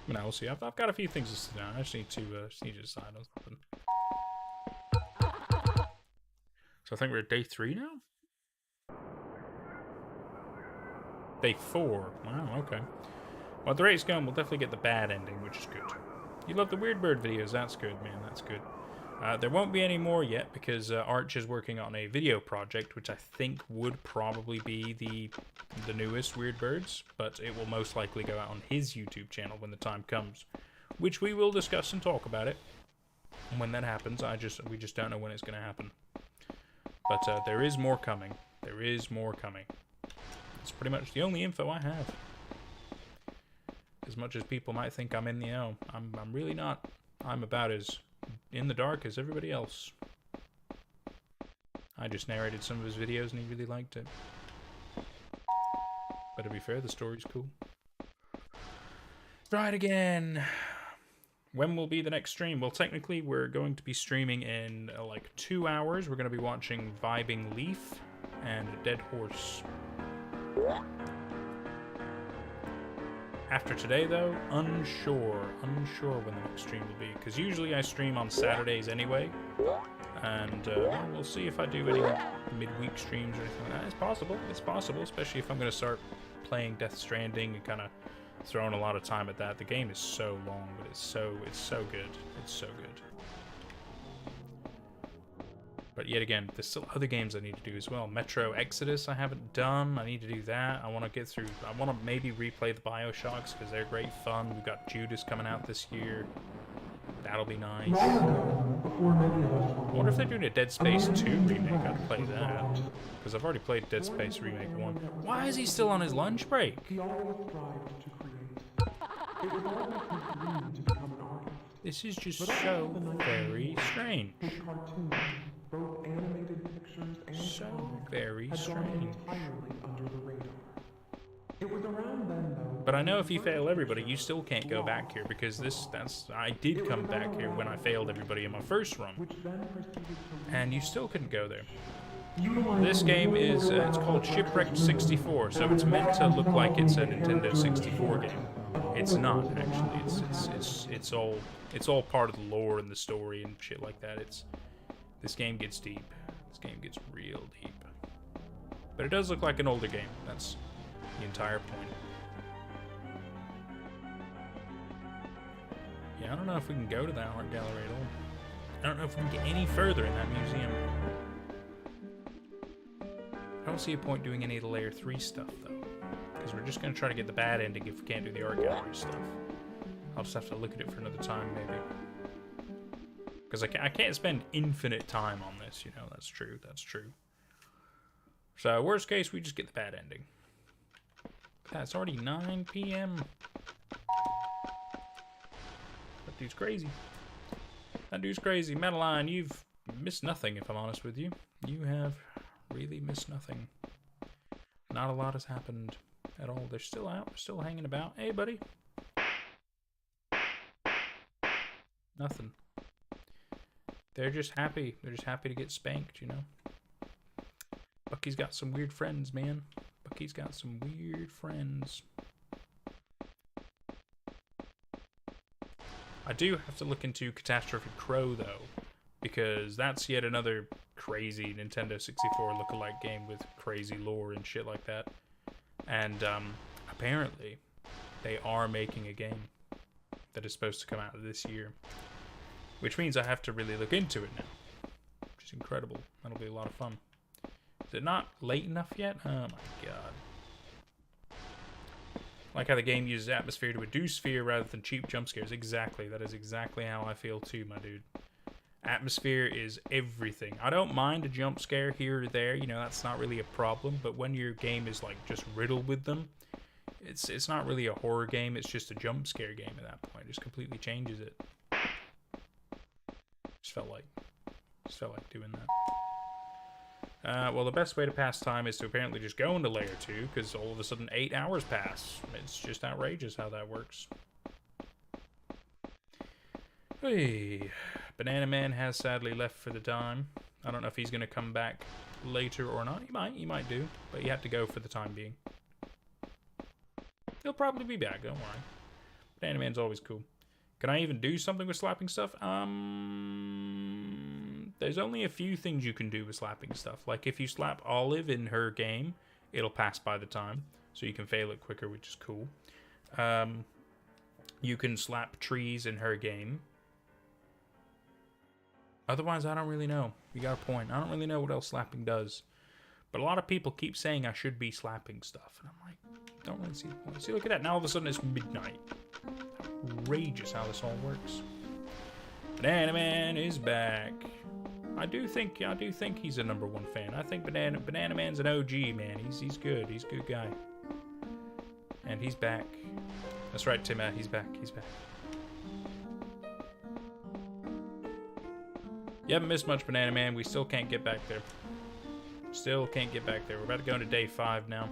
But now we'll see. I've got a few things to sit down. I just need to decide on something. So I think we're at day 3 now? Day 4. Wow, okay. Well, at the rate it's going, we'll definitely get the bad ending, which is good. You love the Weird Bird videos. That's good, man. That's good. There won't be any more yet because Arch is working on a video project, which I think would probably be the newest Weird Birds, but it will most likely go out on his YouTube channel when the time comes, which we will discuss and talk about it. And when that happens, we just don't know when it's going to happen. But there is more coming. There is more coming. It's pretty much the only info I have. As much as people might think I'm in the know, I'm really not. I'm about as in the dark as everybody else. I just narrated some of his videos and he really liked it. But to be fair, the story's cool. Right again. When will be the next stream? Well, technically, we're going to be streaming in like 2 hours. We're going to be watching Vibing Leaf and Dead Horse. After today, though, unsure when the next stream will be. Because usually I stream on Saturdays anyway. And we'll see if I do any midweek streams or anything like that. It's possible, especially if I'm going to start playing Death Stranding and kind of throwing a lot of time at that. The game is so long, but it's so good. It's so good. But yet again, there's still other games I need to do as well. Metro Exodus I haven't done. I need to do that. I want to get through. I want to maybe replay the BioShocks because they're great fun. We've got Judas coming out this year. That'll be nice. I wonder if they're doing a Dead Space 2 remake. I'd play that. Because I've already played Dead Space Remake 1. Why is he still on his lunch break? He always strived to create. It was always his dream to become an artist. This is just so very strange. His cartoons, both animated pictures and So comics, very had gone strange. entirely under the radar. It was around then, though. But I know if you fail everybody, you still can't go back here because I did come back here when I failed everybody in my first run, Which then proceeded to and you still couldn't go there. utilize This game is it's called Shipwrecked 64, so it's meant to look like it's a Nintendo 64 game. It's not actually. It's all part of the lore and the story and shit like that. This game gets deep. This game gets real deep. But it does look like an older game. That's the entire point. Yeah, I don't know if we can go to that art gallery at all. I don't know if we can get any further in that museum. I don't see a point doing any of the layer 3 stuff though, because we're just going to try to get the bad ending if we can't do the art gallery stuff. I'll just have to look at it for another time maybe. Because I can't spend infinite time on this, you know, that's true. So worst case, we just get the bad ending. It's already 9 p.m. That dude's crazy. Madeline, you've missed nothing, if I'm honest with you. You have really missed nothing. Not a lot has happened at all. They're still out. They're still hanging about. Hey, buddy. Nothing. They're just happy. They're just happy to get spanked, you know? Bucky's got some weird friends, man. Bucky's got some weird friends. I do have to look into Catastrophe Crow, though, because that's yet another crazy Nintendo 64 lookalike game with crazy lore and shit like that. And apparently, they are making a game that is supposed to come out this year. Which means I have to really look into it now. Which is incredible. That'll be a lot of fun. Is it not late enough yet? Oh my god. Like how the game uses atmosphere to induce fear rather than cheap jump scares. Exactly. That is exactly how I feel too, my dude. Atmosphere is everything. I don't mind a jump scare here or there. You know, that's not really a problem. But when your game is like just riddled with them, it's not really a horror game. It's just a jump scare game at that point. It just completely changes it. Just felt like doing that. Well, the best way to pass time is to apparently just go into Layer 2, because all of a sudden 8 hours pass. It's just outrageous how that works. Hey, Banana Man has sadly left for the time. I don't know if he's going to come back later or not. He might do, but you have to go for the time being. He'll probably be back, don't worry. Banana Man's always cool. Can I even do something with slapping stuff? There's only a few things you can do with slapping stuff. Like if you slap Olive in her game, it'll pass by the time, so you can fail it quicker, which is cool. You can slap trees in her game. Otherwise, I don't really know. You got a point. I don't really know what else slapping does. But a lot of people keep saying I should be slapping stuff, and I'm like, don't really see the point. See, look at that. Now all of a sudden it's midnight. Outrageous how this all works. Banana Man is back. I do think he's a #1 fan. I think Banana Man's an OG, man. He's good. He's a good guy. And he's back. That's right, Tim. He's back. He's back. You haven't missed much, Banana Man. We still can't get back there. Still can't get back there. We're about to go into day 5 now.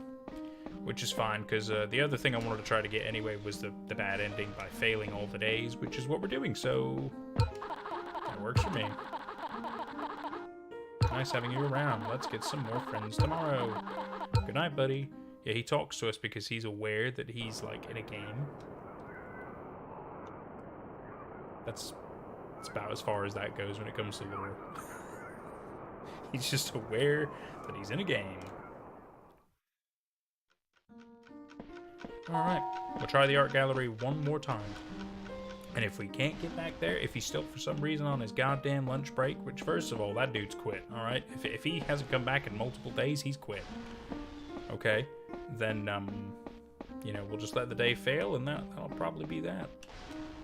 Which is fine, because the other thing I wanted to try to get anyway was the bad ending by failing all the days, which is what we're doing, so that works for me. Nice having you around. Let's get some more friends tomorrow. Good night, buddy. Yeah, he talks to us because he's aware that he's, like, in a game. That's about as far as that goes when it comes to lore. He's just aware that he's in a game. Alright, we'll try the art gallery one more time. And if we can't get back there, if he's still for some reason on his goddamn lunch break, which first of all, that dude's quit, alright? If he hasn't come back in multiple days, he's quit. Okay, then, you know, we'll just let the day fail, and that'll probably be that.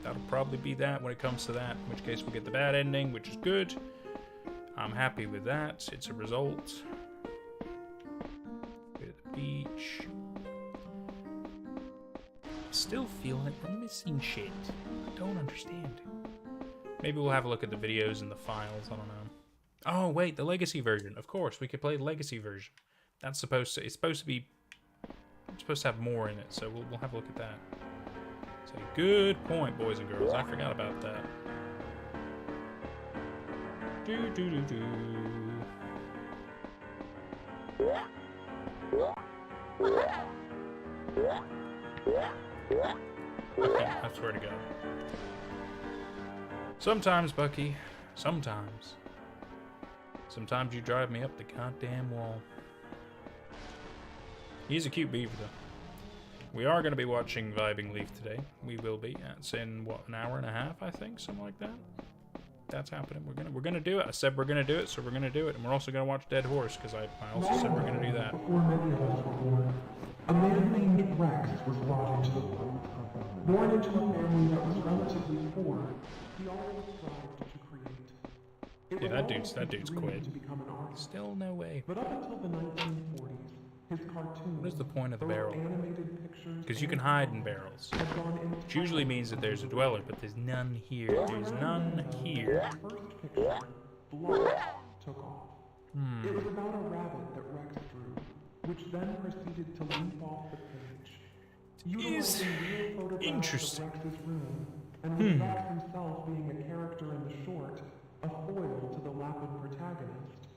That'll probably be that when it comes to that, in which case we'll get the bad ending, which is good. I'm happy with that. It's a result. Go to the beach. Still feel like we're missing shit. I don't understand. Maybe we'll have a look at the videos and the files. I don't know. Oh wait, the legacy version. Of course, we could play the legacy version. That's supposed to. It's supposed to have more in it. So we'll have a look at that. So good point, boys and girls. I forgot about that. Do do do do. I swear to God. Sometimes, Bucky. Sometimes. Sometimes you drive me up the goddamn wall. He's a cute beaver, though. We are going to be watching Vibing Leaf today. We will be. It's in, what, an hour and a half, I think? Something like that. That's happening. We're gonna do it. I said we're gonna do it, so we're gonna do it. And we're also gonna watch Dead Horse, because I also said we're gonna do that. Before many of us were born, a man named Rex was brought into the world. Born into a family that was relatively poor, he always strived to create. It Yeah, was that always dude's his dream quit. to become an artist. Still no way. But up until the 1940s, his cartoons, What is the point of the those barrel? animated pictures, Because you can and hide in songs barrels. had gone Which usually means that there's a dweller, but there's none here. There's none here. The first picture, Blood, took off. It was about a rabbit that Rex drew, which then proceeded to leap off the page. Is Utilizing real photographs interesting. of Rex's room, and with Rex himself being a character in the short, a foil to the Lapid protagonist,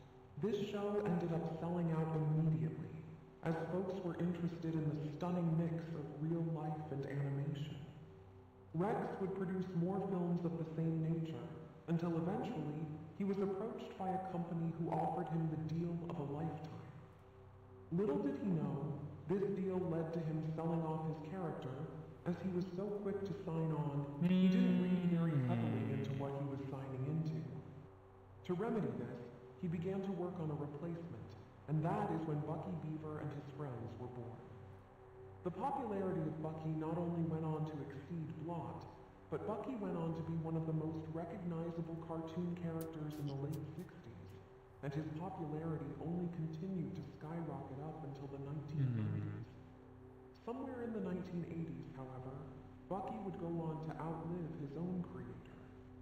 this show ended up selling out immediately, as folks were interested in the stunning mix of real life and animation. Rex would produce more films of the same nature, until eventually he was approached by a company who offered him the deal of a lifetime. Little did he know, this deal led to him selling off his character, As he was so quick to sign on, he didn't read very heavily into what he was signing into. To remedy this, he began to work on a replacement, and that is when Bucky Beaver and his friends were born. The popularity of Bucky not only went on to exceed Blot, but Bucky went on to be one of the most recognizable cartoon characters in the late 60s, and his popularity only continued to skyrocket up until the 1990s. Somewhere in the 1980s, however, Bucky would go on to outlive his own creator,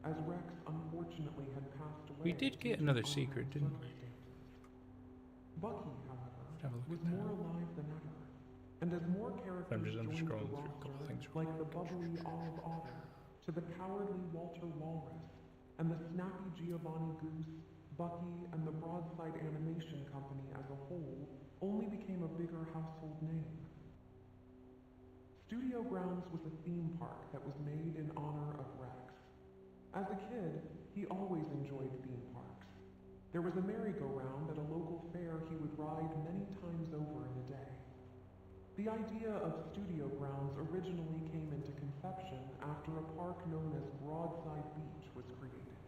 as Rex unfortunately had passed away. We did get due to another unknown secret, didn't we? circumstances. Bucky, however, Have a look was at that. more alive than ever, and as more characters I'm just joined the scrolling through a roster, couple things. like the bubbly Olive Otter, to the cowardly Walter Walrus, and the snappy Giovanni Goose, Bucky and the Broadside Animation Company as a whole only became a bigger household name. Studio Grounds was a theme park that was made in honor of Rex. As a kid, he always enjoyed theme parks. There was a merry-go-round at a local fair he would ride many times over in a day. The idea of Studio Grounds originally came into conception after a park known as Broadside Beach was created.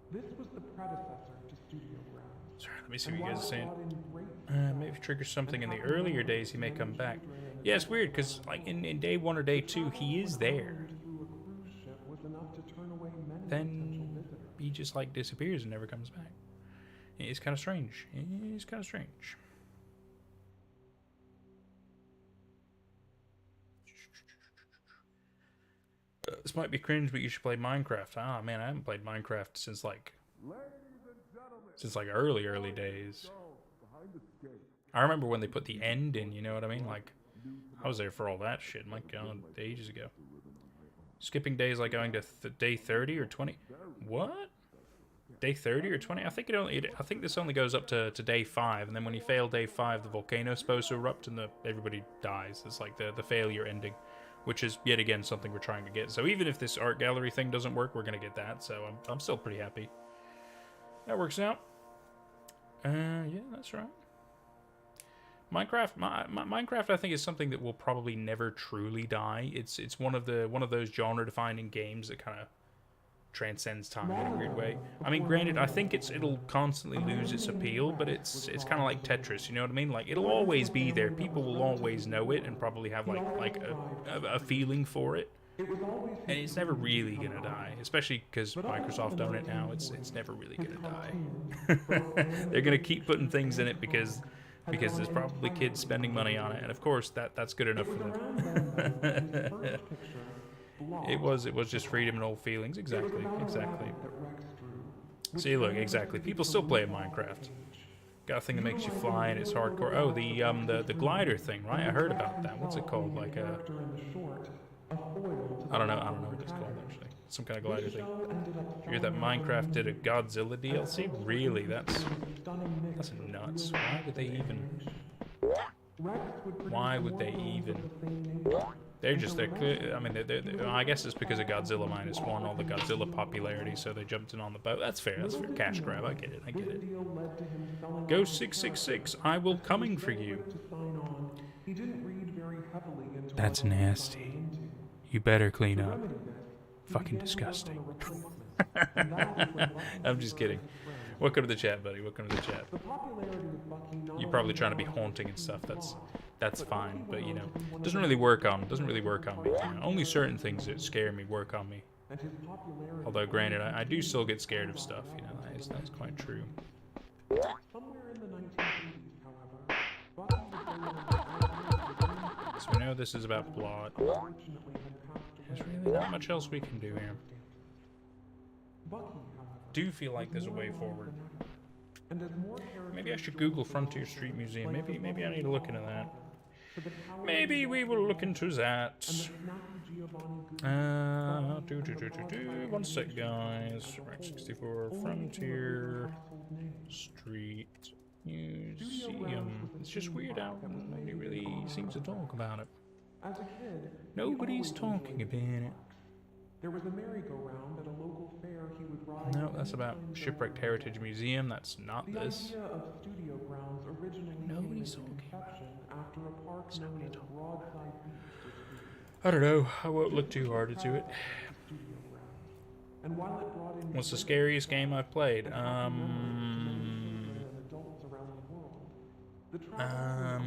This was the predecessor to Studio Grounds. Sorry, let me see And what you guys are while it saying. brought in great Maybe success, trigger something in and the having earlier moments days, he may of come back. children and Yeah, it's weird, because like in day 1 or day 2, he is there. through a cruise ship was enough to turn away many potential Then visitors. he just like disappears and never comes back. It's kind of strange. It's kind of strange. This might be cringe, but you should play Minecraft. Ah, man, I haven't played Minecraft since like early days. I remember when they put the end in, you know what I mean? Like, I was there for all that shit, my god, ages ago. Skipping days like going to day 30 or 20. What? Day 30 or 20? I think I think this only goes up to day 5, and then when you fail day 5, the volcano's supposed to erupt and everybody dies. It's like the failure ending, which is yet again something we're trying to get. So even if this art gallery thing doesn't work, we're gonna get that. So I'm still pretty happy. That works out. Yeah, that's right. Minecraft, Minecraft, I think is something that will probably never truly die. It's one of those genre-defining games that kind of transcends time in a weird way. I mean, granted, I think it'll constantly lose its appeal, but it's kind of like Tetris. You know what I mean? Like, it'll always be there. People will always know it and probably have like a feeling for it. And it's never really gonna die, especially because Microsoft own it now. It's never really gonna die. They're gonna keep putting things in it because there's probably kids spending money on it, and of course that's good enough for them. It was just freedom and old feelings. Exactly. See, look, exactly. People still play Minecraft. Got a thing that makes you fly and it's hardcore. Oh, the glider thing, right? I heard about that. What's it called? Like I don't know what it's called actually. Some kind of glider thing. You hear that Minecraft did a Godzilla DLC? Really? That's nuts. Why would they even? I guess it's because of Godzilla -1, all the Godzilla popularity, so they jumped in on the boat. That's fair. Cash grab. I get it. Go 666. I will coming for you. That's nasty. You better clean up. Fucking disgusting. I'm just kidding. Welcome to the chat, buddy. Welcome to the chat. You're probably trying to be haunting and stuff. That's fine, but you know, it doesn't really work on me. You know, only certain things that scare me work on me. Although, granted, I do still get scared of stuff. You know, that's quite true. So we know this is about Blot. There's really not much else we can do here. Do feel like there's a way forward. Maybe I should Google Frontier Street Museum. Maybe I need to look into that. Maybe we will look into that. 1 sec, guys. Right, 64 Frontier Street Museum. It's just weird how nobody really seems to talk about it. Nobody's talking about it. There was a merry-go-round at a local fair he would ride. No, that's about Shipwrecked Heritage Museum. That's not this. The idea of Studio Grounds originally Nobody's came into talking. conception after a park known as Broadside Beach was created. I don't know. I won't look too hard into it. studio ground. And while it brought in What's the scariest game I've played? and adults around the world, the travel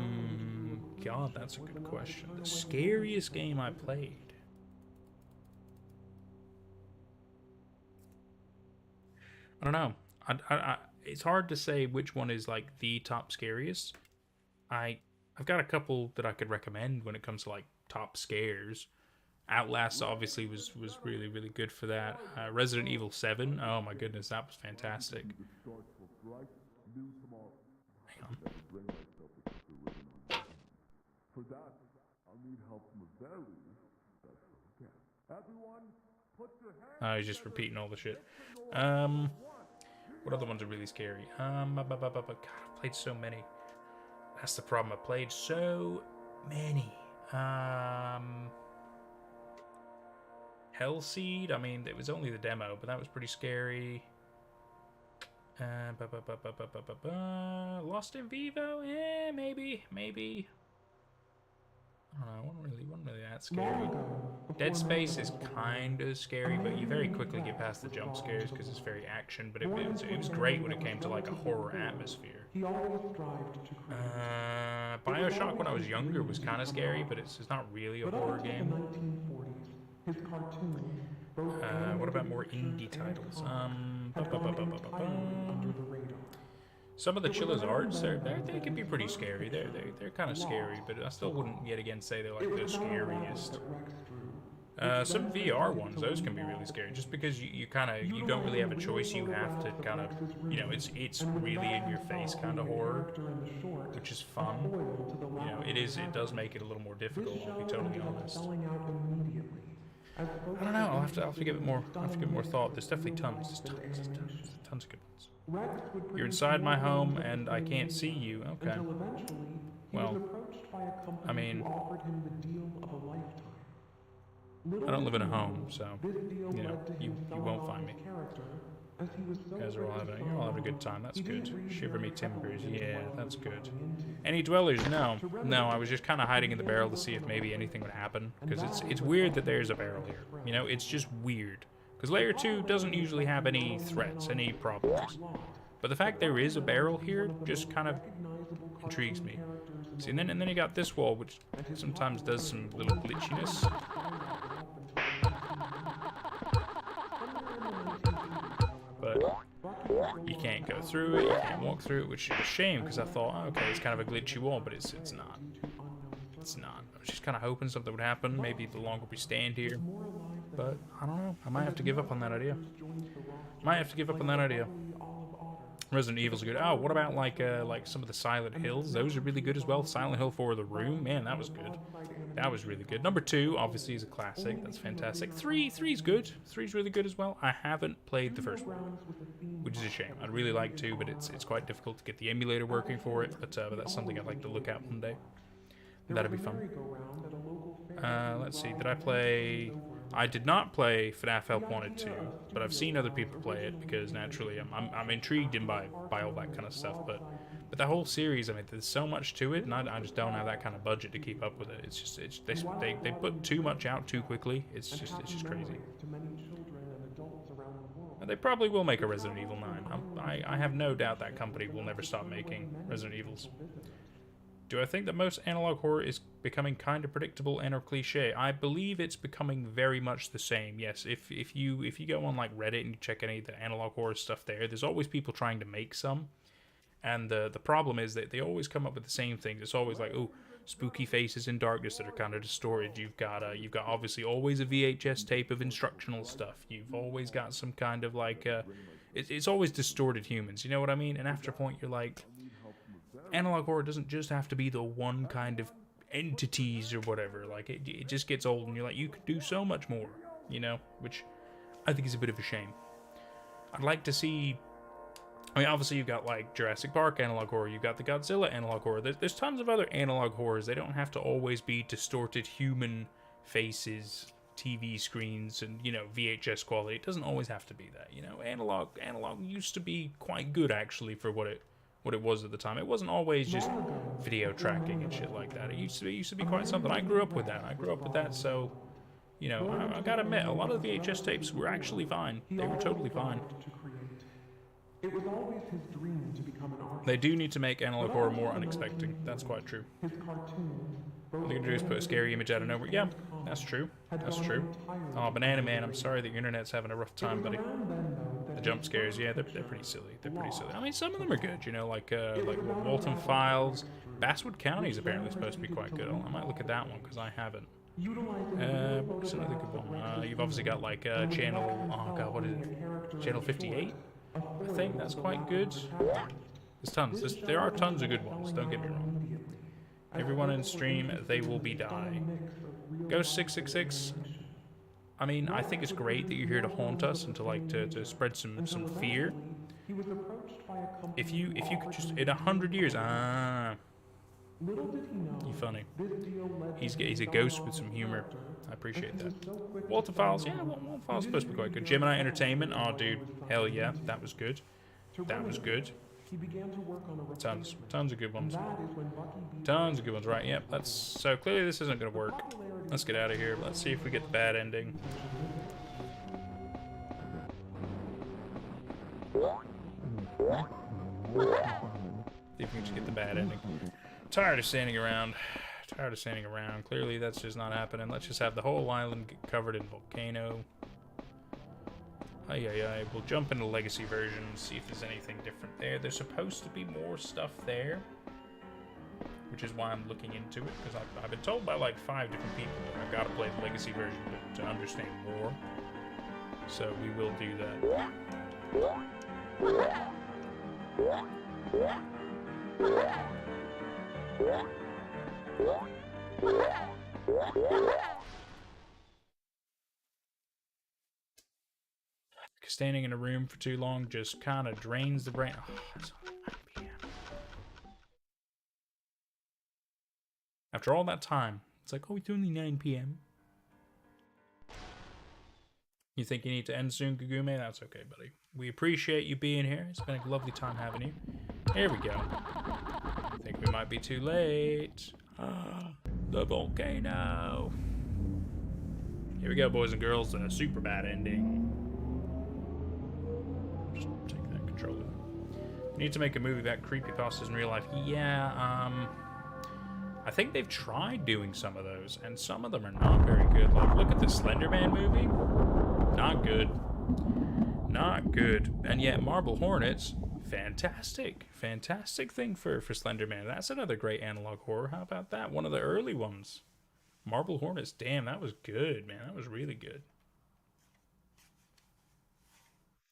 God, that's a good question. The scariest game I played. I don't know. It's hard to say which one is like the top scariest. I've got a couple that I could recommend when it comes to like top scares. Outlast obviously was really, really good for that. Resident Evil 7, oh my goodness, that was fantastic. Hang on. For that, I'll need help from a very special guest. Everyone, put your hands I was just repeating all the shit. What other ones are really scary? God, I played so many. That's the problem. I played so many. Hellseed. I mean, it was only the demo, but that was pretty scary. Lost in Vivo? Yeah, maybe. I don't know. Wasn't really that scary. Dead Space is kind of scary, but you very quickly get past the jump scares because it's very action. But it was great when it came to like a horror atmosphere. he always strived to create. Bioshock when I was younger was kind of scary, but it's not really a horror Up until game. the 1940s, his cartoons, both What about more indie titles? had gone entirely under the radar. Some of the Chilla's arts, they can be pretty scary. They're kind of scary, but I still wouldn't yet again say they're like the scariest. Some VR ones, those can be really scary, just because you don't really have a choice. You have to kind of, it's really in your face kind of horror, which is fun. It does make it a little more difficult. I'll be totally honest. I don't know. I'll have to give it more. Thought. There's definitely tons. There's tons of good ones. You're inside my home and I can't see you. Okay. Well, I mean, I don't live in a home, so you won't find me. You guys are all having a good time. That's good. Shiver me timbers. Yeah, that's good. Any dwellers? No. I was just kind of hiding in the barrel to see if maybe anything would happen, because it's weird that there's a barrel here. It's just weird. Because Layer 2 doesn't usually have any threats, any problems. But the fact there is a barrel here just kind of intrigues me. See, and then you got this wall, which sometimes does some little glitchiness. But you can't go through it, you can't walk through it, which is a shame, because I thought, oh, okay, it's kind of a glitchy wall, but it's not. It's not. I was just kind of hoping something would happen, maybe the longer we stand here. But, I don't know. I might have to give up on that idea. Resident Evil's good. Oh, what about like some of the Silent Hills? Those are really good as well. Silent Hill 4: The Room, man, that was good. That was really good. Number 2, obviously, is a classic. That's fantastic. 3's good. 3's really good as well. I haven't played the first one, which is a shame. I'd really like to, but it's quite difficult to get the emulator working for it. But that's something I'd like to look at one day. That'd be fun. Let's see. Did I play? I did not play FNAF Help Wanted 2, but I've seen other people play it because naturally I'm intrigued by all that kind of stuff. But the whole series, I mean, there's so much to it, and I just don't have that kind of budget to keep up with it. They put too much out too quickly. It's just crazy. And they probably will make a Resident Evil 9. I have no doubt that company will never stop making Resident Evils. Do I think that most analog horror is becoming kind of predictable and or cliche? I believe it's becoming very much the same. Yes, if you go on like Reddit and you check any of the analog horror stuff there's always people trying to make some. And the problem is that they always come up with the same things. It's always like, oh, spooky faces in darkness that are kind of distorted. You've got obviously always a VHS tape of instructional stuff. You've always got some kind of like it's always distorted humans. You know what I mean? And after a point, you're like, analog horror doesn't just have to be the one kind of entities or whatever. Like it just gets old, and you're like, you could do so much more, which I think is a bit of a shame. I'd like to see. I mean, obviously you've got like Jurassic Park analog horror, you've got the Godzilla analog horror. There's tons of other analog horrors. They don't have to always be distorted human faces, TV screens, and VHS quality. It doesn't always have to be that. Analog used to be quite good actually for what what it was at the time. It wasn't always just video tracking and shit like that. It used to be quite something. I grew up with that. So, you know, I gotta admit, a lot of the VHS tapes were actually fine. They were totally fine. It was always his dream to become an artist. They do need to make analog horror more unexpected. That's quite true. His cartoons, All they're gonna do is put a scary image out of nowhere. Yeah, that's true. That's true. Oh, Banana Man, I'm sorry that your internet's having a rough time, buddy. The jump scares, yeah, they're pretty silly. They're pretty silly. I mean, some of them are good, you know, like Walton Files. Basswood County is apparently supposed to be quite good. I might look at that one because I haven't. What's another good one? You've obviously got like channel. Oh god, what is it? Channel 58. I think that's quite good. There's tons. There are tons of good ones. Don't get me wrong. Everyone in stream, they will be die. Ghost 666. I mean, I think it's great that you're here to haunt us and to spread some fear. If you could just in 100 years, you funny. He's a ghost with some humor. I appreciate that. Walter Files, yeah, Walter Files is supposed to be quite good. Gemini Entertainment, oh dude, hell yeah, that was good. That was good. Tons of good ones. Tons of good ones, right? Yep. So clearly this isn't gonna work. Let's get out of here. Let's see if we get the bad ending. See if we can just get the bad ending. Tired of standing around. Clearly that's just not happening. Let's just have the whole island get covered in volcano. We'll jump into Legacy version, see if there's anything different there. There's supposed to be more stuff there, which is why I'm looking into it, because I've been told by like 5 different people that I've got to play the Legacy version to understand more. So we will do that. Standing in a room for too long just kind of drains the brain. Oh, it's only 9 p.m. After all that time, it's like, oh, it's only 9 p.m. You think you need to end soon, Gugume? That's okay, buddy. We appreciate you being here. It's been a lovely time having you. Here we go. I think we might be too late. The volcano. Here we go, boys and girls. A super bad ending. Just take that controller. Need to make a movie about creepypastas in real life. Yeah, I think they've tried doing some of those, and some of them are not very good. Like, look at the Slender Man movie. Not good. Not good. And yet, Marble Hornets, fantastic. Fantastic thing for Slender Man. That's another great analog horror. How about that? One of the early ones. Marble Hornets, damn, that was good, man. That was really good.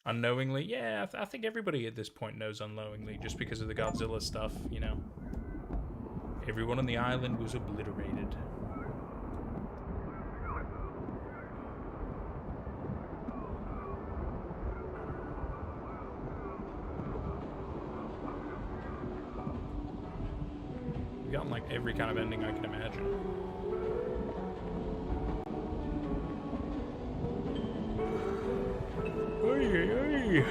Unknowingly, yeah, I think everybody at this point knows Unknowingly just because of the Godzilla stuff, you know. Everyone on the island was obliterated. We've gotten like every kind of ending I can imagine. Oy.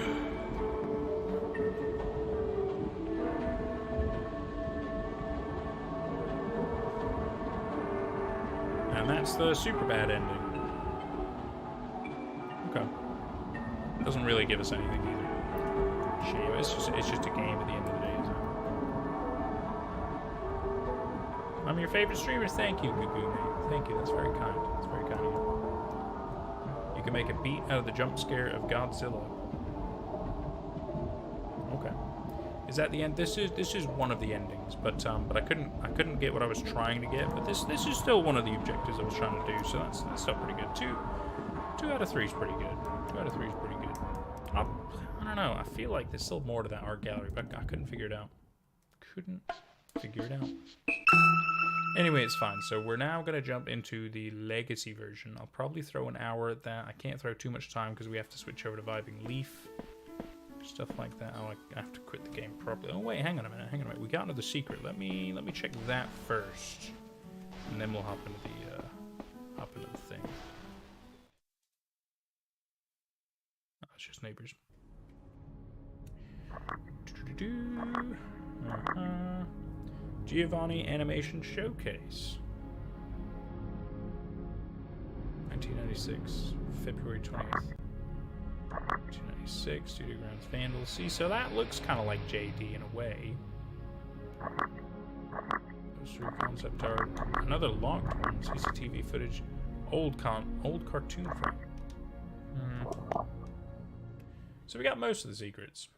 And that's the super bad ending. Okay. Doesn't really give us anything either. Shame. It's just a game at the end of the day, isn't it? I'm your favorite streamer. Thank you, Gugume. Thank you. That's very kind. That's very kind of you. You can make a beat out of the jump scare of Godzilla. Okay. Is that the end? This is one of the endings, but I couldn't get what I was trying to get. But this is still one of the objectives I was trying to do. So that's still pretty good. Two out of 3 is pretty good. 2 out of 3 is pretty good. I don't know. I feel like there's still more to that art gallery, but I couldn't figure it out. Anyway, it's fine. So we're now going to jump into the Legacy version. I'll probably throw an hour at that. I can't throw too much time because we have to switch over to Vibing Leaf. Stuff like that. Oh, I have to quit the game properly. Oh, wait, hang on a minute. We got into the secret. Let me check that first. And then we'll hop into the thing. Oh, it's just neighbors. Giovanni Animation Showcase. 1996, February 20th. 1996, Studio Grounds Vandal. See, so that looks kind of like JD in a way. Poster concept art. Another locked one. CCTV footage. Old cartoon frame. So we got most of the secrets.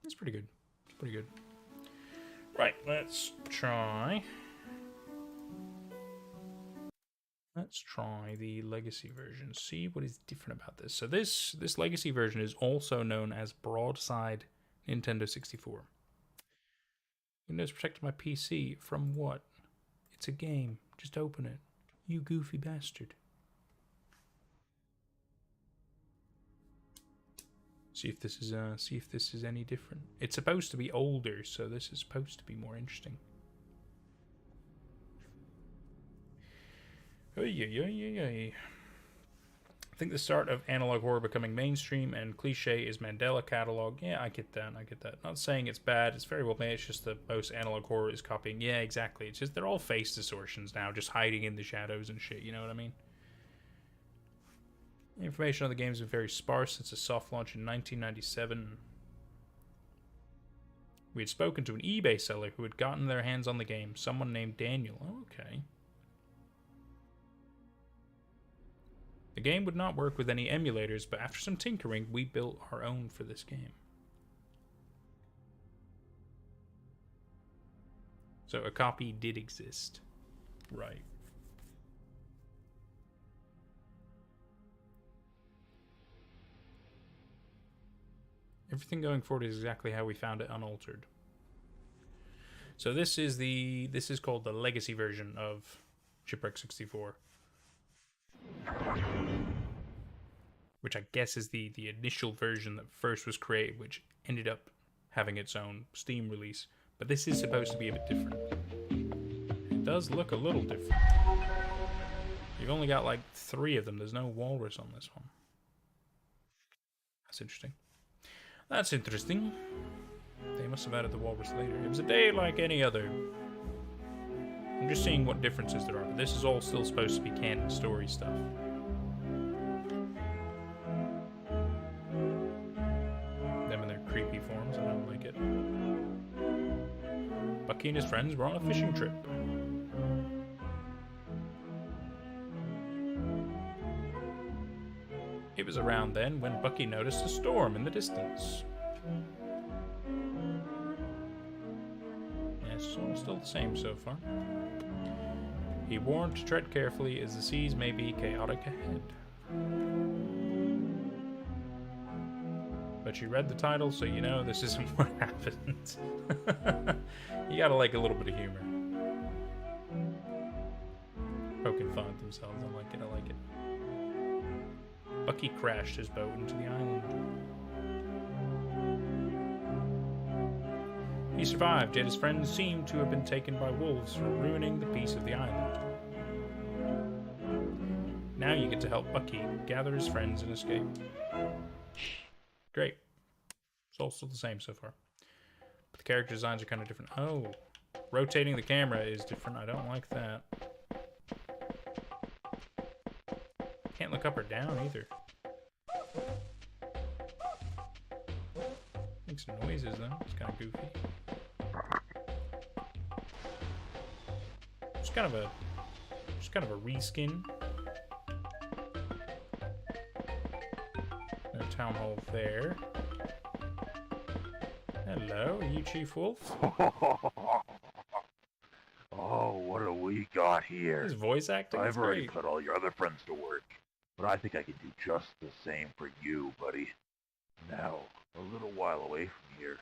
That's pretty good. It's pretty good. Right, let's try. Let's try the legacy version. See what is different about this. So this legacy version is also known as Broadside Nintendo 64. Windows protected my PC from what? It's a game. Just open it. You goofy bastard. See if this is any different. It's supposed to be older, so this is supposed to be more interesting. I think the start of analog horror becoming mainstream and cliche is Mandela catalog. Yeah, I get that. Not saying it's bad. It's very well made. It's just the most analog horror is copying. Yeah, exactly. It's just they're all face distortions now, just hiding in the shadows and shit. You know what I mean? Information on the game has been very sparse since its soft launch in 1997. We had spoken to an eBay seller who had gotten their hands on the game. Someone named Daniel. Oh, okay. The game would not work with any emulators, but after some tinkering, we built our own for this game. So a copy did exist. Right. Everything going forward is exactly how we found it, unaltered. So this is called the legacy version of Shipwreck 64. Which I guess is the initial version that first was created, which ended up having its own Steam release. But this is supposed to be a bit different. It does look a little different. You've only got like 3 of them. There's no walrus on this one. That's interesting. That's interesting. They must have added the walrus later. It was a day like any other. I'm just seeing what differences there are. But this is all still supposed to be canon story stuff. Them in their creepy forms. I don't like it. Bucky and his friends were on a fishing trip. It was around then when Bucky noticed a storm in the distance. Yeah, it's all still the same so far. He warned to tread carefully as the seas may be chaotic ahead. But you read the title, so you know this isn't what happened. You gotta like a little bit of humor. Poking fun at themselves. I like it. Bucky crashed his boat into the island. He survived, yet his friends seem to have been taken by wolves for ruining the peace of the island. Now you get to help Bucky gather his friends and escape. Great. It's all still the same so far. But the character designs are kind of different. Oh, rotating the camera is different. I don't like that. Can't look up or down either. Makes some noises though. It's kind of goofy. Just kind of a reskin. No town hall there. Hello, are you Chief Wolf? Oh, what do we got here? His voice acting. I've already put all your other friends to work, but I think I can do just the same for you, buddy. Now, a little while away from here,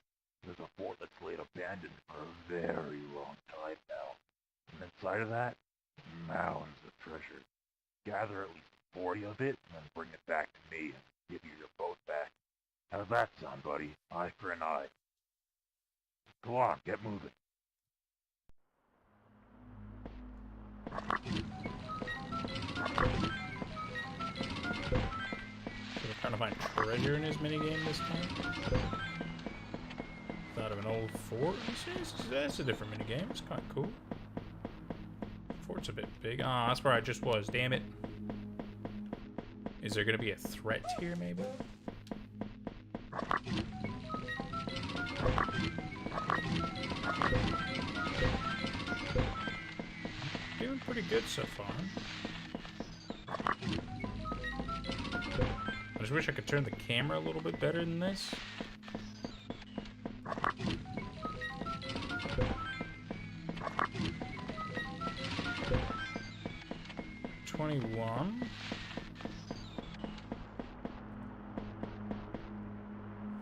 there's a fort that's laid abandoned for a very long time now. And inside of that, mounds of treasure. Gather at least 40 of it, and then bring it back to me and give you your boat back. How's that sound, buddy? Eye for an eye. Go on, get moving. So we're trying to find treasure in his minigame this time. outside of an old fort. That's a different minigame. It's kind of cool. Fort's a bit big. Ah, that's where I just was. Damn it. Is there gonna be a threat here, maybe? Doing pretty good so far. I just wish I could turn the camera a little bit better than this.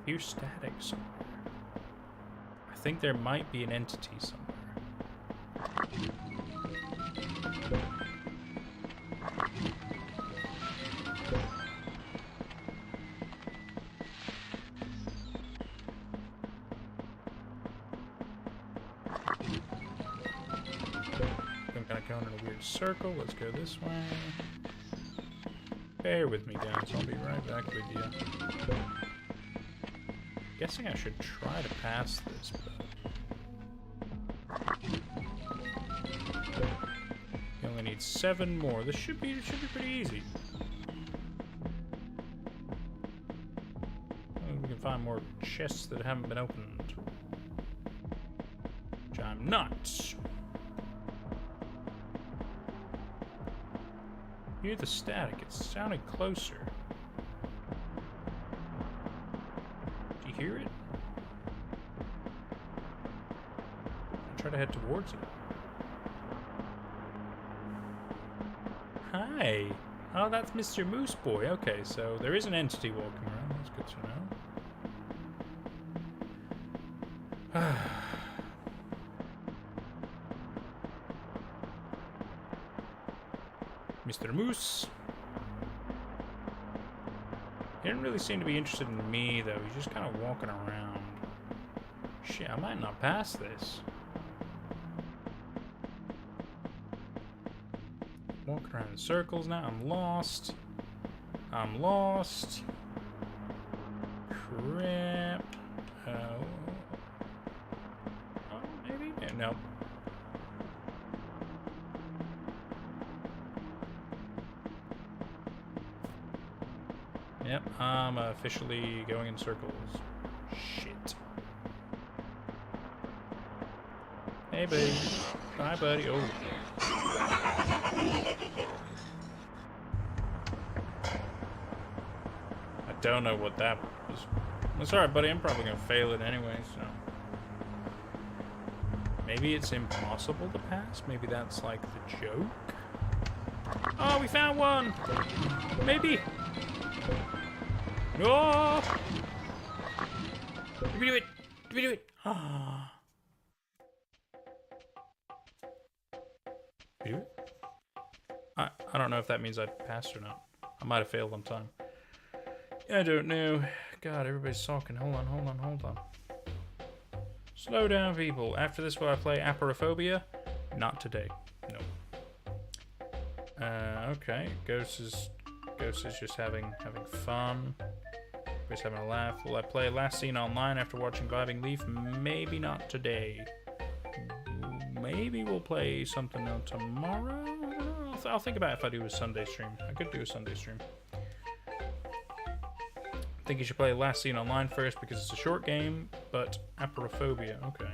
Here's static somewhere. I think there might be an entity somewhere. I'm kind of going in a weird circle. Let's go this way. Bear with me, guys. I'll be right back with you. Guessing I should try to pass this, but you only need 7 more. This should be pretty easy. We can find more chests that haven't been opened, which I'm not. Hear the static. It's sounding closer. Hear it? I'll try to head towards it. Hi! Oh, that's Mr. Moose Boy. Okay, so there is an entity walking around. That's good to know. Mr. Moose. He didn't really seem to be interested in me, though. He's just kind of walking around. Shit, I might not pass this. Walking around in circles now. I'm lost. I'm lost. Crap. Oh, maybe? No. Yep, I'm officially going in circles. Shit. Hey, buddy. Bye, buddy. Oh. I don't know what that was. That's alright, buddy. I'm probably gonna fail it anyway, so. Maybe it's impossible to pass? Maybe that's like the joke? Oh, we found one! Maybe! No! Did we do it? Did we do it? Ah. Did we do it? I don't know if that means I passed or not. I might have failed on time. I don't know. God, everybody's talking. Hold on. Slow down, people. After this, will I play Apeirophobia? Not today. No. Okay. Ghost is just having fun. Just having a laugh. Will I play Last Seen Online after watching Vibing Leaf? Maybe not today. Maybe we'll play something else tomorrow? I don't know. I'll think about it if I do a Sunday stream. I could do a Sunday stream. I think you should play Last Seen Online first because it's a short game, but Apeirophobia. Okay.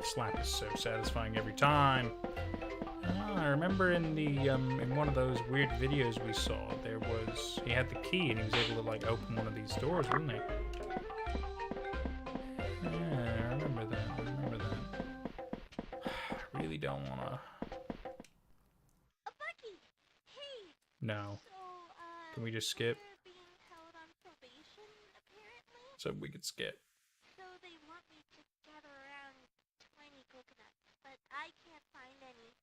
Slap is so satisfying every time. I remember in the in one of those weird videos we saw, he had the key and he was able to like open one of these doors, wasn't he? Yeah, I remember that. I really don't wanna. Bucky! Hey! No. So, Can we just skip? you're being held on probation, apparently? So we could skip. So they want me to gather around tiny coconuts, but I can't find any.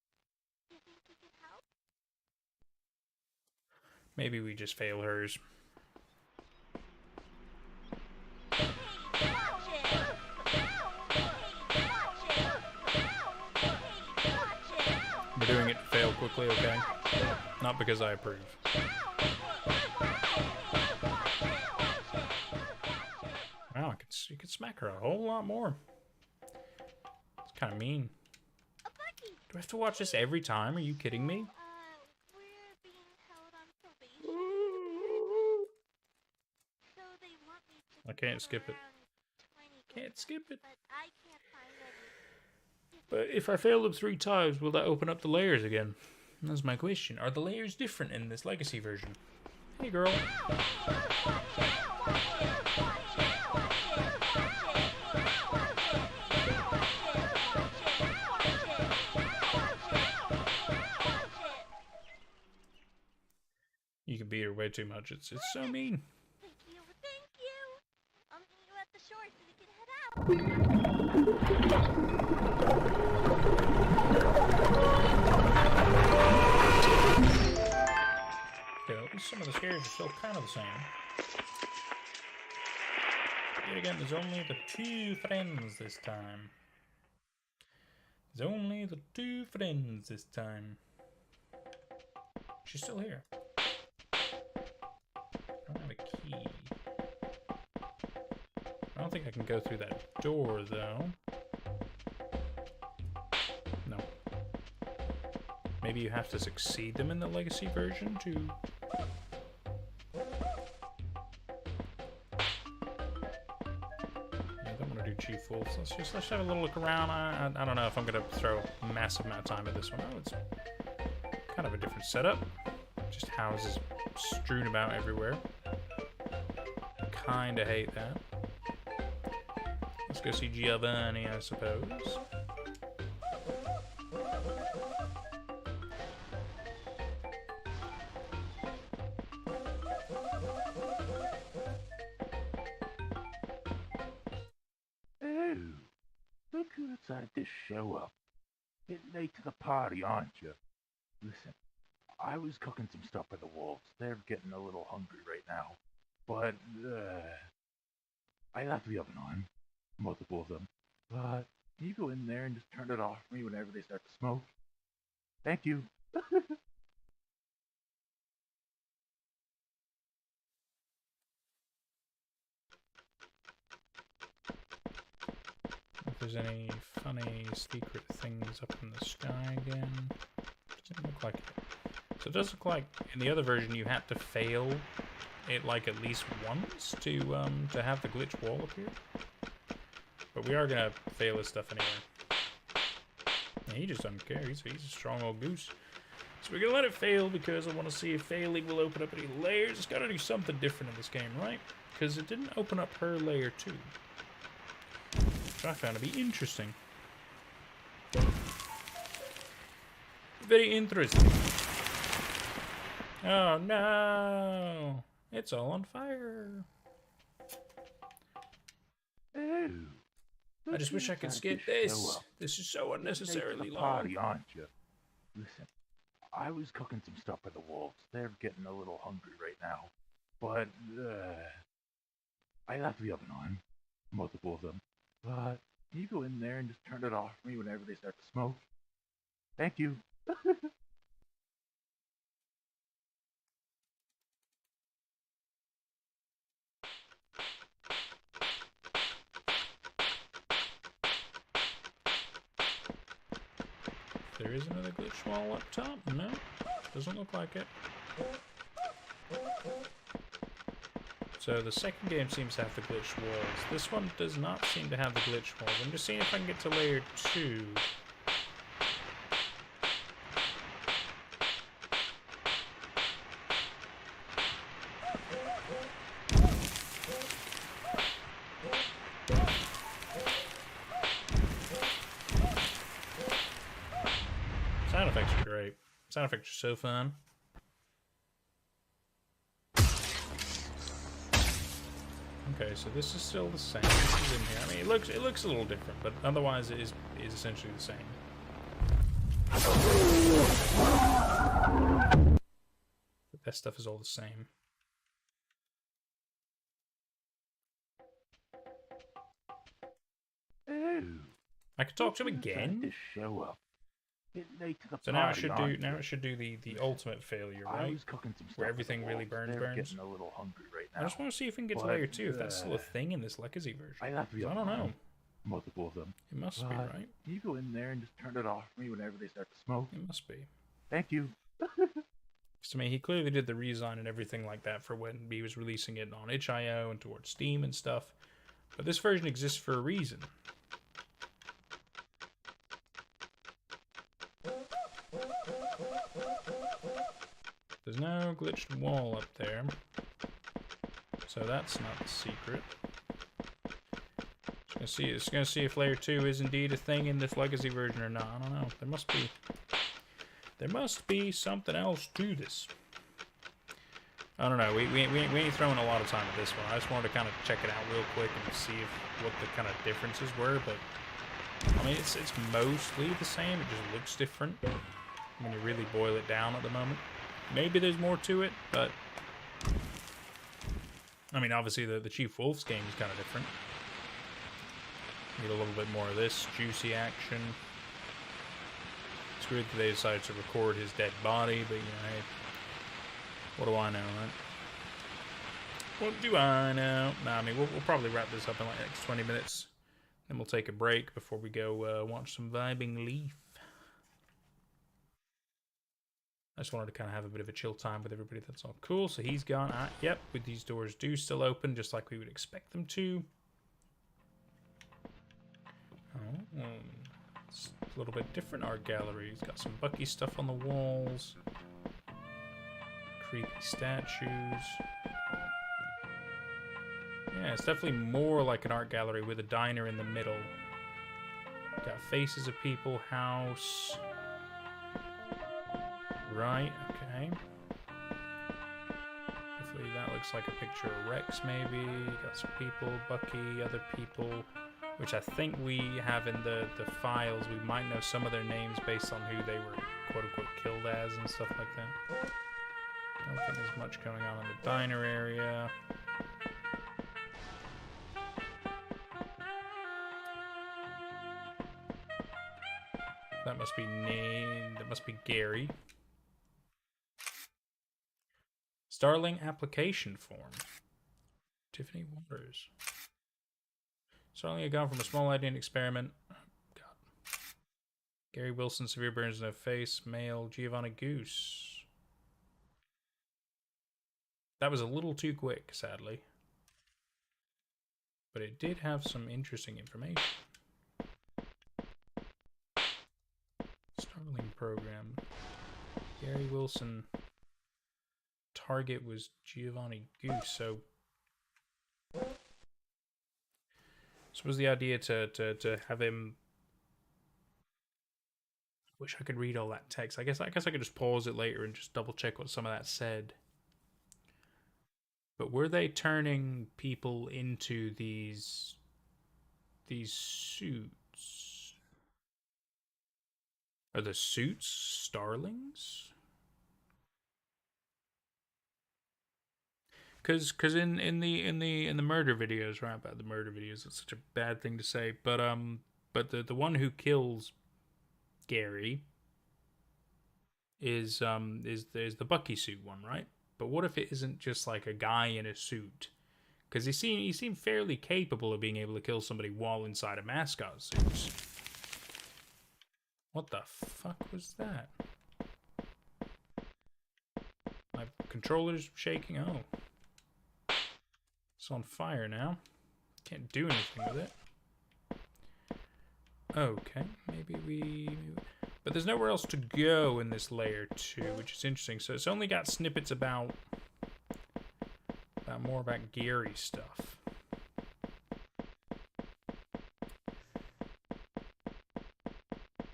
You think you can help? Maybe we just fail hers. Hey, watch it! Ow! We're doing it to fail quickly, okay? Not because I approve. Wow, you could smack her a whole lot more. It's kind of mean. Do I have to watch this every time? Are you kidding me? We're being held on probation. So they want me to I can't skip it. around 20 Can't skip it. but I can't find any. But if I fail them 3 times, will that open up the layers again? That's my question. Are the layers different in this Legacy version? Hey, girl. You can beat her way too much. It's so mean. Thank you. I'll meet you at the shore so we can head out. Okay, at least some of the scares are still kind of the same. Yet again, there's only the 2 friends this time. There's only the 2 friends this time. She's still here. I don't have a key. I don't think I can go through that door, though. No. Maybe you have to succeed them in the Legacy version to... I don't want to do Chief Wolves. Let's have a little look around. I don't know if I'm going to throw a massive amount of time at this one. Oh, it's kind of a different setup. Just houses strewn about everywhere. Kinda hate that. Let's go see Giovanni, I suppose. Oh, look who decided to show up. Getting late to the party, aren't you? Listen, I was cooking some stuff for the wolves. They're getting a little hungry right now. But, I left the oven on. Multiple of them. But, can you go in there and just turn it off for me whenever they start to smoke? Thank you. If there's any funny secret things up in the sky again. Doesn't look like it. So it does look like in the other version you had to fail it like at least once to have the glitch wall appear. But we are gonna fail his stuff anyway. Yeah, he just doesn't care. He's a strong old goose. So we're gonna let it fail because I want to see if failing will open up any layers. It's gotta do something different in this game, right? Because it didn't open up her layer too. Which I found to be interesting. Very interesting. Oh no! It's all on fire. Oh, I just wish I could skip this. This is so unnecessarily long. Party, aren't you? Listen, I was cooking some stuff for the wolves. They're getting a little hungry right now. But, I left the oven on. Multiple of them. But, can you go in there and just turn it off for me whenever they start to smoke? Thank you. There is another glitch wall up top? No, doesn't look like it. So the second game seems to have the glitch walls. This one does not seem to have the glitch walls. I'm just seeing if I can get to layer 2. Sound effects are great. Sound effects are so fun. Okay, so this is still the same. This is in here. I mean, it looks a little different, but otherwise it is essentially the same. But that stuff is all the same. Oh, I could talk to him look who decided again. to show up. Getting late to the So party, now it should do aren't you? it should do the ultimate failure, I right? was cooking some stuff Where for the everything really wolves. burns. They're getting a little hungry right now. I just want to see if we can get to But, layer 2, if that's still a thing in this Legacy version. I have to be 'Cause I don't know. multiple of them. It must be, right? You go in there and just turn it off for me whenever they start to smoke. It must be. Thank you. So, I mean, he clearly did the redesign and everything like that for when he was releasing it on itch.io and towards Steam and stuff. But this version exists for a reason. There's no glitched wall up there. So that's not the secret. Just gonna see if layer 2 is indeed a thing in this Legacy version or not. I don't know. There must be something else to this. I don't know. We ain't throwing a lot of time at this one. I just wanted to kind of check it out real quick and see what the kind of differences were. But I mean, it's mostly the same. It just looks different when you really boil it down at the moment. Maybe there's more to it, but I mean, obviously the Chief Wolf's game is kind of different. Need a little bit more of this juicy action. It's weird that they decided to record his dead body, but you know, hey, what do I know, right? What do I know? Nah, I mean, we'll probably wrap this up in like the next 20 minutes. Then we'll take a break before we go watch some Vibing Leaf. I just wanted to kind of have a bit of a chill time with everybody. That's all cool. So he's gone. Yep, with these doors do still open, just like we would expect them to. Oh, it's a little bit different art gallery. It's got some Bucky stuff on the walls. Creepy statues. Yeah, it's definitely more like an art gallery with a diner in the middle. Got faces of people, house. Right, okay. Hopefully that looks like a picture of Rex, maybe. Got some people, Bucky, other people, which I think we have in the files. We might know some of their names based on who they were quote-unquote killed as and stuff like that. Don't think there's much going on in the diner area. That must be Gary. Starling application form. Tiffany Waters. Starling had gone from a small idea and experiment. Oh, God. Gary Wilson, severe burns in the face. Male, Giovanni Goose. That was a little too quick, sadly. But it did have some interesting information. Starling program. Gary Wilson. Target was Giovanni Goose, so was the idea to have him. Wish I could read all that text. I guess I could just pause it later and just double check what some of that said. But were they turning people into these suits? Are the suits starlings? Because in the murder videos, right? About the murder videos, it's such a bad thing to say. But the one who kills Gary is the Bucky suit one, right? But what if it isn't just like a guy in a suit? Because he seemed fairly capable of being able to kill somebody while inside a mascot suit. What the fuck was that? My controller's shaking. Oh. It's on fire now. Can't do anything with it. Okay, maybe but there's nowhere else to go in this layer 2, which is interesting. So it's only got snippets about more about Gary stuff.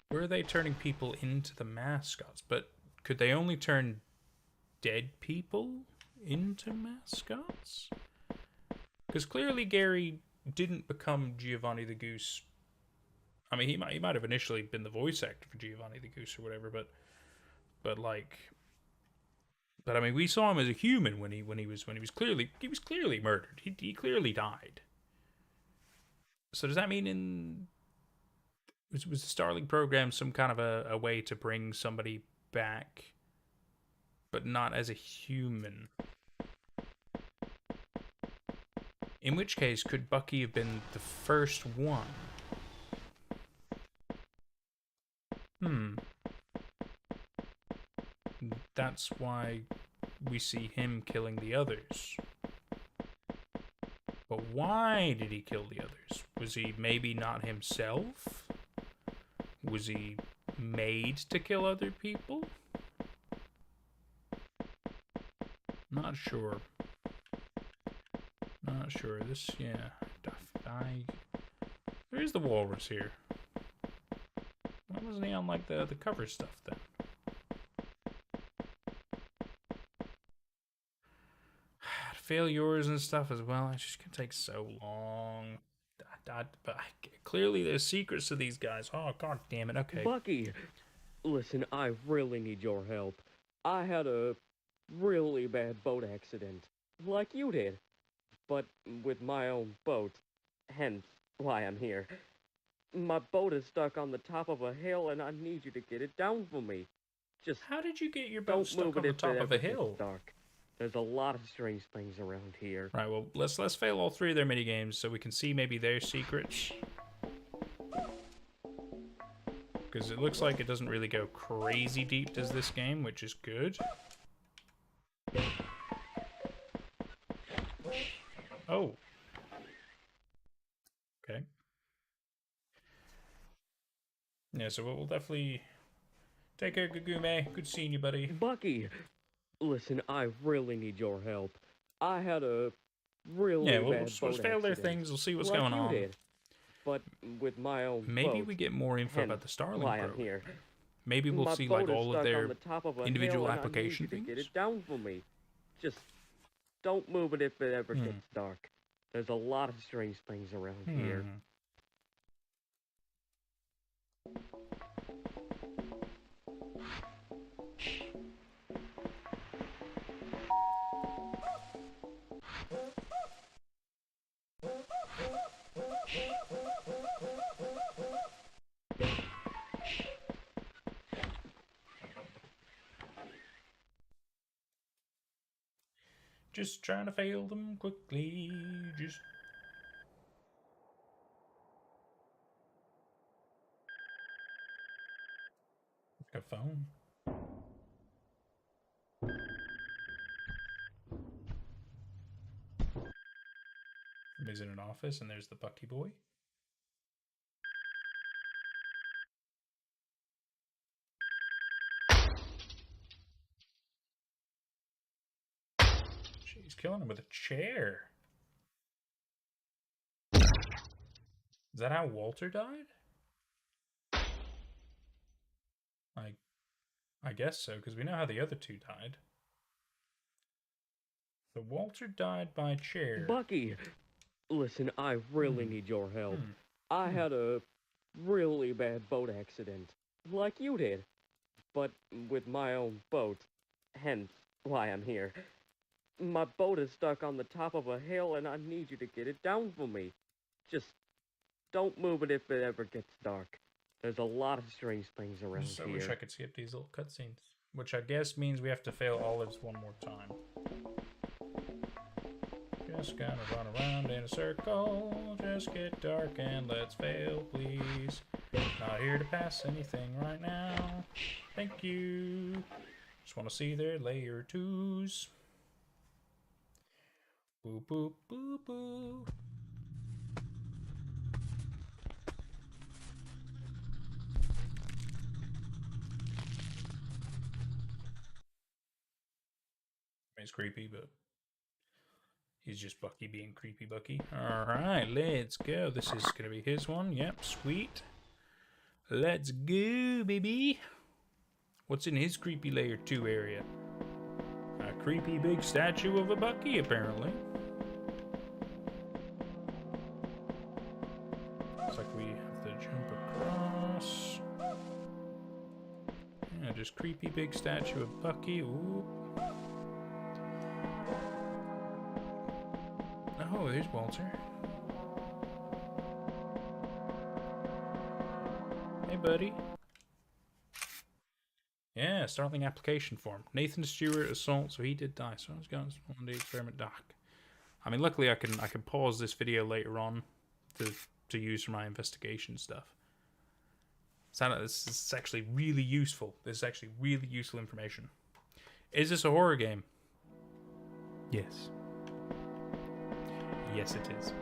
Where are they turning people into the mascots? But could they only turn dead people into mascots? Because clearly Gary didn't become Giovanni the Goose. I mean, he might have initially been the voice actor for Giovanni the Goose or whatever, but I mean, we saw him as a human when he was clearly murdered. He clearly died. So does that mean Was the Starlink program some kind of a way to bring somebody back, but not as a human? In which case, could Bucky have been the first one? That's why we see him killing the others. But why did he kill the others? Was he maybe not himself? Was he made to kill other people? Not sure. Not sure. This, yeah. There is the walrus here. Why wasn't he on, like, the cover stuff then? Failures and stuff as well. It's just gonna take so long. But clearly there's secrets to these guys. Oh, god damn it. Okay. Bucky, listen, I really need your help. I had a really bad boat accident, like you did, but with my own boat, hence why I'm here. My boat is stuck on the top of a hill, and I need you to get it down for me. Just how did you get your boat stuck on the top of a hill? Dark. There's a lot of strange things around here. Right, well, let's fail all three of their minigames so we can see maybe their secrets. Because it looks like it doesn't really go crazy deep, does this game, which is good. Oh. Okay. Yeah, so we'll definitely take care, Gugume. Good seeing you, buddy. Bucky, listen, I really need your help. I had a really bad boat we'll fail their accident, things. We'll see what's like going you on. Did, but with my own Maybe boat, we get more info about the Starlink why I'm program. here. Maybe we'll My see boat like is all stuck of their on the top of a individual hill, and application I need you to things. get it down for me. Just don't move it if it ever Hmm. gets dark. There's a lot of strange things around here. Just trying to fail them quickly. Just. A phone. He's in an office, and there's the Bucky boy. She's killing him with a chair. Is that how Walter died? I guess so, because we know how the other two died. So Walter died by chair. Bucky, listen, I really need your help. I had a really bad boat accident, like you did, but with my own boat, hence why I'm here. My boat is stuck on the top of a hill, and I need you to get it down for me. Just don't move it if it ever gets dark. There's a lot of strange things around I here. wish I could skip these little cutscenes. Which I guess means we have to fail olives one more time. Just gonna run around in a circle. Just get dark and let's fail, please. Not here to pass anything right now. Thank you. Just want to see their layer 2s. Boop, boop, boop, boop. It's creepy, but he's just Bucky being creepy Bucky. Alright, let's go. This is going to be his one. Yep, sweet. Let's go, baby. What's in his creepy layer 2 area? A creepy big statue of a Bucky, apparently. Looks like we have to jump across. Yeah, just creepy big statue of Bucky. Ooh. Oh, there's Walter. Hey, buddy. Yeah, Starling application form. Nathan Stewart assault, so he did die. So I was going on the experiment doc. I mean, luckily I can pause this video later on to use for my investigation stuff. So this is actually really useful. This is actually really useful information. Is this a horror game? Yes. Yes, it is.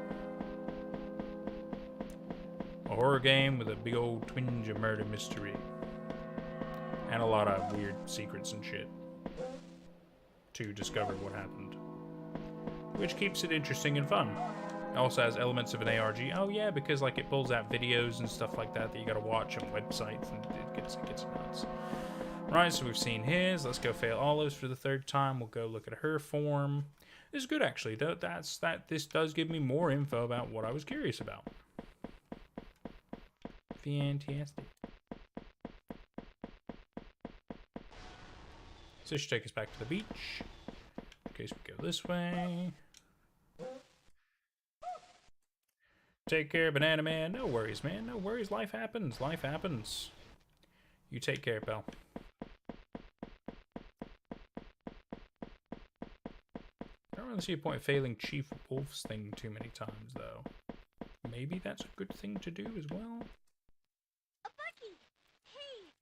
A horror game with a big old twinge of murder mystery. And a lot of weird secrets and shit. To discover what happened. Which keeps it interesting and fun. It also has elements of an ARG. Oh yeah, because like it pulls out videos and stuff like that you gotta watch on websites and it gets nuts. Right, so we've seen his. Let's go fail Olive's for the third time. We'll go look at her form. This is good actually. This does give me more info about what I was curious about. Fantastic. So this should take us back to the beach. In case we go this way. Take care, Banana Man. No worries, man. No worries. Life happens. Life happens. You take care, pal. I don't really see a point of failing Chief Wolf's thing too many times, though. Maybe that's a good thing to do as well. Bucky! Hey!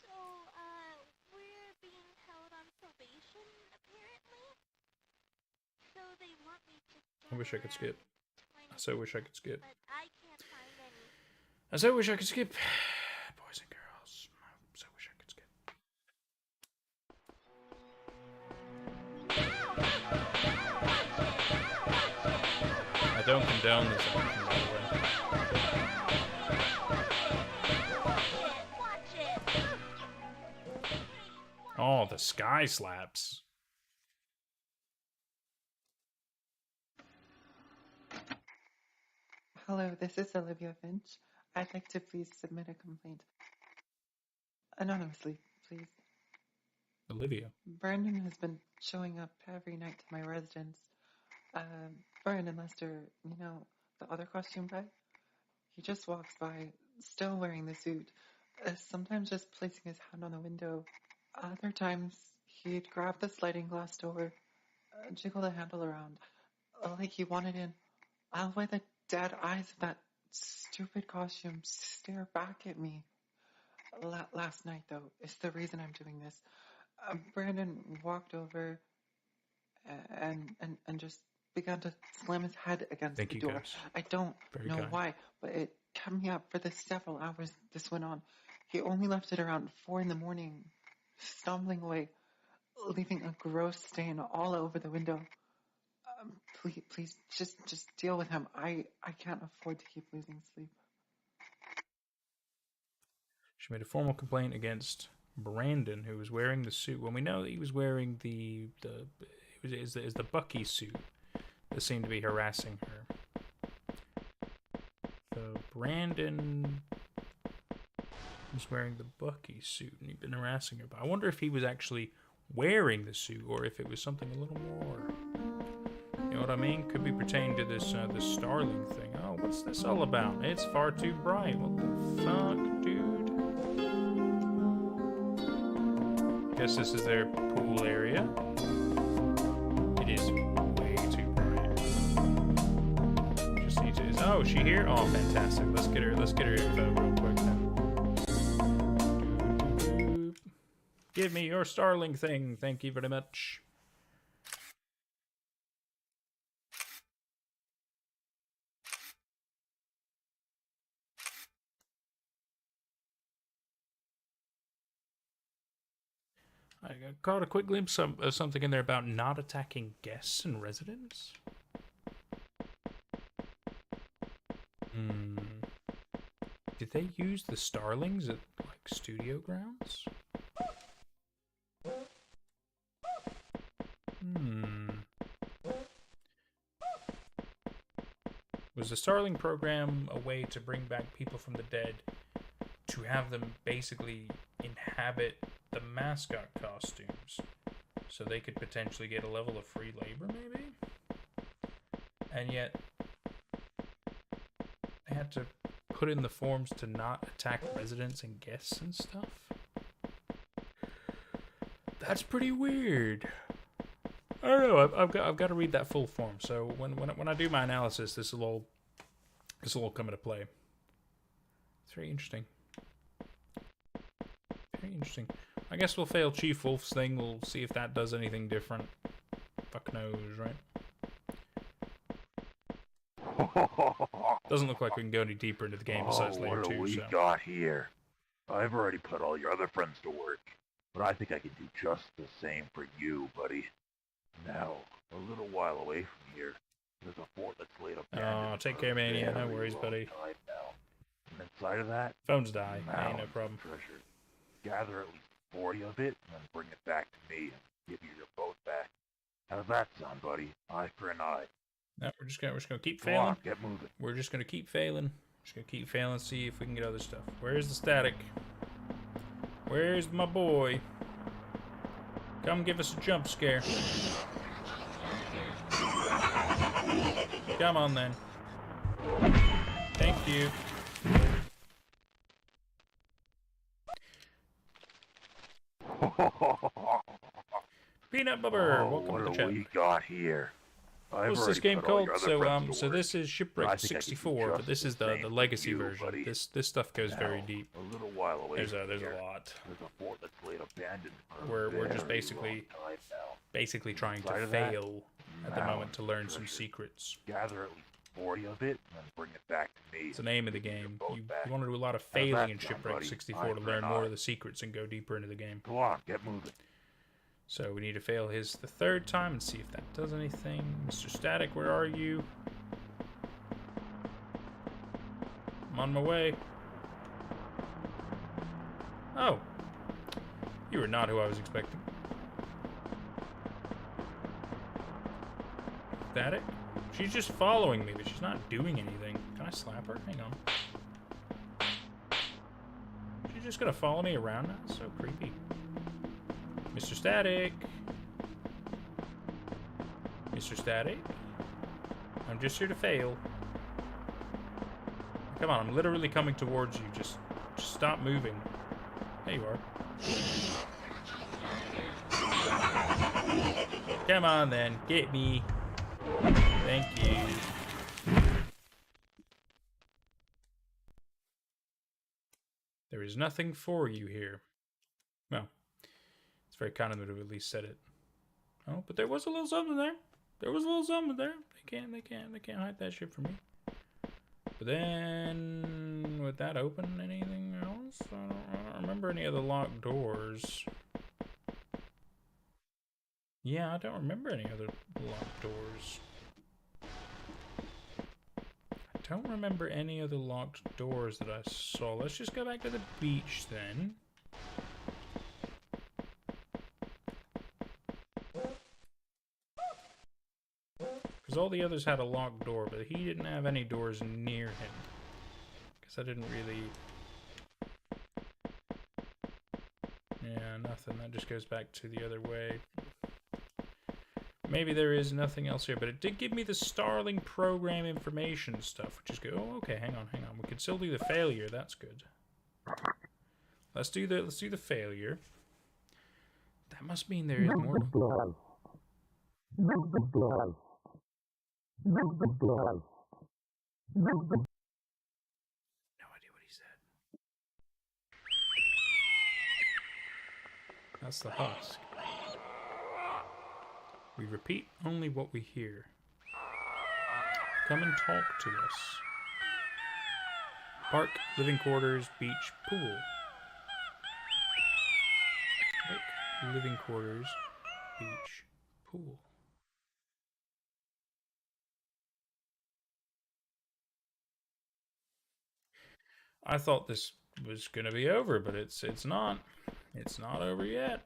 So, we're being held on probation, apparently? So they want me to I wish I could skip. I so wish I could skip. But I can't find any. I so wish I could skip. Boys and girls. I so wish I could skip. I don't condone this action, by the way. Watch it! Oh, the sky slaps. Hello, this is Olivia Finch. I'd like to please submit a complaint. Anonymously, please. Olivia. Brandon has been showing up every night to my residence. Brandon Lester, you know, the other costume guy? He just walks by, still wearing the suit, sometimes just placing his hand on the window. Other times, he'd grab the sliding glass door, jiggle the handle around, like he wanted in. Why the dead eyes of that stupid costume stare back at me. Last night, though, is the reason I'm doing this. Brandon walked over and just began to slam his head against the door. Guys. I don't know kind. why, but it kept me up for the several hours this went on. He only left it around 4 a.m, stumbling away, leaving a gross stain all over the window. Please, just deal with him. I can't afford to keep losing sleep. She made a formal complaint against Brandon, who was wearing the suit. When we know that he was wearing the Bucky suit that seemed to be harassing her. So Brandon was wearing the Bucky suit, and he'd been harassing her. But I wonder if he was actually wearing the suit, or if it was something a little more. You know what I mean? Could be pertaining to this this Starling thing. Oh, what's this all about? It's far too bright. What the fuck, dude? Guess this is their pool area. It is way too bright. Just need to. Oh, is she here? Oh, fantastic. Let's get her info real quick then. Give me your Starling thing. Thank you very much. I caught a quick glimpse of something in there about not attacking guests and residents. Did they use the Starlings at, like, studio grounds? Was the Starling program a way to bring back people from the dead, to have them basically inhabit the mascot costumes, so they could potentially get a level of free labor, maybe? And yet, they had to put in the forms to not attack residents and guests and stuff. That's pretty weird. I don't know. I've got to read that full form. So when I do my analysis, this will all come into play. It's very interesting. Very interesting. I guess we'll fail Chief Wolf's thing. We'll see if that does anything different. Fuck knows, right? Doesn't look like we can go any deeper into the game besides layer what 2. do we So. got here? I've already put all your other friends to work, but I think I can do just the same for you, buddy. Now, a little while away from here, there's a fort that's laid abandoned. Oh, take care, man. Yeah, no worries, buddy. And inside of that, Phones die. Ain't no mounds of problem. treasure. Gather at least 40 of it, and then bring it back to me and give you your boat back. How's that sound, buddy? Eye for an eye. No, we're just gonna keep Come failing. on, get moving. We're just gonna keep failing. Just gonna keep failing. See if we can get other stuff. Where's the static? Where's my boy? Come give us a jump scare. Come on then. Thank you. Peanut Bubber, welcome to the what chat. do we got here? I've What's this already game put all called? your other So friends to so work, this is but Shipwreck I think I can do 64, but just this is the same for legacy you, version. buddy. This stuff goes very Now, deep. A little while away There's from a here, lot. There's a fort that's laid abandoned for a We're just very basically long time now. trying Inside to of that, fail at the moment mounds to of learn some treasure. secrets. Gather at least 40 of it, and then bring it back to me. It's the name of the and give you your game. boat You back. want to do a lot of How's failing that in sound, Shipwreck buddy? 64 Eye to for learn an more eye. of the secrets and go deeper into the game. Go on, get moving. So we need to fail his the third time and see if that does anything. Mr. Static, where are you? I'm on my way. Oh. You are not who I was expecting. Static? She's just following me, but she's not doing anything. Can I slap her? Hang on. She's just gonna follow me around now? That's so creepy. Mr. Static. Mr. Static? I'm just here to fail. Come on, I'm literally coming towards you. Just stop moving. There you are. Come on then, get me. Thank you. There is nothing for you here. Well, it's very kind of them to have at least said it. Oh, but there was a little something there. There was a little something there. They can't hide that shit from me. But then, would that open anything else? I don't remember any other locked doors. Yeah, I don't remember any other locked doors. I don't remember any other locked doors that I saw. Let's just go back to the beach then. Because all the others had a locked door, but he didn't have any doors near him. Because I didn't really... Yeah, nothing. That just goes back to the other way. Maybe there is nothing else here, but it did give me the Starling program information stuff, which is good. Oh, okay, hang on. We can still do the failure. That's good. Let's do the failure. That must mean there is more. No idea what he said. That's the husk. We repeat only what we hear. Come and talk to us. Park, living quarters, beach, pool. Park, living quarters, beach, pool. I thought this was gonna be over, but it's not. It's not over yet.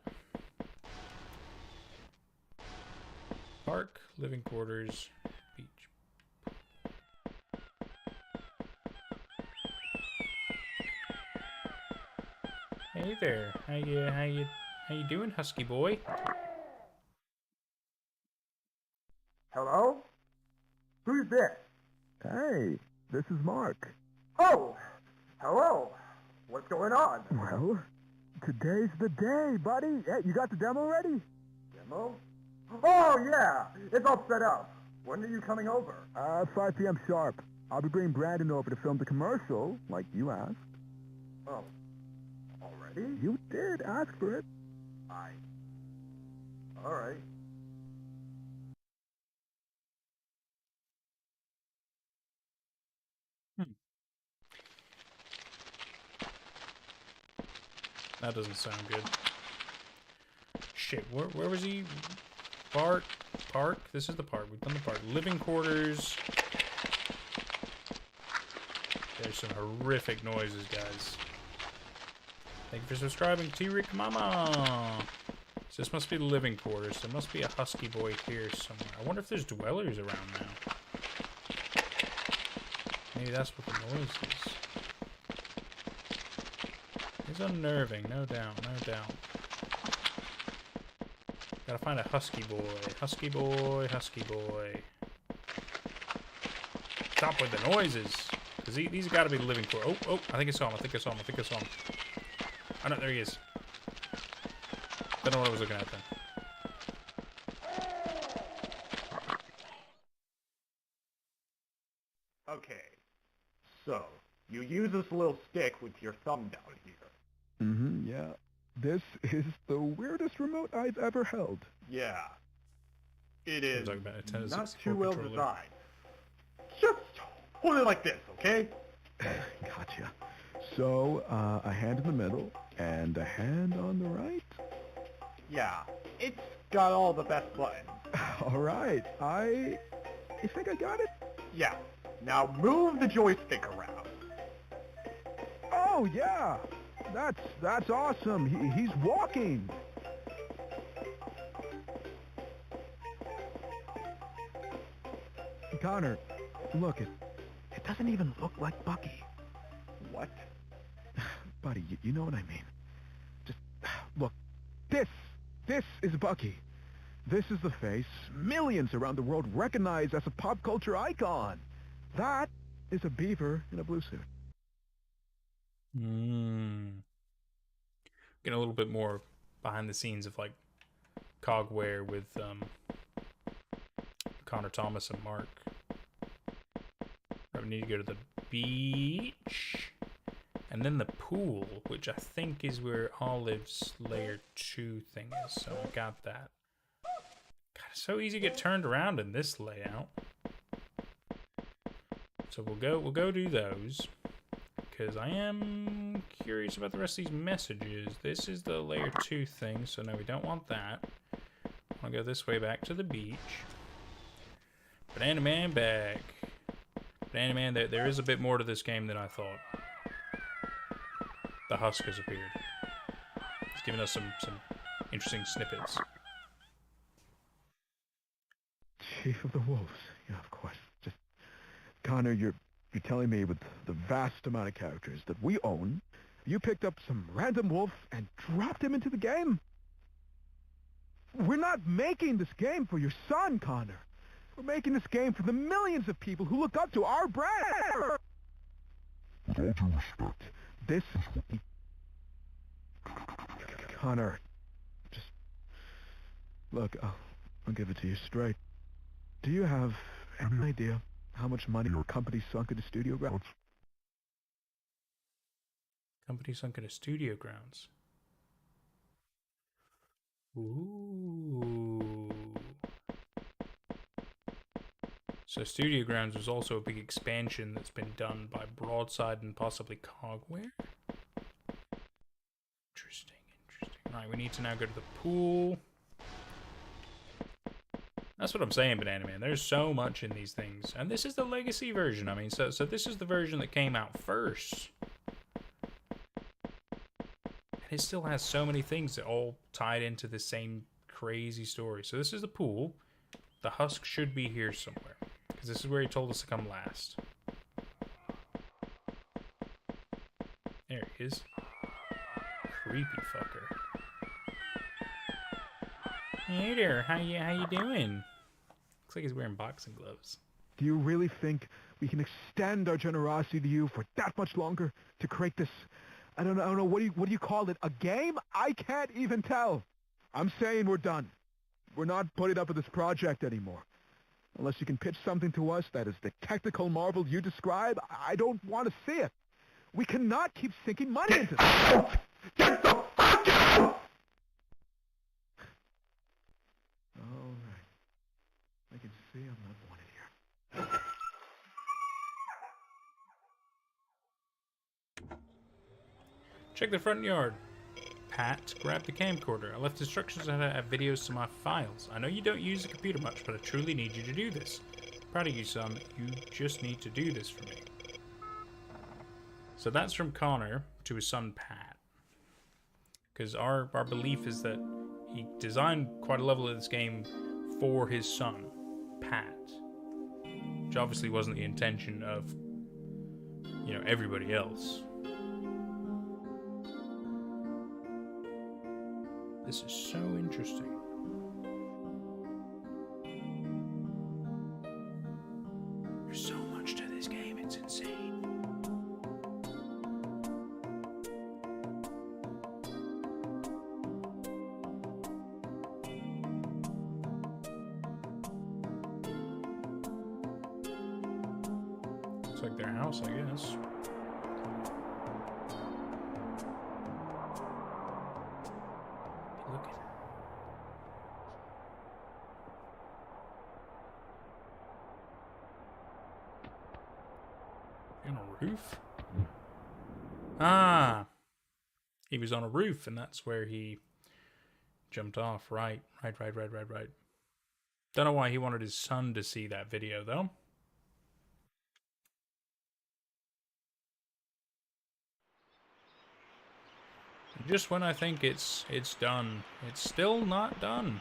Park, living quarters, beach. Hey there, how you doing, husky boy? Hello? Who's this? Hey, this is Mark. Oh, hello. What's going on? Well, today's the day, buddy. Hey, you got the demo ready? Demo? Oh, yeah. It's all set up. When are you coming over? 5 p.m. sharp. I'll be bringing Brandon over to film the commercial, like you asked. Oh, already? You did ask for it. All right. That doesn't sound good. Shit, where was he? Park? This is the park. We've done the park. Living quarters. There's some horrific noises, guys. Thank you for subscribing, T-Rick Mama. So this must be the living quarters. There must be a husky boy here somewhere. I wonder if there's dwellers around now. Maybe that's what the noise is. It's unnerving, no doubt, no doubt. Gotta find a husky boy. Husky boy, husky boy. Stop with the noises. Because these have got to be the living quarters. Oh, I think I saw him. I think I saw him. Oh, no, there he is. Don't know what I was looking at then. Okay. So, you use this little stick with your thumb down here. Mm-hmm, yeah. This is the weirdest remote I've ever held. Yeah. It is Talking about a Nintendo not 64 too well controller. designed. Just hold it like this, okay? Gotcha. So, a hand in the middle, and a hand on the right? Yeah. It's got all the best buttons. Alright, I think I got it. Yeah. Now move the joystick around. Oh, yeah! That's awesome. He's walking. Connor, look, it doesn't even look like Bucky. What? Buddy, you know what I mean. Just, look, this is Bucky. This is the face millions around the world recognize as a pop culture icon. That is a beaver in a blue suit. Getting a little bit more behind the scenes of like Cogware with Connor Thomas and Mark. We need to go to the beach and then the pool, which I think is where Olive's layer 2 thing is. So I got that. God, it's so easy to get turned around in this layout. So we'll go do those. Because I am curious about the rest of these messages. This is the layer 2 thing, so no, we don't want that. I'll go this way back to the beach. Banana Man back. Banana Man, there is a bit more to this game than I thought. The husk has appeared. It's giving us some interesting snippets. Chief of the Wolves. Yeah, of course. Just, Connor, you're telling me with the vast amount of characters that we own, you picked up some random wolf and dropped him into the game? We're not making this game for your son, Connor. We're making this game for the millions of people who look up to our brand. With all due respect, this is what we... Connor, just... Look, I'll give it to you straight. Do you have any idea how much money your company sunk into studio grounds? Company sunk into studio grounds. Ooh. So Studio Grounds was also a big expansion that's been done by Broadside and possibly Cogware? Interesting. Alright, we need to now go to the pool. That's what I'm saying, Banana Man. There's so much in these things. And this is the legacy version. I mean, so this is the version that came out first. And it still has so many things that all tied into the same crazy story. So this is the pool. The husk should be here somewhere. Because this is where he told us to come last. There he is. Creepy fucker. Hey there, how you doing? Looks like he's wearing boxing gloves. Do you really think we can extend our generosity to you for that much longer to create this? I don't know. What do you call it? A game? I can't even tell. I'm saying we're done. We're not putting up with this project anymore. Unless you can pitch something to us that is the technical marvel you describe, I don't want to see it. We cannot keep sinking money into this. Get the fuck out! All right. I can see I'm not wanted here. Check the front yard. Pat, grab the camcorder. I left instructions on how to add videos to my files. I know you don't use the computer much, but I truly need you to do this. Proud of you, son. You just need to do this for me. So that's from Connor to his son, Pat. Because our belief is that he designed quite a level of this game for his son, Pat. Which obviously wasn't the intention of, you know, everybody else. This is so interesting. There's so much to this game, it's insane. Looks like their house, I guess. Look at it. On a roof? Ah! He was on a roof, and that's where he jumped off. Right. Don't know why he wanted his son to see that video, though. Just when I think it's done, it's still not done.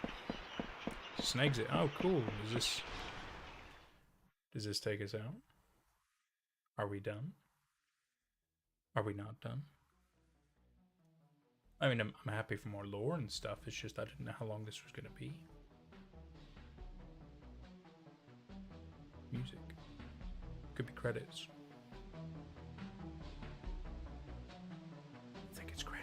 Just an exit. Oh, cool. Does this take us out? Are we done? Are we not done? I mean, I'm happy for more lore and stuff. It's just I didn't know how long this was going to be. Music. Could be credits. I think it's credits.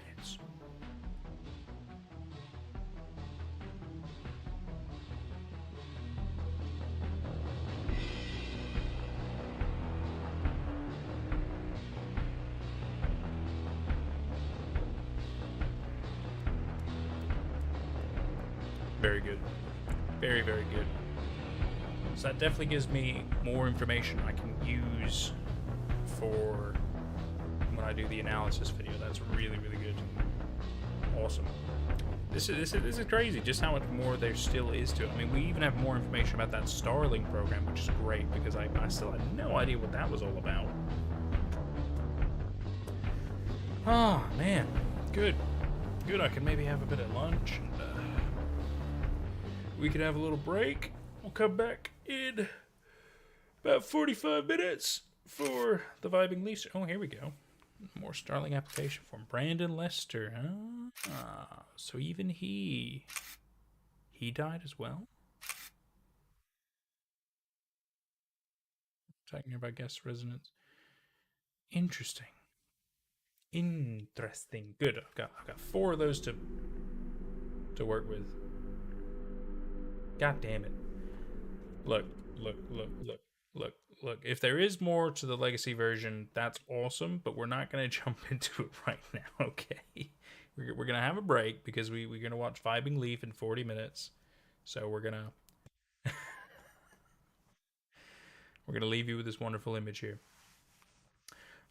Very good. Very, very good. So that definitely gives me more information I can use for when I do the analysis video. That's really, really good. Awesome. This is crazy, just how much more there still is to it. I mean, we even have more information about that Starlink program, which is great, because I still had no idea what that was all about. Oh, man. Good. Good, I can maybe have a bit of lunch, and we could have a little break. We'll come back in about 45 minutes for the Vibing Leaf. Oh, here we go. More Starlink application form. Brandon Lester, huh? Ah, so even he died as well? Attack nearby guest residence. Interesting. Interesting. Good. I've got 4 of those to work with. God damn it. Look. If there is more to the Legacy version, that's awesome, but we're not going to jump into it right now, okay? We're going to have a break because we're going to watch Vibing Leaf in 40 minutes. So we're going to leave you with this wonderful image here.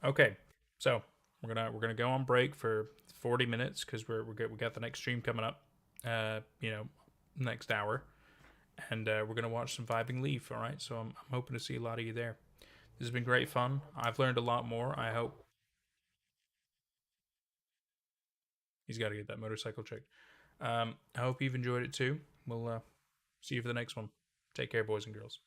Okay. So, we're going to go on break for 40 minutes cuz we got the next stream coming up next hour. And we're going to watch some Vibing Leaf, all right? So I'm hoping to see a lot of you there. This has been great fun. I've learned a lot more. I hope. He's got to get that motorcycle checked. I hope you've enjoyed it too. We'll see you for the next one. Take care, boys and girls.